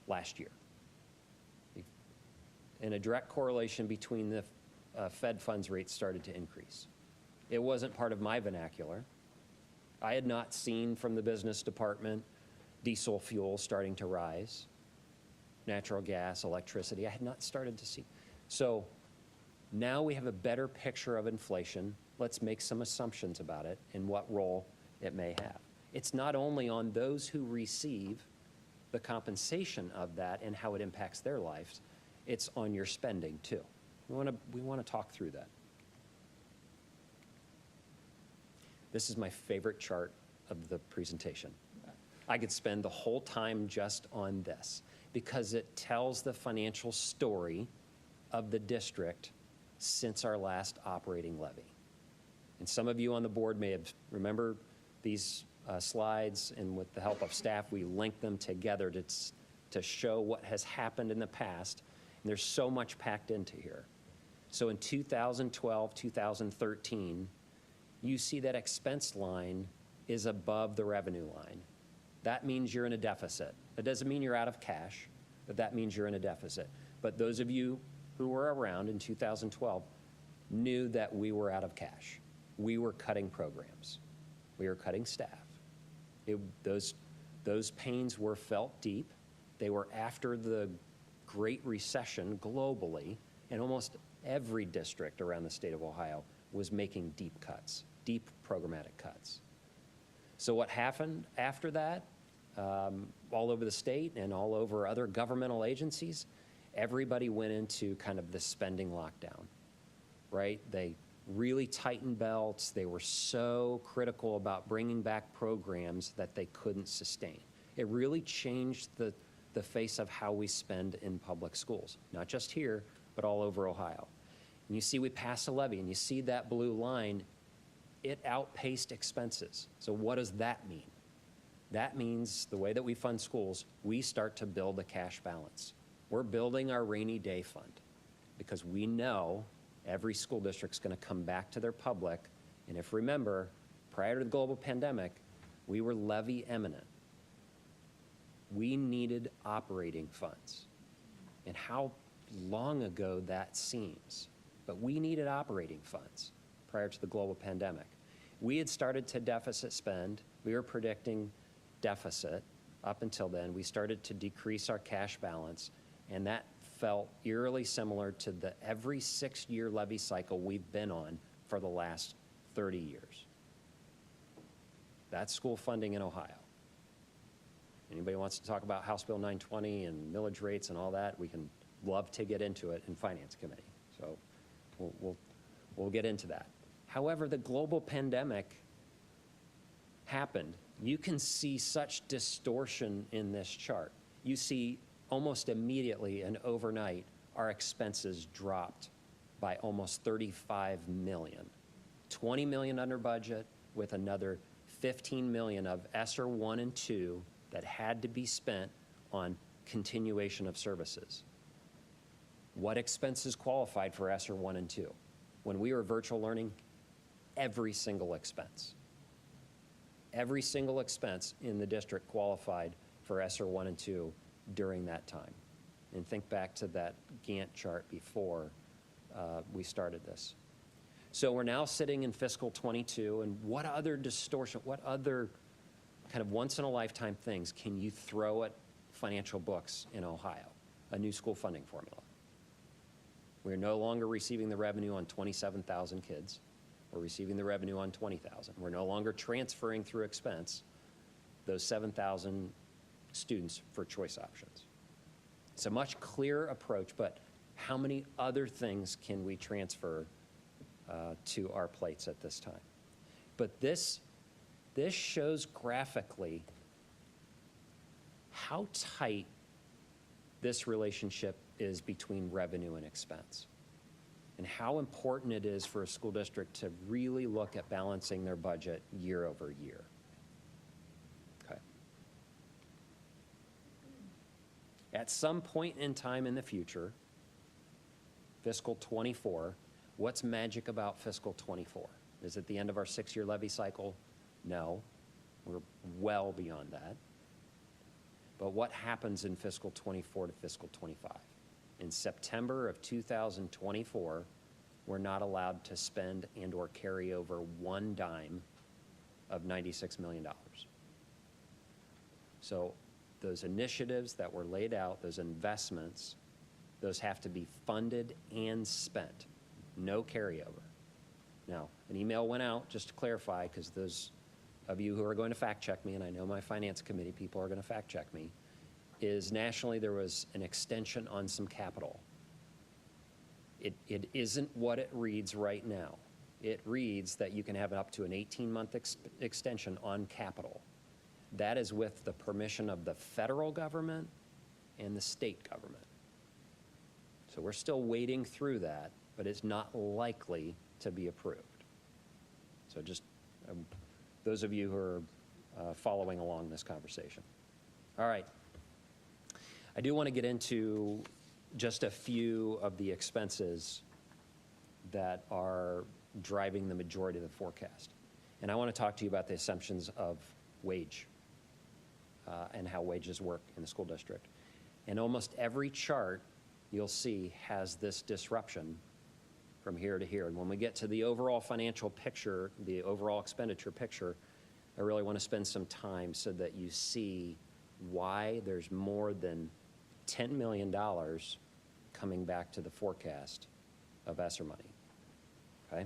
last year? And a direct correlation between the Fed funds rate started to increase. It wasn't part of my vernacular. I had not seen from the business department diesel fuel starting to rise, natural gas, electricity. I had not started to see. So now we have a better picture of inflation. Let's make some assumptions about it and what role it may have. It's not only on those who receive the compensation of that and how it impacts their lives, it's on your spending too. We want to talk through that. This is my favorite chart of the presentation. I could spend the whole time just on this because it tells the financial story of the district since our last operating levy. And some of you on the board may have remember these slides, and with the help of staff, we linked them together to show what has happened in the past. And there's so much packed into here. So in 2012, 2013, you see that expense line is above the revenue line. That means you're in a deficit. That doesn't mean you're out of cash, but that means you're in a deficit. But those of you who were around in 2012 knew that we were out of cash. We were cutting programs. We were cutting staff. Those pains were felt deep. They were after the Great Recession globally, and almost every district around the state of Ohio was making deep cuts, deep programmatic cuts. So what happened after that, all over the state and all over other governmental agencies, everybody went into kind of this spending lockdown, right? They really tightened belts. They were so critical about bringing back programs that they couldn't sustain. It really changed the face of how we spend in public schools, not just here, but all over Ohio. And you see we passed a levy, and you see that blue line, it outpaced expenses. So what does that mean? That means the way that we fund schools, we start to build a cash balance. We're building our rainy day fund because we know every school district's going to come back to their public. And if remember, prior to the global pandemic, we were levy eminent. We needed operating funds. And how long ago that seems. But we needed operating funds prior to the global pandemic. We had started to deficit spend. We were predicting deficit. Up until then, we started to decrease our cash balance, and that felt eerily similar to the every 6-year levy cycle we've been on for the last 30 years. That's school funding in Ohio. Anybody wants to talk about House Bill 920 and millage rates and all that, we can love to get into it in Finance Committee. So we'll get into that. However, the global pandemic happened. You can see such distortion in this chart. You see almost immediately and overnight, our expenses dropped by almost 35 million. 20 million under budget with another 15 million of ESSER 1 and 2 that had to be spent on continuation of services. What expenses qualified for ESSER 1 and 2? When we were virtual learning, every single expense. Every single expense in the district qualified for ESSER 1 and 2 during that time. And think back to that Gantt chart before we started this. So we're now sitting in fiscal 22, and what other distortion, what other kind of once-in-a-lifetime things can you throw at financial books in Ohio? A new school funding formula. We're no longer receiving the revenue on 27,000 kids. We're receiving the revenue on 20,000. We're no longer transferring through expense those 7,000 students for choice options. It's a much clearer approach, but how many other things can we transfer to our plates at this time? But this shows graphically how tight this relationship is between revenue and expense, and how important it is for a school district to really look at balancing their budget year over year. Okay. At some point in time in the future, fiscal 24, what's magic about fiscal 24? Is it the end of our 6-year levy cycle? No, we're well beyond that. But what happens in fiscal 24 to fiscal 25? In September of 2024, we're not allowed to spend and or carry over one dime of $96 million. So those initiatives that were laid out, those investments, those have to be funded and spent. No carryover. Now, an email went out just to clarify, because those of you who are going to fact check me, and I know my finance committee people are going to fact check me, is nationally there was an extension on some capital. It isn't what it reads right now. It reads that you can have up to an 18-month extension on capital. That is with the permission of the federal government and the state government. So we're still waiting through that, but it's not likely to be approved. So just those of you who are following along this conversation. All right. I do want to get into just a few of the expenses that are driving the majority of the forecast. And I want to talk to you about the assumptions of wage and how wages work in the school district. And almost every chart you'll see has this disruption from here to here. And when we get to the overall financial picture, the overall expenditure picture, I really want to spend some time so that you see why there's more than $10 million coming back to the forecast of ESSER money, okay?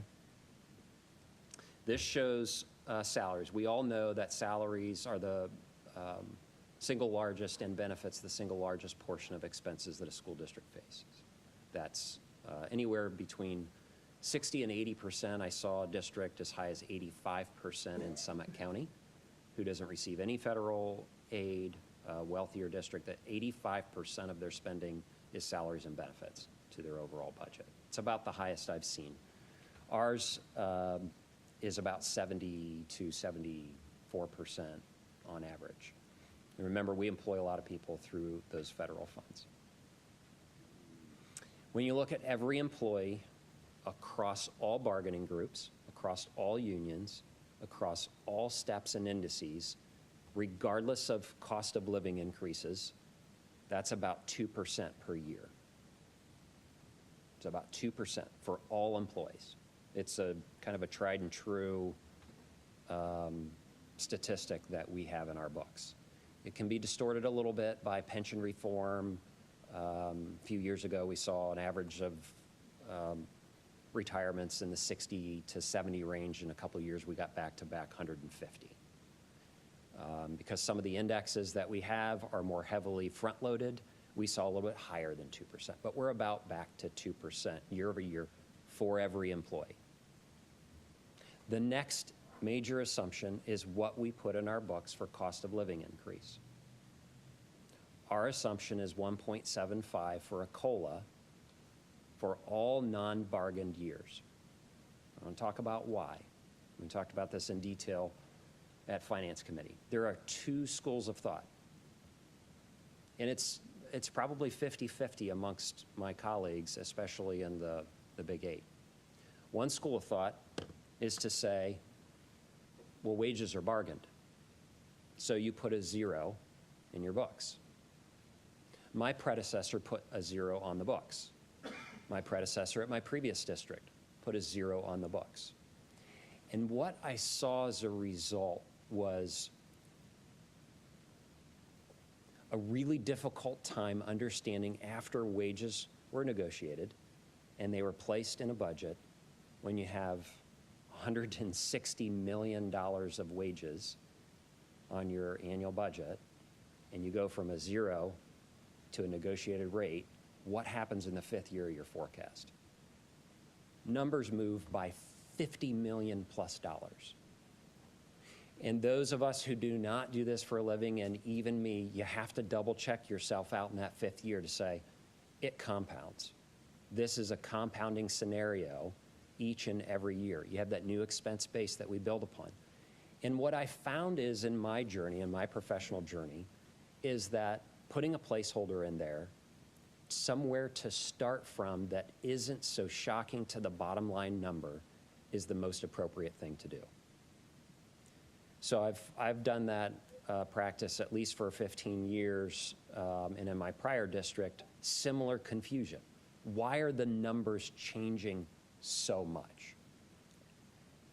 This shows salaries. We all know that salaries are the single largest, and benefits the single largest portion of expenses that a school district faces. That's anywhere between 60 and 80%. I saw a district as high as 85% in Summit County, who doesn't receive any federal aid, wealthier district, that 85% of their spending is salaries and benefits to their overall budget. It's about the highest I've seen. Ours is about 70 to 74% on average. And remember, we employ a lot of people through those federal funds. When you look at every employee across all bargaining groups, across all unions, across all steps and indices, regardless of cost of living increases, that's about 2% per year. It's about 2% for all employees. It's a kind of a tried and true statistic that we have in our books. It can be distorted a little bit by pension reform. A few years ago, we saw an average of retirements in the 60 to 70 range. In a couple of years, we got back to back 150. Because some of the indexes that we have are more heavily front-loaded, we saw a little bit higher than 2%. But we're about back to 2% year over year for every employee. The next major assumption is what we put in our books for cost of living increase. Our assumption is 1.75 for a COLA for all non-bargained years. I want to talk about why. We talked about this in detail at Finance Committee. There are two schools of thought, and it's probably 50-50 amongst my colleagues, especially in the Big Eight. One school of thought is to say, well, wages are bargained, so you put a 0 in your books. My predecessor put a 0 on the books. My predecessor at my previous district put a 0 on the books. And what I saw as a result was a really difficult time understanding after wages were negotiated and they were placed in a budget when you have $160 million of wages on your annual budget and you go from a 0 to a negotiated rate, what happens in the 5th year of your forecast? Numbers move by $50 million plus. And those of us who do not do this for a living, and even me, you have to double check yourself out in that 5th year to say, it compounds. This is a compounding scenario each and every year. You have that new expense base that we build upon. And what I found is in my journey, in my professional journey, is that putting a placeholder in there, somewhere to start from that isn't so shocking to the bottom line number, is the most appropriate thing to do. So I've done that practice at least for 15 years, and in my prior district, similar confusion. Why are the numbers changing so much?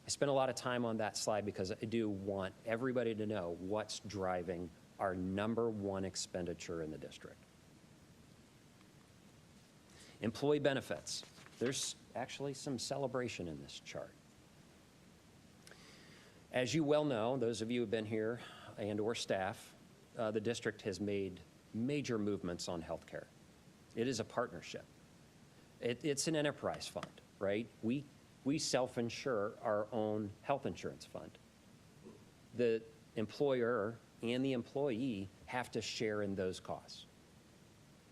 I spent a lot of time on that slide because I do want everybody to know what's driving our #1 expenditure in the district. Employee benefits. There's actually some celebration in this chart. As you well know, those of you who have been here and or staff, the district has made major movements on healthcare. It is a partnership. It's an enterprise fund, right? We self-insure our own health insurance fund. The employer and the employee have to share in those costs.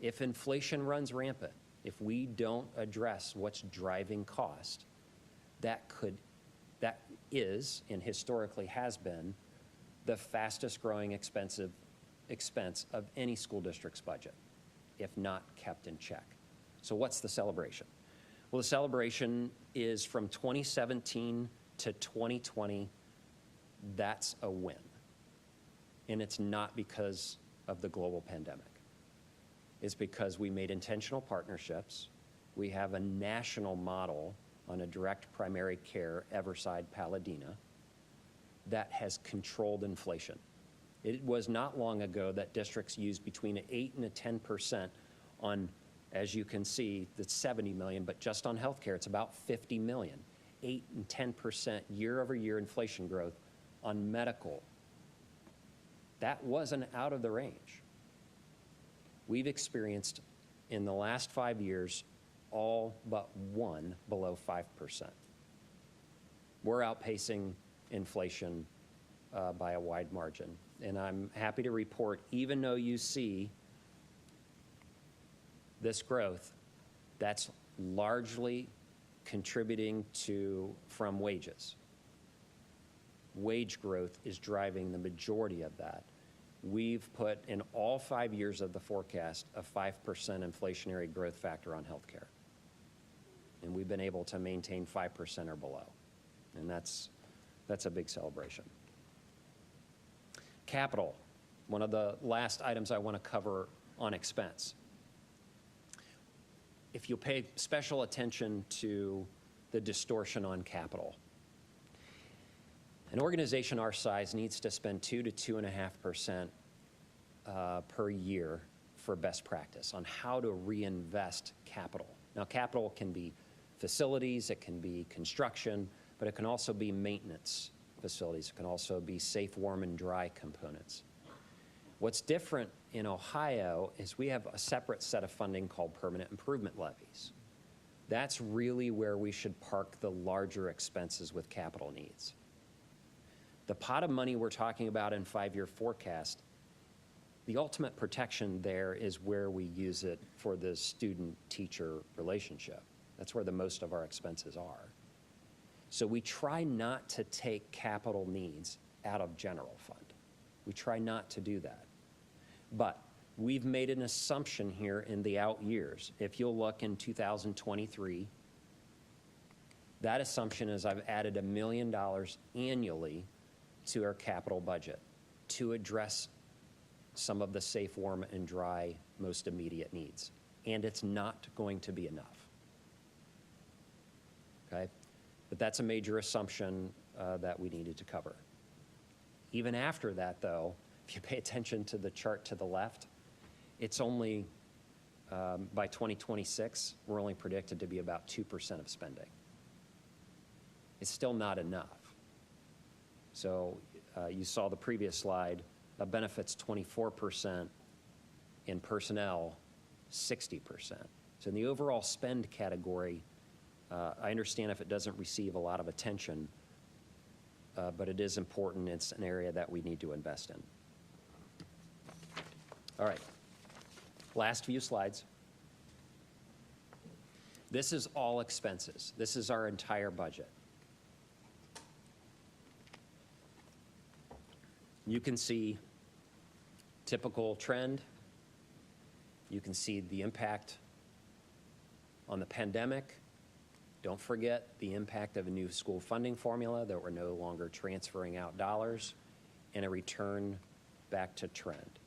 If inflation runs rampant, if we don't address what's driving cost, that is, and historically has been, the fastest growing expense of any school district's budget. if not kept in check. So what's the celebration? Well, the celebration is from 2017 to 2020, that's a win. And it's not because of the global pandemic. It's because we made intentional partnerships. We have a national model on a direct primary care, Everside Paladina, that has controlled inflation. It was not long ago that districts used between an 8 and a 10% on, as you can see, that's 70 million, but just on healthcare, it's about 50 million. 8 and 10% year-over-year inflation growth on medical. That wasn't out of the range. We've experienced in the last 5 years all but one below 5%. We're outpacing inflation by a wide margin. And I'm happy to report, even though you see this growth, that's largely contributing from wages. Wage growth is driving the majority of that. We've put in all 5 years of the forecast a 5% inflationary growth factor on healthcare. And we've been able to maintain 5% or below. And that's a big celebration. Capital, one of the last items I want to cover on expense. If you'll pay special attention to the distortion on capital. An organization our size needs to spend 2 to 2.5% per year for best practice on how to reinvest capital. Now, capital can be facilities, it can be construction, but it can also be maintenance facilities. It can also be safe, warm, and dry components. What's different in Ohio is we have a separate set of funding called permanent improvement levies. That's really where we should park the larger expenses with capital needs. The pot of money we're talking about in 5-year forecast, the ultimate protection there is where we use it for the student-teacher relationship. That's where the most of our expenses are. So we try not to take capital needs out of general fund. We try not to do that. But we've made an assumption here in the out years. If you'll look in 2023, that assumption is I've added $1 million annually to our capital budget to address some of the safe, warm, and dry, most immediate needs. And it's not going to be enough. Okay? But that's a major assumption that we needed to cover. Even after that, though, if you pay attention to the chart to the left, it's only, by 2026, we're only predicted to be about 2% of spending. It's still not enough. So you saw the previous slide, benefits 24%, in personnel 60%. So in the overall spend category, I understand if it doesn't receive a lot of attention, but it is important. It's an area that we need to invest in. All right, last few slides. This is all expenses. This is our entire budget. You can see typical trend. You can see the impact on the pandemic. Don't forget the impact of a new school funding formula that we're no longer transferring out dollars, and a return back to trend.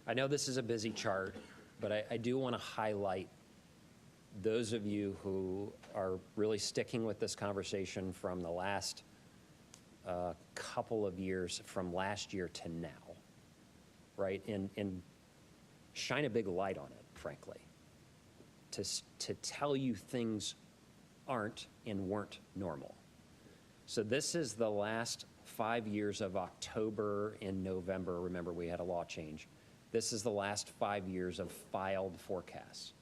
I know this is a busy chart, but I do want to highlight those of you who are really sticking with this conversation from the last couple of years, from last year to now, right? And shine a big light on it, frankly, to tell you things aren't and weren't normal. So this is the last 5 years of October and November. Remember, we had a law change. This is the last 5 years of filed forecasts.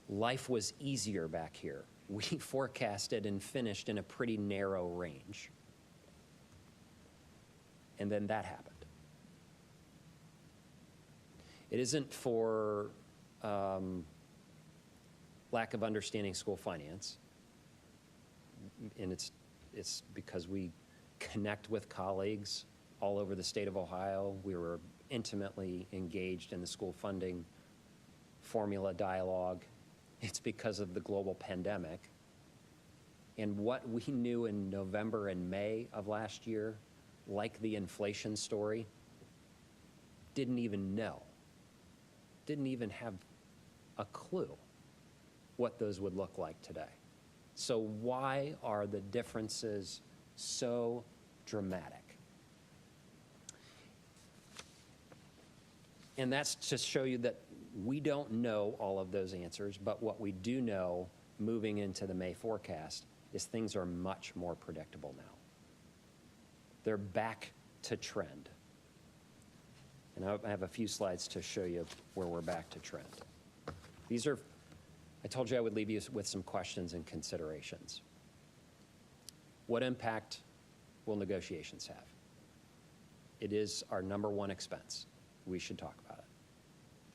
Life was easier back here. We forecasted and finished in a pretty narrow range. And then that happened. It isn't for lack of understanding school finance, and it's because we connect with colleagues all over the state of Ohio. We were intimately engaged in the school funding formula dialogue. It's because of the global pandemic. And what we knew in November and May of last year, like the inflation story, didn't even know, didn't even have a clue what those would look like today. So why are the differences so dramatic? And that's to show you that we don't know all of those answers, but what we do know moving into the May forecast is things are much more predictable now. They're back to trend. And I have a few slides to show you where we're back to trend. These are, I told you I would leave you with some questions and considerations. What impact will negotiations have? It is our #1 expense. We should talk about it.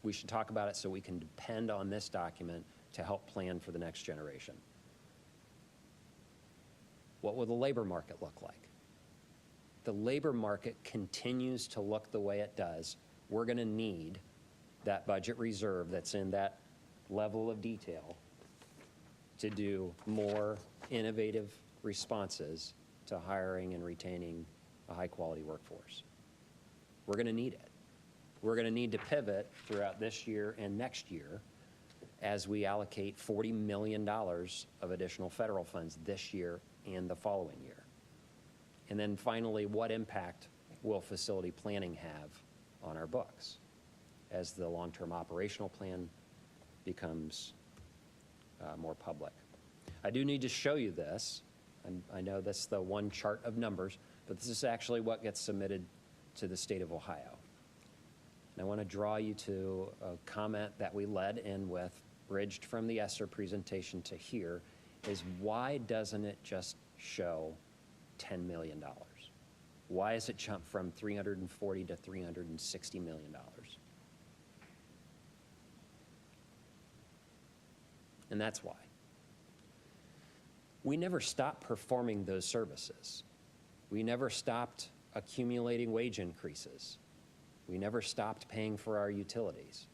We should talk about it so we can depend on this document to help plan for the next generation. What will the labor market look like? The labor market continues to look the way it does. We're going to need that budget reserve that's in that level of detail to do more innovative responses to hiring and retaining a high-quality workforce. We're going to need it. We're going to need to pivot throughout this year and next year as we allocate $40 million of additional federal funds this year and the following year. And then finally, what impact will facility planning have on our books as the long-term operational plan becomes more public? I do need to show you this. I know that's the one chart of numbers, but this is actually what gets submitted to the state of Ohio. And I want to draw you to a comment that we led in with, bridged from the ESSER presentation to here, is why doesn't it just show $10 million? Why has it jumped from $340 to $360 million? And that's why. We never stopped performing those services. We never stopped accumulating wage increases. We never stopped paying for our utilities.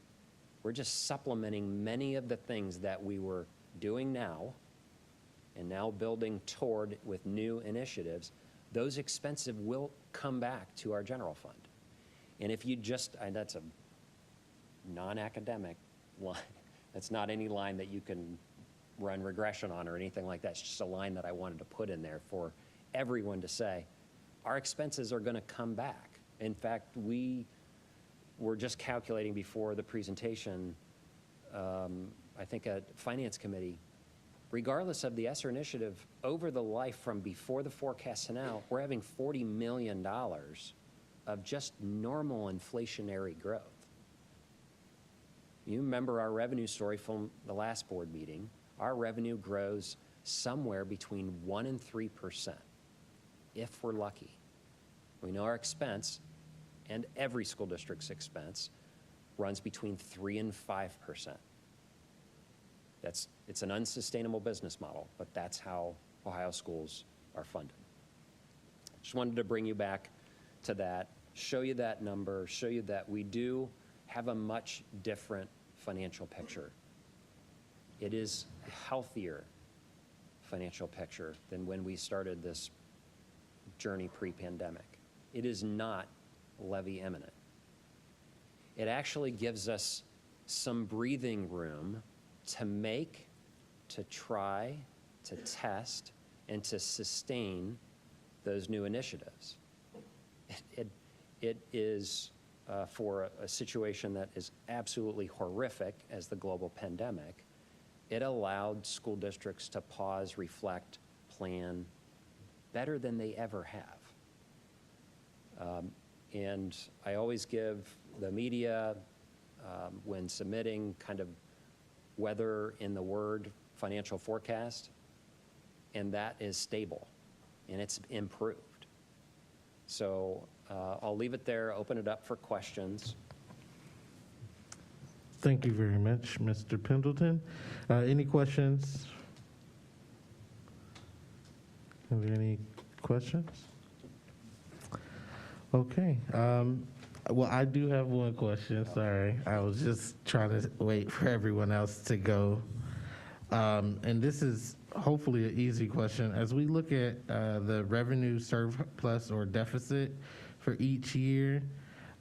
We're just supplementing many of the things that we were doing now and now building toward with new initiatives. Those expenses will come back to our general fund. And if you just, that's a non-academic line. That's not any line that you can run regression on or anything like that. It's just a line that I wanted to put in there for everyone to say, our expenses are going to come back. In fact, we were just calculating before the presentation, I think at Finance Committee, regardless of the ESSER initiative, over the life from before the forecast to now, we're having $40 million of just normal inflationary growth. You remember our revenue story from the last board meeting. Our revenue grows somewhere between 1% and 3%, if we're lucky. We know our expense, and every school district's expense, runs between 3% and 5%. It's an unsustainable business model, but that's how Ohio schools are funded. Just wanted to bring you back to that, show you that number, show you that we do have a much different financial picture. It is a healthier financial picture than when we started this journey pre-pandemic. It is not levy imminent. It actually gives us some breathing room to make, to try, to test, and to sustain those new initiatives. It is for a situation that is absolutely horrific as the global pandemic. It allowed school districts to pause, reflect, plan better than they ever have. And I always give the media, when submitting kind of weather in the word financial forecast, and that is stable, and it's improved. So I'll leave it there, open it up for questions. Thank you very much, Mr. Pendleton. Any questions? Are there any questions? Okay. Well, I do have one question. Sorry. I was just trying to wait for everyone else to go. And this is hopefully an easy question. As we look at the revenue surplus or deficit for each year,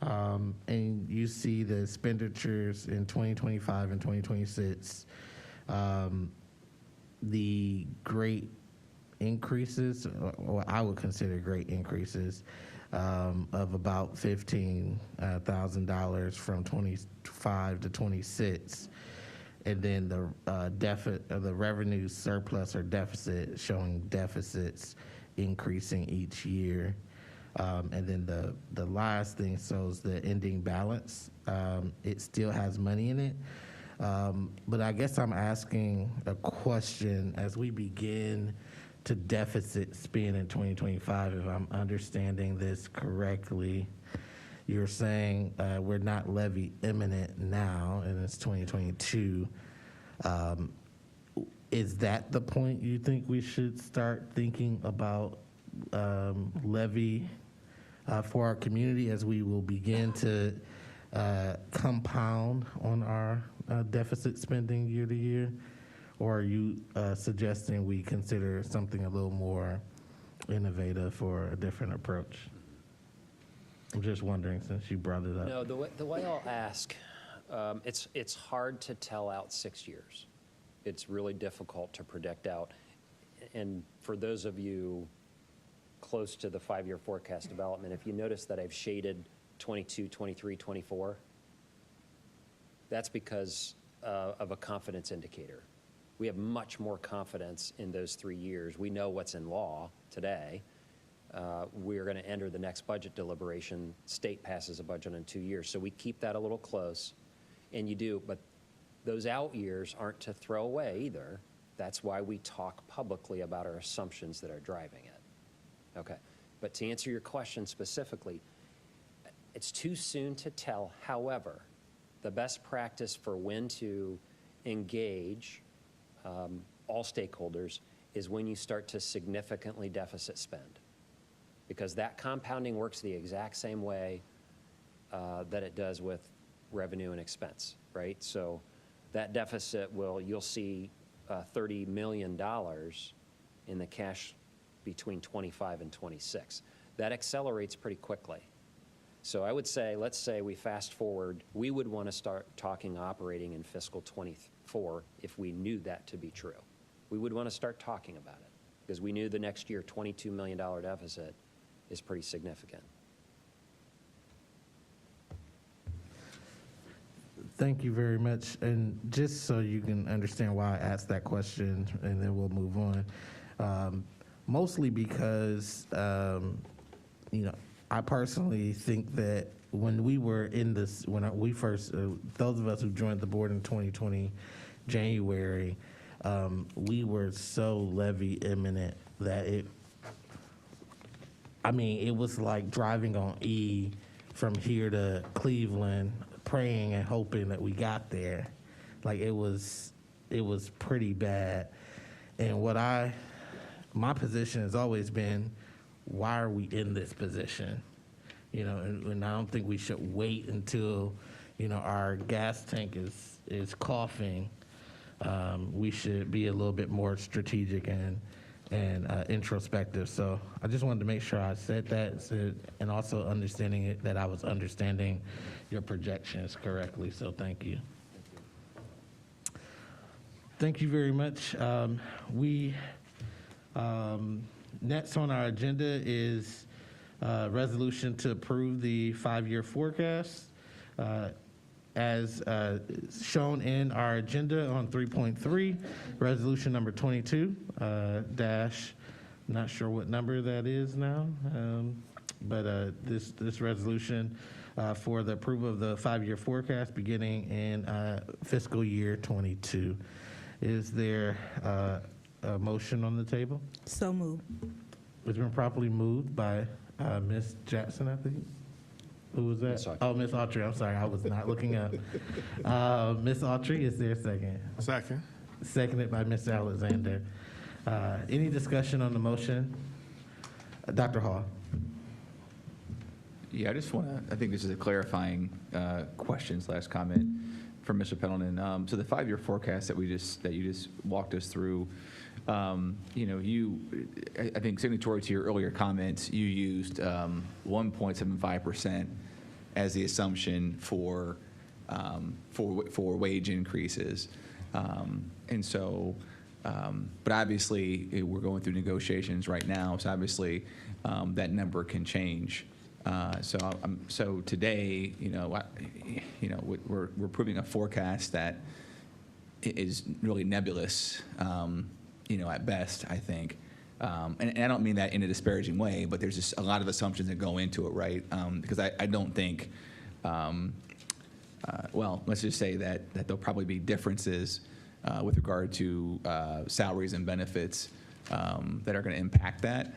and you see the expenditures in 2025 and 2026, the great increases, or I would consider great increases, of about $15,000 from 25 to 26, and then the the revenue surplus or deficit showing deficits increasing each year, and then the last thing shows the ending balance. It still has money in it, but I guess I'm asking a question as we begin to deficit spend in 2025, if I'm understanding this correctly. You're saying we're not levy imminent now, and it's 2022. Is that the point you think we should start thinking about levy for our community as we will begin to compound on our deficit spending year to year? Or are you suggesting we consider something a little more innovative or a different approach? I'm just wondering, since you brought it up. No, the way I'll ask, it's hard to tell out 6 years. It's really difficult to predict out. And for those of you close to the 5-year forecast development, if you notice that I've shaded 22, 23, 24, that's because of a confidence indicator. We have much more confidence in those 3 years. We know what's in law today. We're going to enter the next budget deliberation. State passes a budget in 2 years. So we keep that a little close, and you do. But those out years aren't to throw away either. That's why we talk publicly about our assumptions that are driving it. Okay. But to answer your question specifically, it's too soon to tell. However, the best practice for when to engage all stakeholders is when you start to significantly deficit spend, because that compounding works the exact same way that it does with revenue and expense, right? So that deficit you'll see $30 million in the cash between 25 and 26. That accelerates pretty quickly. So I would say, let's say we fast forward, we would want to start talking operating in fiscal 24 if we knew that to be true. We would want to start talking about it because we knew the next year $22 million deficit is pretty significant. Thank you very much. And just so you can understand why I asked that question, and then we'll move on, mostly because, I personally think that when we were in this, when we first, those of us who joined the board in 2020, January, we were so levy imminent that it was like driving on E from here to Cleveland, praying and hoping that we got there. Like it was pretty bad. And my position has always been, why are we in this position? And I don't think we should wait until, our gas tank is coughing. We should be a little bit more strategic and introspective. So I just wanted to make sure I said that, and also understanding it, that I was understanding your projections correctly. So thank you. Thank you very much. Next on our agenda is resolution to approve the 5-year forecast. As shown in our agenda on 3.3, resolution number 22 dash, not sure what number that is now, but this resolution for the approval of the 5-year forecast beginning in fiscal year 22. Is there a motion on the table? So moved. It's been properly moved by Ms. Jackson, I think. Who was that? Ms. Autry. I'm sorry, I was not looking up. Ms. Autry, is there a second? Second. Seconded by Ms. Alexander. Any discussion on the motion? Dr. Hall. Yeah, I just want to, I think this is a clarifying question / comment from Mr. Pendleton. So the 5-year forecast that you just walked us through, you know, I think signatory to your earlier comments, you used 1.75% as the assumption for wage increases. And so, but obviously we're going through negotiations right now, so obviously that number can change. So today, we're proving a forecast that is really nebulous, at best, I think. And I don't mean that in a disparaging way, but there's just a lot of assumptions that go into it, right? Because I don't think, well, let's just say that there'll probably be differences with regard to salaries and benefits that are going to impact that.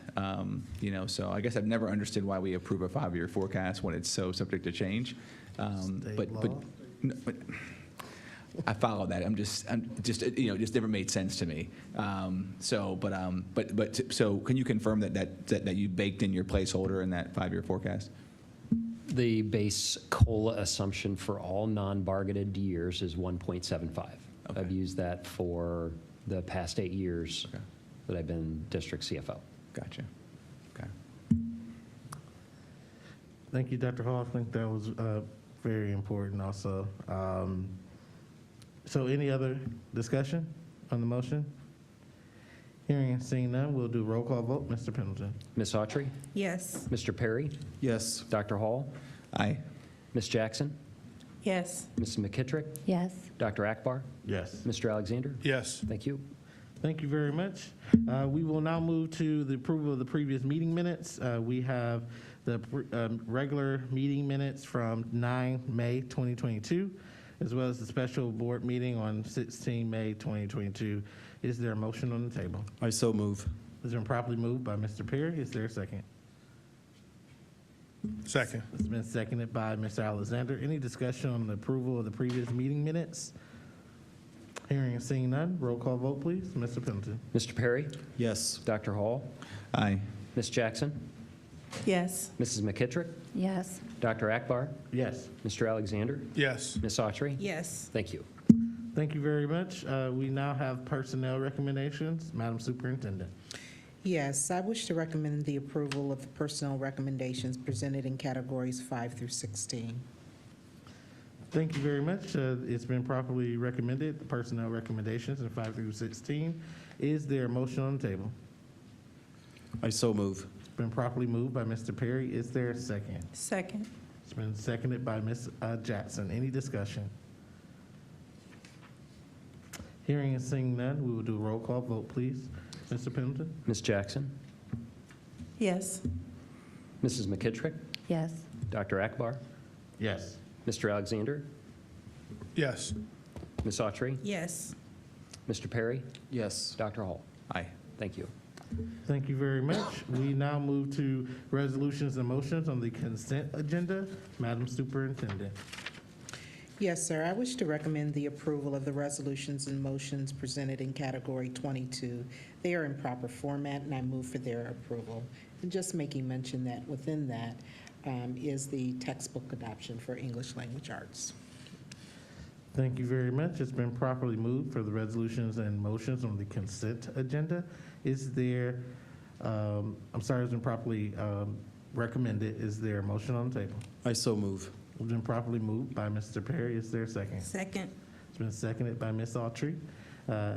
So I guess I've never understood why we approve a 5-year forecast when it's so subject to change. But I follow that. Just never made sense to me. So can you confirm that you baked in your placeholder in that 5-year forecast? The base COLA assumption for all non-bargaited years is 1.75. Okay. I've used that for the past 8 years that I've been district CFO. Gotcha. Okay. Thank you, Dr. Hall. I think that was very important also. So any other discussion on the motion? Hearing and seeing none, we'll do roll call vote. Mr. Pendleton. Ms. Autry? Yes. Mr. Perry? Yes. Dr. Hall? Aye. Ms. Jackson? Yes. Mrs. McKittrick? Yes. Dr. Akbar? Yes. Mr. Alexander? Yes. Thank you. Thank you very much. We will now move to the approval of the previous meeting minutes. We have the regular meeting minutes from 9 May 2022, as well as the special board meeting on 16 May 2022. Is there a motion on the table? I so move. It's been properly moved by Mr. Perry. Is there a second? Second. It's been seconded by Mr. Alexander. Any discussion on the approval of the previous meeting minutes? Hearing and seeing none, roll call vote, please. Mr. Pendleton. Mr. Perry? Yes. Dr. Hall? Aye. Ms. Jackson? Yes. Mrs. McKittrick? Yes. Dr. Akbar? Yes. Mr. Alexander? Yes. Ms. Autry? Yes. Thank you. Thank you very much. We now have personnel recommendations. Madam Superintendent. Yes, I wish to recommend the approval of the personnel recommendations presented in categories 5 through 16. Thank you very much. It's been properly recommended, the personnel recommendations in 5 through 16. Is there a motion on the table? I so move. It's been properly moved by Mr. Perry. Is there a second? Second. It's been seconded by Ms. Jackson. Any discussion? Hearing and seeing none, we will do a roll call vote, please. Mr. Pendleton? Ms. Jackson? Yes. Mrs. McKittrick? Yes. Dr. Akbar? Yes. Mr. Alexander? Yes. Ms. Autry? Yes. Mr. Perry? Yes. Dr. Hall? Aye. Thank you. Thank you very much. We now move to resolutions and motions on the consent agenda. Madam Superintendent. Yes, sir. I wish to recommend the approval of the resolutions and motions presented in category 22. They are in proper format, and I move for their approval. And just making mention that within that is the textbook adoption for English language arts. Thank you very much. It's been properly moved for the resolutions and motions on the consent agenda. Is there, it's been properly recommended. Is there a motion on the table? I so move. It's been properly moved by Mr. Perry. Is there a second? Second. It's been seconded by Ms. Autry.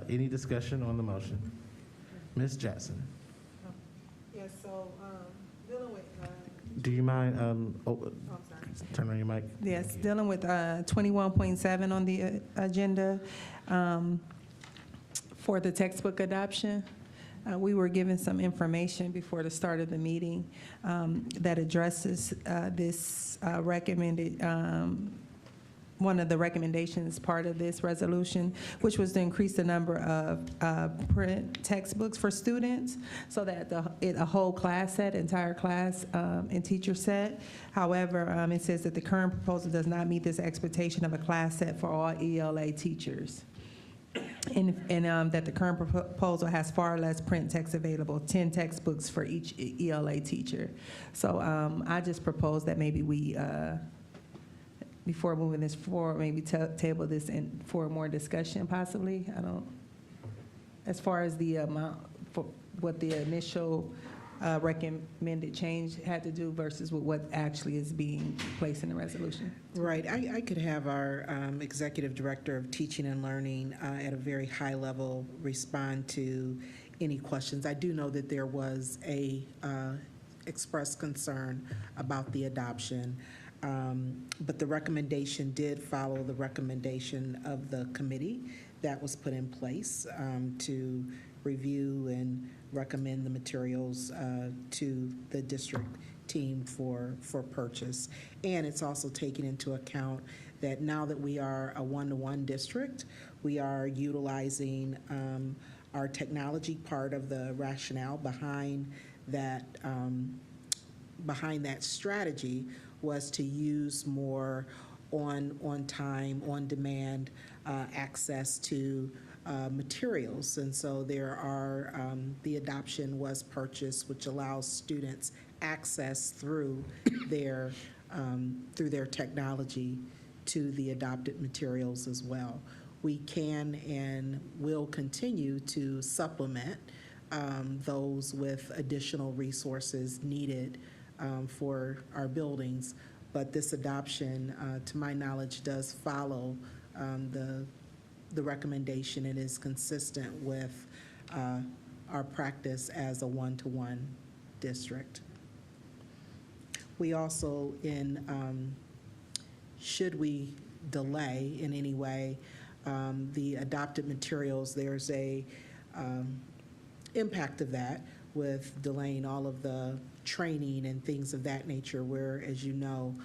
Any discussion on the motion? Ms. Jackson. Yes, so dealing with. Do you mind, turn on your mic? Yes, dealing with 21.7 on the agenda for the textbook adoption. We were given some information before the start of the meeting that addresses this recommended, one of the recommendations part of this resolution, which was to increase the number of print textbooks for students so that a whole class set, entire class and teacher set. However, it says that the current proposal does not meet this expectation of a class set for all ELA teachers. and that the current proposal has far less print text available, 10 textbooks for each ELA teacher. So I just propose that maybe we, before moving this forward, maybe table this for more discussion possibly. As far as the amount, for what the initial recommended change had to do versus what actually is being placed in the resolution. Right. I could have our Executive Director of Teaching and Learning at a very high level respond to any questions. I do know that there was a expressed concern about the adoption, but the recommendation did follow the recommendation of the committee that was put in place to review and recommend the materials to the district team for purchase. And it's also taking into account that now that we are a one-to-one district, we are utilizing our technology. Part of the rationale behind that strategy was to use more on time, on demand access to materials. And so there are, the adoption was purchased, which allows students access through their technology to the adopted materials as well. We can and will continue to supplement those with additional resources needed for our buildings. But this adoption, to my knowledge, does follow the recommendation and is consistent with our practice as a one-to-one district. We also, should we delay in any way the adopted materials, there's a impact of that with delaying all of the training and things of that nature. We're, as you know,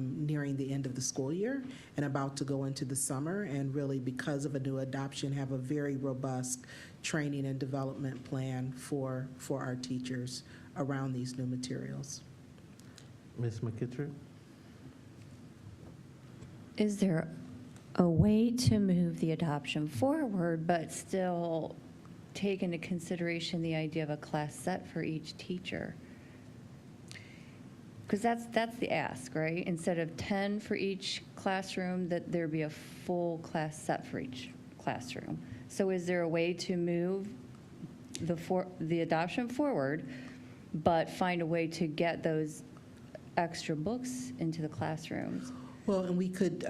nearing the end of the school year and about to go into the summer, and really because of a new adoption have a very robust training and development plan for our teachers around these new materials. Ms. McKittrick? Is there a way to move the adoption forward but still take into consideration the idea of a class set for each teacher? Because that's the ask, right? Instead of 10 for each classroom, that there be a full class set for each classroom. So is there a way to move the adoption forward, but find a way to get those extra books into the classrooms? Well, and we could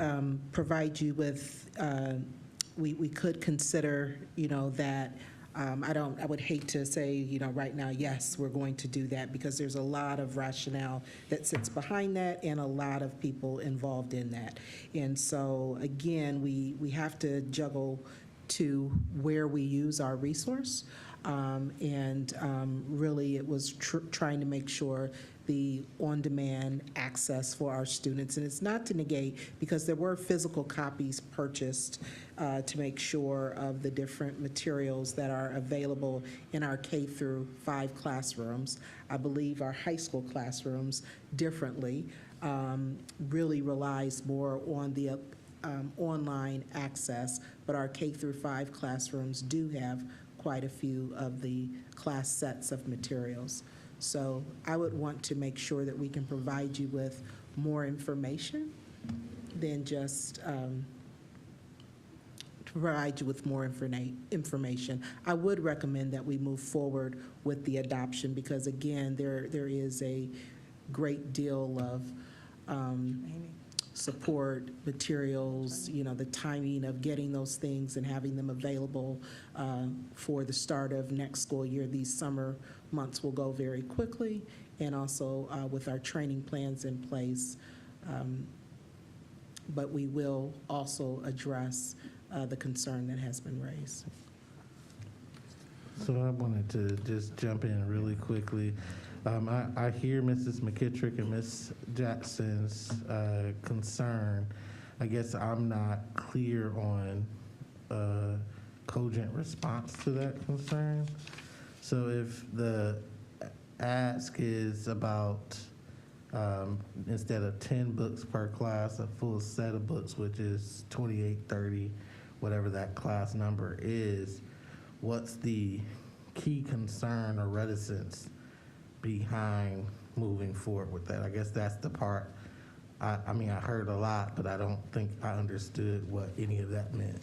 provide you with, we could consider, that. I would hate to say, right now, yes, we're going to do that, because there's a lot of rationale that sits behind that and a lot of people involved in that. And so, again, we have to juggle to where we use our resource. Really, it was trying to make sure the on-demand access for our students. And it's not to negate, because there were physical copies purchased to make sure of the different materials that are available in our K through 5 classrooms. I believe our high school classrooms differently really relies more on the online access, but our K through 5 classrooms do have quite a few of the class sets of materials. So I would want to make sure that we can provide you with more information than just provide you with more information. I would recommend that we move forward with the adoption, because again, there is a great deal of support, materials, the timing of getting those things and having them available for the start of next school year. These summer months will go very quickly, and also with our training plans in place. But we will also address the concern that has been raised. So I wanted to just jump in really quickly. I hear Mrs. McKittrick and Ms. Jackson's concern. I guess I'm not clear on a cogent response to that concern. So if the ask is about, instead of 10 books per class, a full set of books, which is 28, 30, whatever that class number is, what's the key concern or reticence behind moving forward with that? I guess that's the part. I mean, I heard a lot, but I don't think I understood what any of that meant.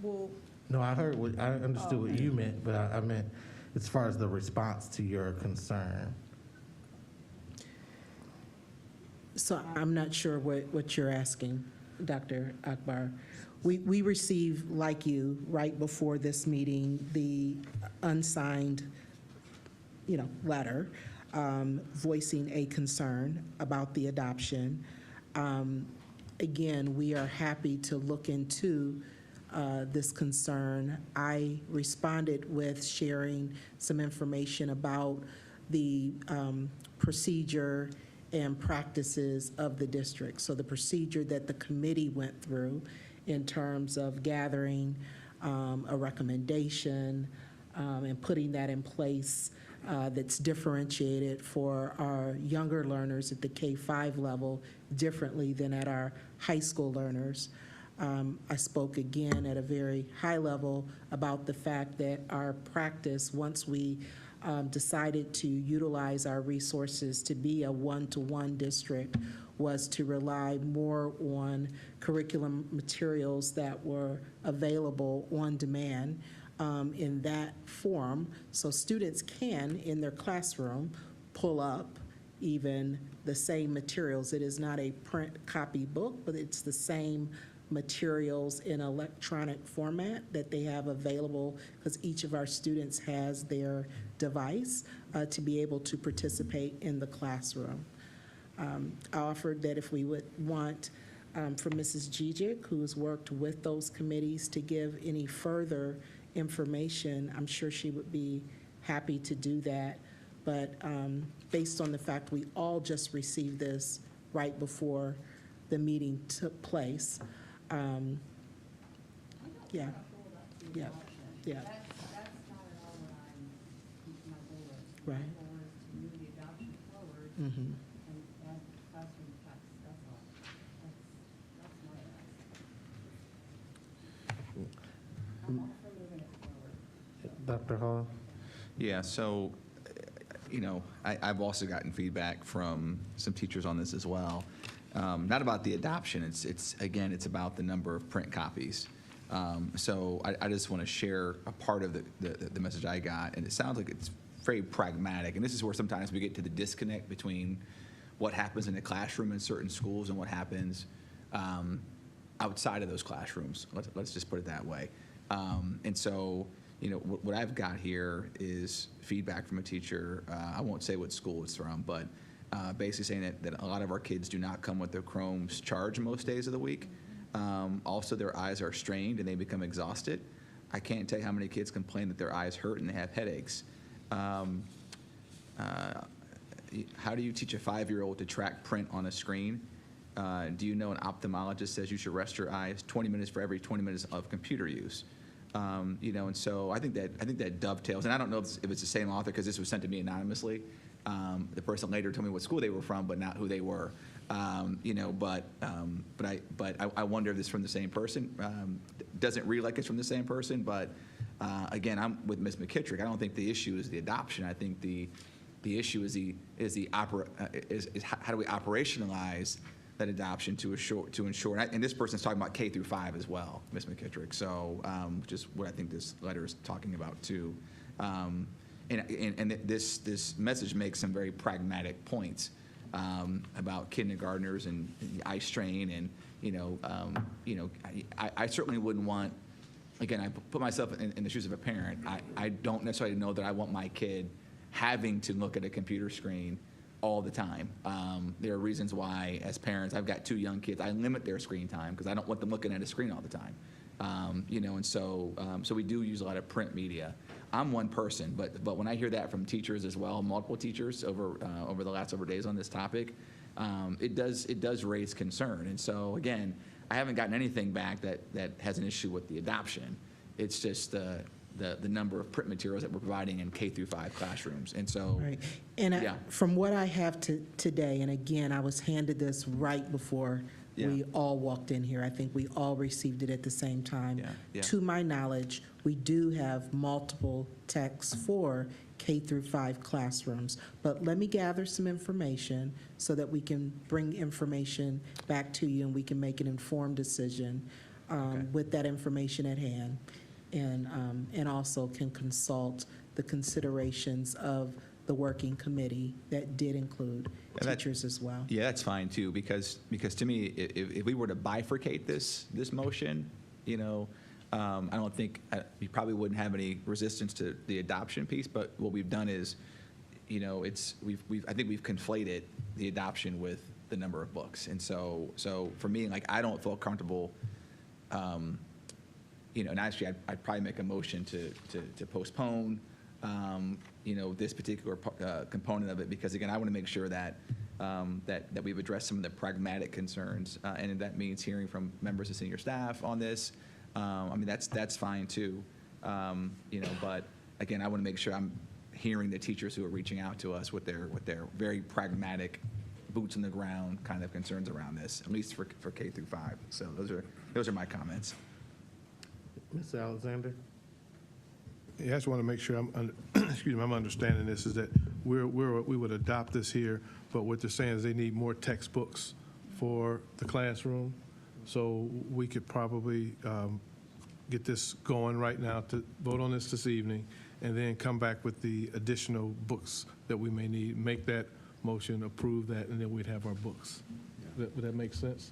Well, No, I understood what you meant, but I meant as far as the response to your concern. So I'm not sure what you're asking, Dr. Akbar. We received, like you, right before this meeting, the unsigned, letter voicing a concern about the adoption. Again, we are happy to look into this concern. I responded with sharing some information about the procedure and practices of the district. So the procedure that the committee went through in terms of gathering a recommendation and putting that in place that's differentiated for our younger learners at the K-5 level differently than at our high school learners. I spoke again at a very high level about the fact that our practice, once we decided to utilize our resources to be a one-to-one district, was to rely more on curriculum materials that were available on demand in that form, so students can, in their classroom, pull up even the same materials. It is not a print copy book, but it's the same materials in electronic format that they have available, because each of our students has their device to be able to participate in the classroom. I offered that if we would want for Mrs. Gijic, who has worked with those committees, to give any further information, I'm sure she would be happy to do that. But based on the fact we all just received this right before the meeting took place, yeah. Right. Mm-hmm. Dr. Hall? Yeah, so, I've also gotten feedback from some teachers on this as well. Not about the adoption, it's about the number of print copies. So I just want to share a part of the message I got, and it sounds like it's very pragmatic, and this is where sometimes we get to the disconnect between what happens in the classroom in certain schools and what happens outside of those classrooms. Let's just put it that way. And so, what I've got here is feedback from a teacher. I won't say what school it's from, but basically saying that a lot of our kids do not come with their Chromes charged most days of the week. Also, their eyes are strained and they become exhausted. I can't tell you how many kids complain that their eyes hurt and they have headaches. How do you teach a 5-year-old to track print on a screen? Do you know an ophthalmologist says you should rest your eyes 20 minutes for every 20 minutes of computer use? And so I think that dovetails, and I don't know if it's the same author because this was sent to me anonymously. The person later told me what school they were from, but not who they were. But I wonder if it's from the same person. Doesn't read like it's from the same person, but again, I'm with Ms. McKittrick. I don't think the issue is the adoption. I think the issue is how do we operationalize that adoption to ensure, and this person's talking about K through 5 as well, Ms. McKittrick. So, just what I think this letter is talking about too, and this message makes some very pragmatic points about kindergartners and eye strain, and I certainly wouldn't want. Again, I put myself in the shoes of a parent. I don't necessarily know that I want my kid having to look at a computer screen all the time. There are reasons why, as parents, I've got 2 young kids, I limit their screen time because I don't want them looking at a screen all the time. And so we do use a lot of print media. I'm one person, but when I hear that from teachers as well, multiple teachers over the last several days on this topic, it does raise concern. And so again, I haven't gotten anything back that has an issue with the adoption. It's just the number of print materials that we're providing in K through 5 classrooms. And so, right. And from what I have today, and again, I was handed this right before Yeah. we all walked in here. I think we all received it at the same time. Yeah. To my knowledge, we do have multiple texts for K through 5 classrooms. But let me gather some information so that we can bring information back to you and we can make an informed decision with that information at hand. And also can consult the considerations of the working committee that did include teachers as well. Yeah, that's fine too, because to me, if we were to bifurcate this motion, you know, I don't think, you probably wouldn't have any resistance to the adoption piece, but what we've done is, you know, I think we've conflated the adoption with the number of books. And so for me, like, I don't feel comfortable, you know, and actually I'd probably make a motion to postpone, you know, this particular component of it, because again, I want to make sure that that we've addressed some of the pragmatic concerns, and that means hearing from members of senior staff on this. I mean, that's fine too, you know. But again, I want to make sure I'm hearing the teachers who are reaching out to us with their very pragmatic, boots on the ground kind of concerns around this, at least for K through 5. So those are my comments. Mr. Alexander? Yeah, I just want to make sure I'm understanding this, is that we would adopt this here, but what they're saying is they need more textbooks for the classroom. So we could probably get this going right now, to vote on this evening, and then come back with the additional books that we may need, make that motion, approve that, and then we'd have our books. Would that make sense?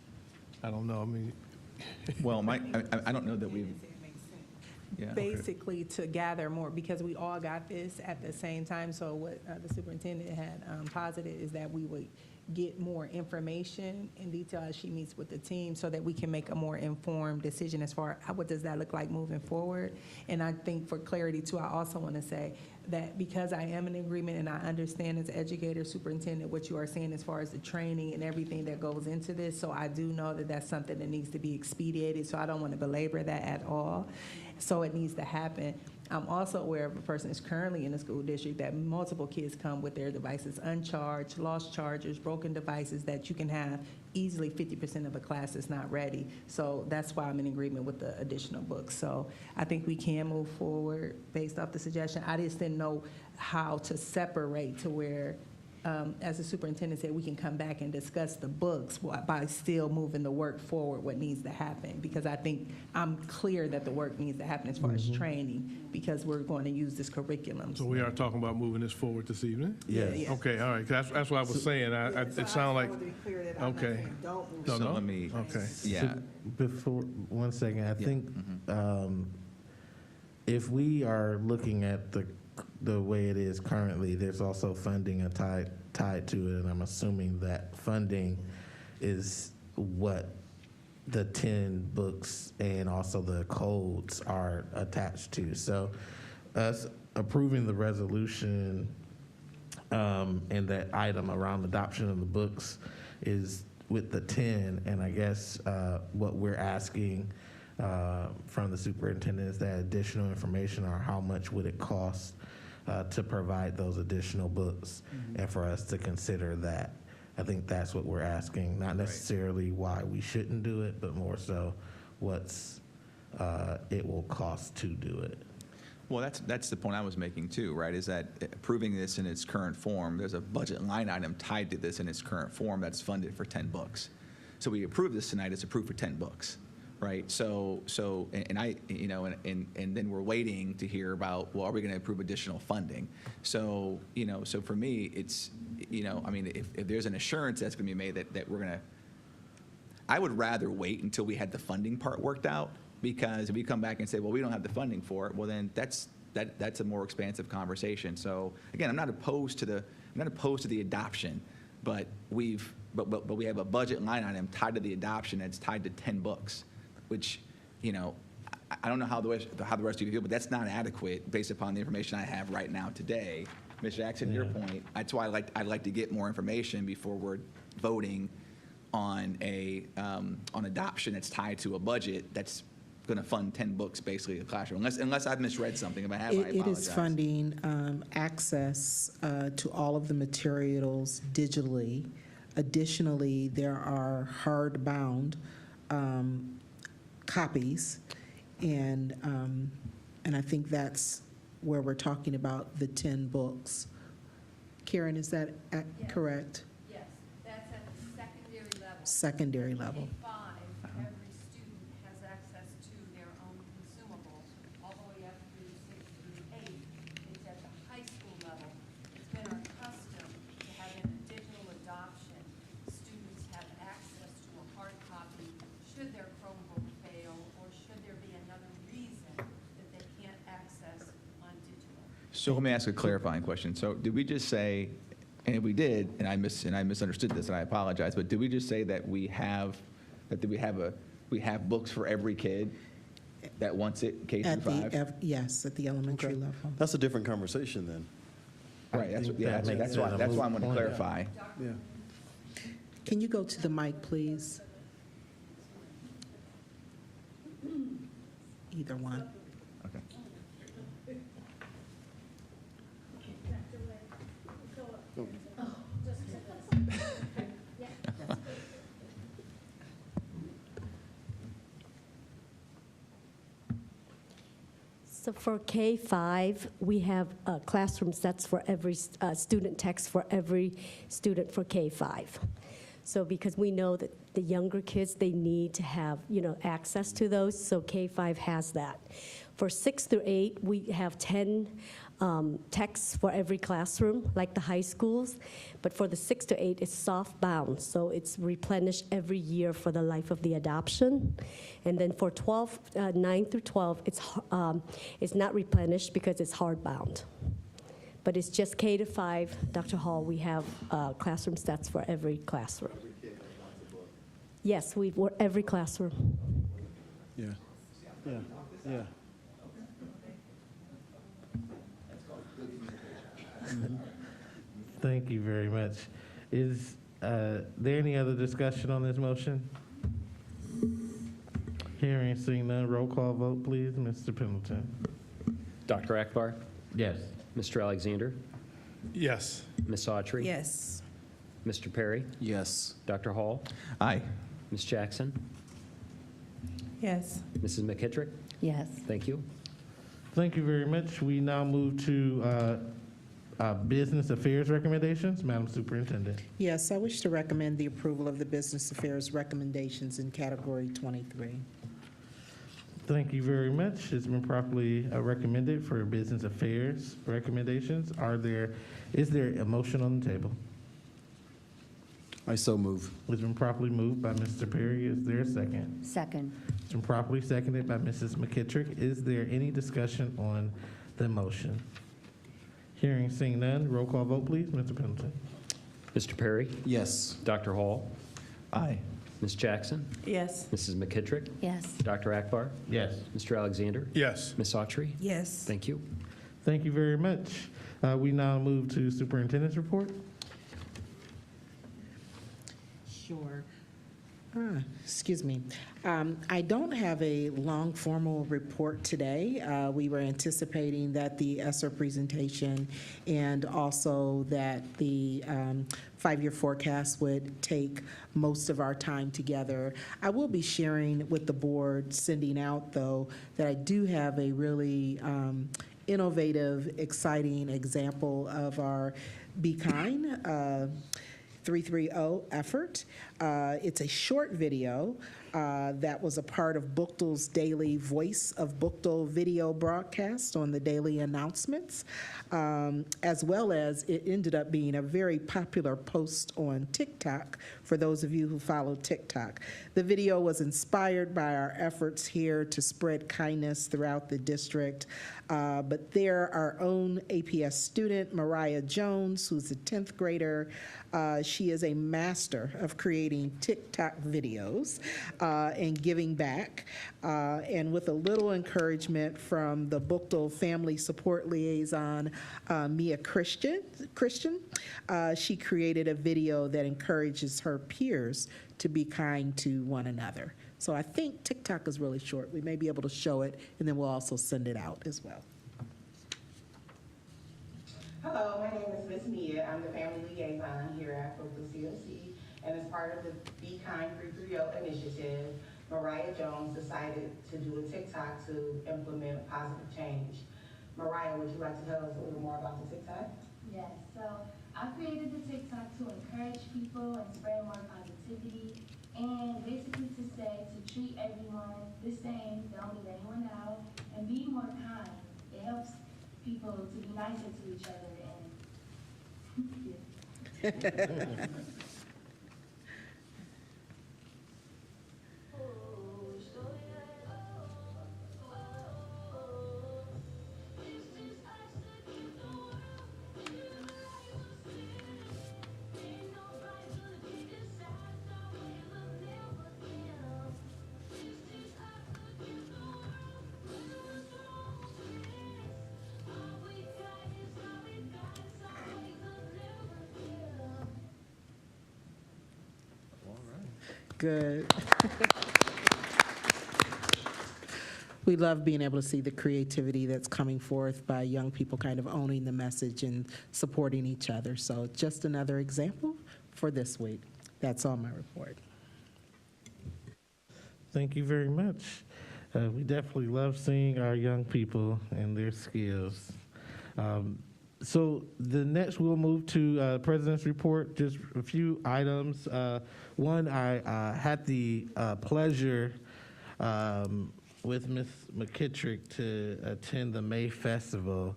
I don't know. I mean, well, I don't know that we've. Yeah. Basically, to gather more, because we all got this at the same time. So what the superintendent had posited is that we would get more information in detail as she meets with the team, so that we can make a more informed decision as far as what does that look like moving forward. And I think for clarity too, I also want to say that because I am in agreement and I understand as educator, superintendent, what you are saying as far as the training and everything that goes into this. So I do know that that's something that needs to be expedited. So I don't want to belabor that at all. So it needs to happen. I'm also aware of a person that's currently in a school district that multiple kids come with their devices uncharged, lost chargers, broken devices, that you can have easily 50% of a class that's not ready. So that's why I'm in agreement with the additional books. So I think we can move forward based off the suggestion. I just didn't know how to separate to where, as the superintendent said, we can come back and discuss the books by still moving the work forward, what needs to happen. Because I think I'm clear that the work needs to happen as far as training, because we're going to use this curriculum. so we are talking about moving this forward this evening? Yes. Yes. Okay, all right. That's what I was saying. It sounded like, okay. No, So no? let me. Okay. Yeah. Before, 1 second, I think if we are looking at the way it is currently, there's also funding tied to it, and I'm assuming that funding is what the 10 books and also the codes are attached to. So us approving the resolution and that item around adoption of the books is with the 10, and I guess what we're asking from the superintendent is that additional information, or how much would it cost to provide those additional books, and for us to consider that. I think that's what we're asking, not necessarily why we shouldn't do it, but more so what's it will cost to do it. Well, that's the point I was making too, right? Is that approving this in its current form, there's a budget line item tied to this in its current form that's funded for 10 books. So we approve this tonight, it's approved for 10 books. Right, so I, you know, and then we're waiting to hear about, well, are we going to approve additional funding? So, you know, so for me, it's, you know, I mean, if there's an assurance that's going to be made that we're going to, I would rather wait until we had the funding part worked out, because if we come back and say, well, we don't have the funding for it, well, then that's a more expansive conversation. So again, I'm not opposed to the adoption, but we have a budget line item tied to the adoption that's tied to 10 books. Which, you know, I don't know how the rest of you feel, but that's not adequate based upon the information I have right now today. Mr. Jackson, your point, that's why I'd like to get more information before we're voting on on adoption that's tied to a budget that's going to fund 10 books basically in the classroom, unless I've misread something. If I have, I apologize. It is funding access to all of the materials digitally Additionally, there are hardbound copies, and I think that's where we're talking about the 10 books. Karen, is that correct? Yes, that's at the secondary level. Secondary level. K-5, every student has access to their own consumables, all the way up through 6 through 8. It's at the high school level. It's been our custom to have in a digital adoption, students have access to a hard copy should their Chromebook fail or should there be another reason that they can't access on digital. So let me ask a clarifying question. So did we just say, and if we did, and I misunderstood this, and I apologize, but did we just say that we have books for every kid that wants it, K through 5? Yes, at the elementary level. That's a different conversation then. Right, that's why I want to clarify. Yeah. Can you go to the mic, please? Either one. Okay. So for K-5, we have classroom sets for every student text for every student for K-5. So because we know that the younger kids, they need to have, access to those, so K-5 has that. For 6 through 8, we have 10 texts for every classroom, like the high schools. But for the 6 to 8, it's soft bound, so it's replenished every year for the life of the adoption. And then for 9 through 12, it's not replenished because it's hard bound. But it's just K to 5, Dr. Hall, we have classroom sets for every classroom. Yes, every classroom. Yeah. Yeah. Yeah. Thank you very much. Is there any other discussion on this motion? Hearing and seeing none, roll call vote, please. Mr. Pendleton. Dr. Akbar? Yes. Mr. Alexander? Yes. Ms. Autry? Yes. Mr. Perry? Yes. Dr. Hall? Aye. Ms. Jackson? Yes. Mrs. McKittrick? Yes. Thank you. Thank you very much. We now move to business affairs recommendations. Madam Superintendent. Yes, I wish to recommend the approval of the business affairs recommendations in category 23. Thank you very much. It's been properly recommended for business affairs recommendations. Is there a motion on the table? I so move. It's been properly moved by Mr. Perry. Is there a second? Second. It's been properly seconded by Mrs. McKittrick. Is there any discussion on the motion? Hearing, seeing none, roll call vote, please. Mr. Pendleton. Mr. Perry? Yes. Dr. Hall? Aye. Ms. Jackson? Yes. Mrs. McKittrick? Yes. Dr. Akbar? Yes. Mr. Alexander? Yes. Ms. Autry? Yes. Thank you. Thank you very much. We now move to superintendent's report. Sure. Excuse me. I don't have a long formal report today. We were anticipating that the ESSER presentation and also that the five-year forecast would take most of our time together. I will be sharing with the board, sending out, though, that I do have a really innovative, exciting example of our Be Kind 330 effort. It's a short video that was a part of Bookdal's daily Voice of Bookdal video broadcast on the daily announcements, as well as it ended up being a very popular post on TikTok for those of you who follow TikTok. The video was inspired by our efforts here to spread kindness throughout the district, but there, our own APS student, Mariah Jones, who's a 10th grader, she is a master of creating TikTok videos and giving back. And with a little encouragement from the Bookdal Family Support Liaison, Mia Christian, she created a video that encourages her peers to be kind to one another. So I think TikTok is really short. We may be able to show it, and then we'll also send it out as well. Hello, my name is Miss Mia. I'm the family liaison here at Bookdal COC. And as part of the Be Kind 330 initiative, Mariah Jones decided to do a TikTok to implement positive change. Mariah, would you like to tell us a little more about the TikTok? Yes, so I created the TikTok to encourage people and spread more positivity, and basically to say to treat everyone the same, don't leave anyone out, and be more kind. It helps people to be nicer to each other, and yeah. Good. We love being able to see the creativity that's coming forth by young people kind of owning the message and supporting each other. So just another example for this week. That's all my report. Thank you very much. We definitely love seeing our young people and their skills. So the next we'll move to President's Report, just a few items. One, I had the pleasure with Ms. McKittrick to attend the May Festival.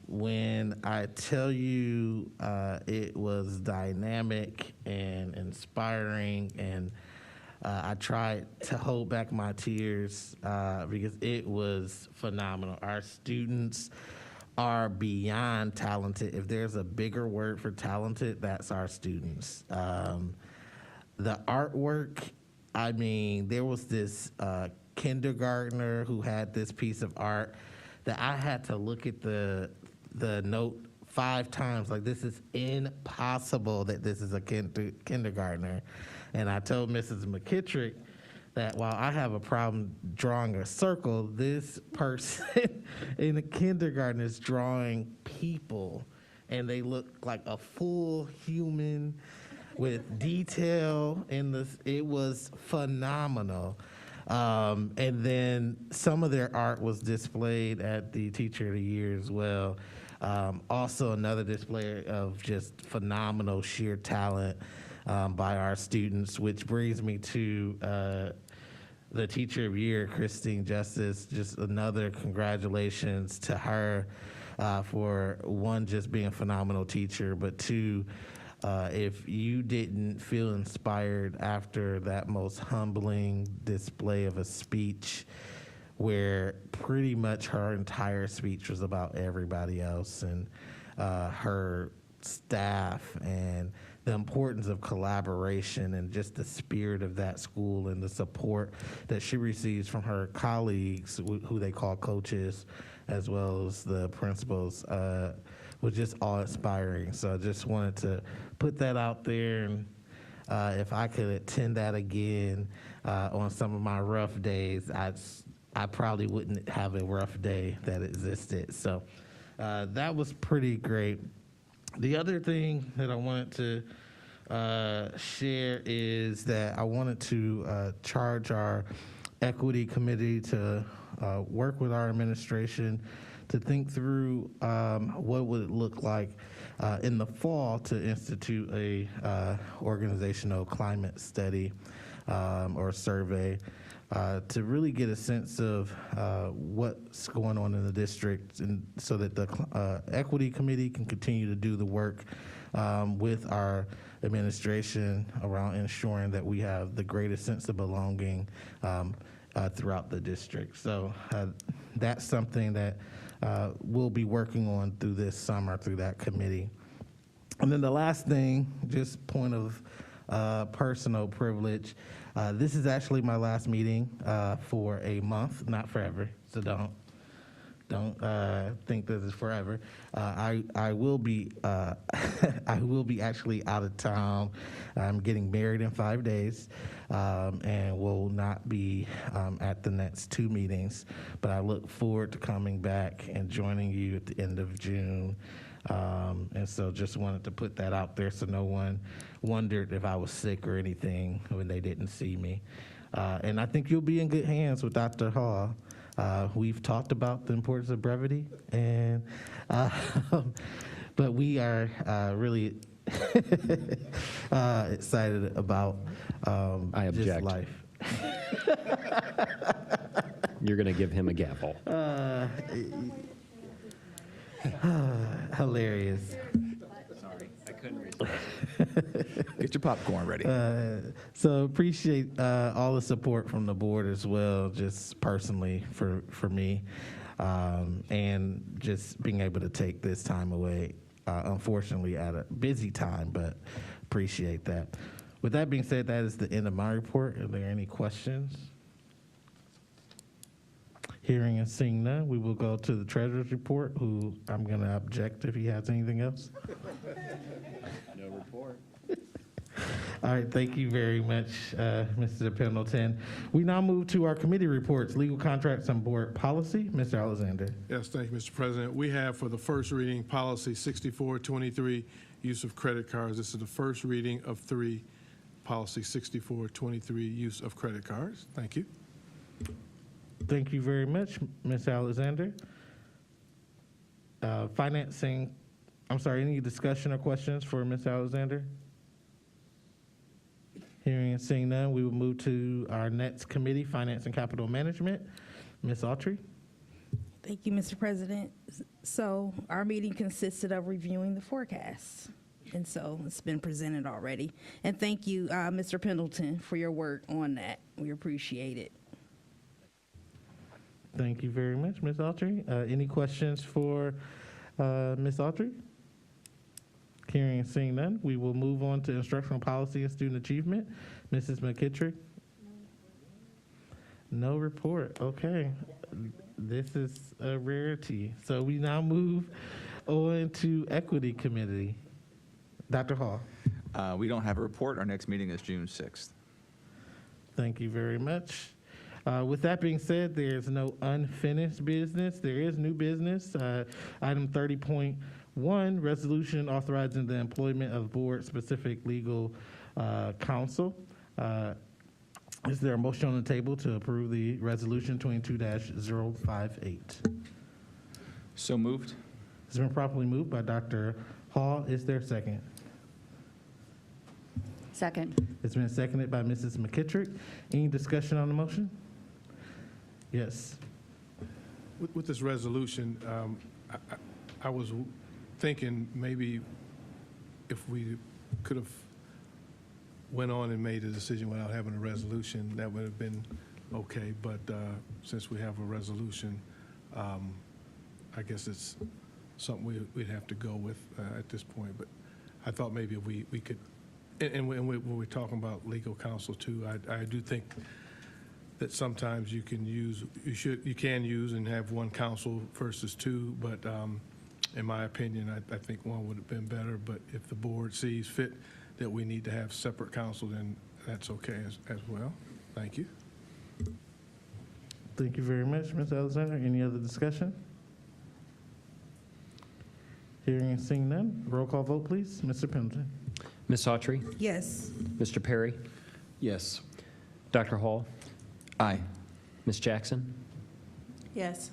When I tell you it was dynamic and inspiring, and I tried to hold back my tears because it was phenomenal. Our students are beyond talented. If there's a bigger word for talented, that's our students. The artwork, I mean, there was this kindergartner who had this piece of art that I had to look at the note 5 times. Like, this is impossible that this is a kindergartner. And I told Mrs. McKittrick that while I have a problem drawing a circle, this person in the kindergarten is drawing people, and they look like a full human with detail in this. It was phenomenal. And then some of their art was displayed at the Teacher of the Year as well. Also another display of just phenomenal sheer talent by our students, which brings me to the Teacher of the Year, Christine Justice. Just another congratulations to her for, one, just being a phenomenal teacher, but two, if you didn't feel inspired after that most humbling display of a speech where pretty much her entire speech was about everybody else and her staff and the importance of collaboration and just the spirit of that school and the support that she receives from her colleagues, who they call coaches, as well as the principals, was just awe-inspiring. So I just wanted to put that out there, and if I could attend that again on some of my rough days, I probably wouldn't have a rough day that existed. So that was pretty great. The other thing that I wanted to share is that I wanted to charge our equity committee to work with our administration to think through what would it look like in the fall to institute a organizational climate study or survey to really get a sense of what's going on in the district, and so that the equity committee can continue to do the work with our administration around ensuring that we have the greatest sense of belonging throughout the district. So that's something that we'll be working on through this summer through that committee. And then the last thing, just point of personal privilege, this is actually my last meeting for a month, not forever, so don't think this is forever. I will be I will be actually out of town. I'm getting married in 5 days, and will not be at the next 2 meetings. But I look forward to coming back and joining you at the end of June And so just wanted to put that out there so no one wondered if I was sick or anything when they didn't see me. And I think you'll be in good hands with Dr. Hall. We've talked about the importance of brevity, and but we are really excited about I just object. life. You're going to give him a gavel. Hilarious. Sorry, I couldn't resist. Get your popcorn ready. So appreciate all the support from the board as well, just personally for me, and just being able to take this time away, unfortunately at a busy time, but appreciate that. With that being said, that is the end of my report. Are there any questions? Hearing and seeing none, we will go to the treasurer's report, who I'm going to object if he has anything else. No report. All right, thank you very much, Mr. Pendleton. We now move to our committee reports, legal contracts and board policy. Mr. Alexander. Yes, thank you, Mr. President. We have for the first reading policy 6423, use of credit cards. This is the first reading of 3, policy 6423, use of credit cards. Thank you. Thank you very much, Ms. Alexander. Financing, I'm sorry, any discussion or questions for Ms. Alexander? Hearing and seeing none, we will move to our next committee, Finance and Capital Management. Ms. Autry? Thank you, Mr. President. So our meeting consisted of reviewing the forecasts. And so it's been presented already. And thank you, Mr. Pendleton, for your work on that. We appreciate it. Thank you very much, Ms. Autry. Any questions for Ms. Autry? Hearing and seeing none, we will move on to instructional policy and student achievement. Mrs. McKittrick? No report. Okay. This is a rarity. So we now move on to equity committee. Dr. Hall. We don't have a report. Our next meeting is June 6th. Thank you very much. With that being said, there's no unfinished business. There is new business. Item 30.1, resolution authorizing the employment of board-specific legal counsel. Is there a motion on the table to approve the resolution 22-058? So moved. It's been properly moved by Dr. Hall. Is there a second? Second. It's been seconded by Mrs. McKittrick. Any discussion on the motion? Yes. With this resolution, I was thinking maybe if we could have went on and made a decision without having a resolution, that would have been okay. But since we have a resolution, I guess it's something we'd have to go with at this point. But I thought maybe we could, and when we're talking about legal counsel too, I do think that sometimes you can use and have one counsel versus two, but in my opinion, I think one would have been better. But if the board sees fit that we need to have separate counsel, then that's okay as well. Thank you. Thank you very much, Ms. Alexander. Any other discussion? Hearing and seeing none, roll call vote, please. Mr. Pendleton. Ms. Autry? Yes. Mr. Perry? Yes. Dr. Hall? Aye. Ms. Jackson? Yes.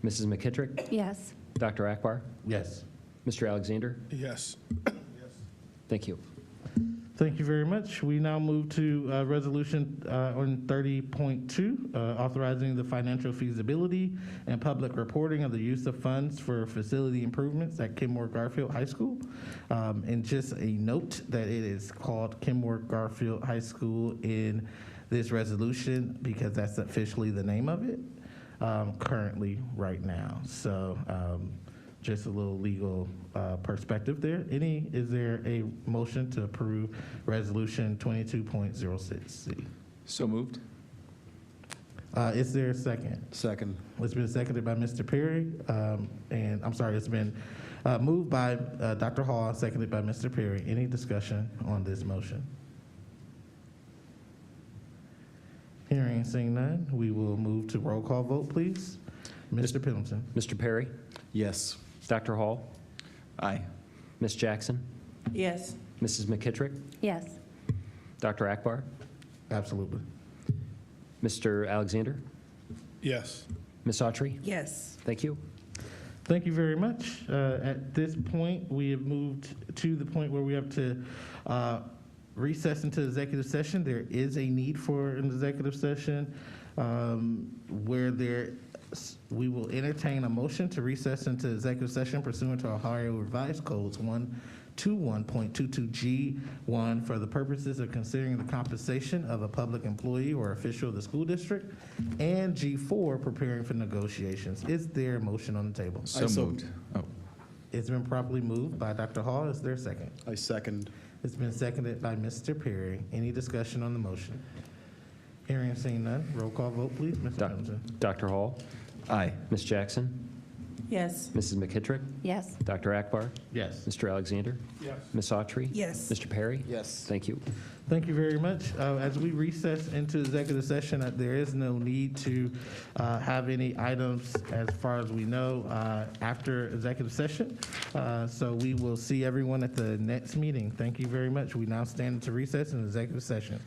Mrs. McKittrick? Yes. Dr. Akbar? Yes. Mr. Alexander? Yes. Thank you. Thank you very much. We now move to resolution on 30.2, authorizing the financial feasibility and public reporting of the use of funds for facility improvements at Kenmore Garfield High School. And just a note that it is called Kenmore Garfield High School in this resolution because that's officially the name of it currently right now. So just a little legal perspective there. Is there a motion to approve resolution 22.06C? So moved. Is there a second? Second. It's been seconded by Mr. Perry, and I'm sorry, it's been moved by Dr. Hall, seconded by Mr. Perry. Any discussion on this motion? Hearing and seeing none, we will move to roll call vote, please. Mr. Pendleton. Mr. Perry? Yes. Dr. Hall? Aye. Ms. Jackson? Yes. Mrs. McKittrick? Yes. Dr. Akbar? Absolutely. Mr. Alexander? Yes. Ms. Autry? Yes. Thank you. Thank you very much. At this point, we have moved to the point where we have to recess into executive session. There is a need for an executive session where we will entertain a motion to recess into executive session pursuant to Ohio Revised Codes 121.22G1 for the purposes of considering the compensation of a public employee or official of the school district, and G4, preparing for negotiations. Is there a motion on the table? So moved. Oh. It's been properly moved by Dr. Hall. Is there a second? I second. It's been seconded by Mr. Perry. Any discussion on the motion? Hearing and seeing none, roll call vote, please. Mr. Hamilton. Dr. Hall? Aye. Ms. Jackson? Yes. Mrs. McKittrick? Yes. Dr. Akbar? Yes. Mr. Alexander? Yes. Ms. Autry? Yes. Mr. Perry? Yes. Thank you. Thank you very much. As we recess into executive session, there is no need to have any items, as far as we know, after executive session. So we will see everyone at the next meeting. Thank you very much. We now stand into recess in executive session.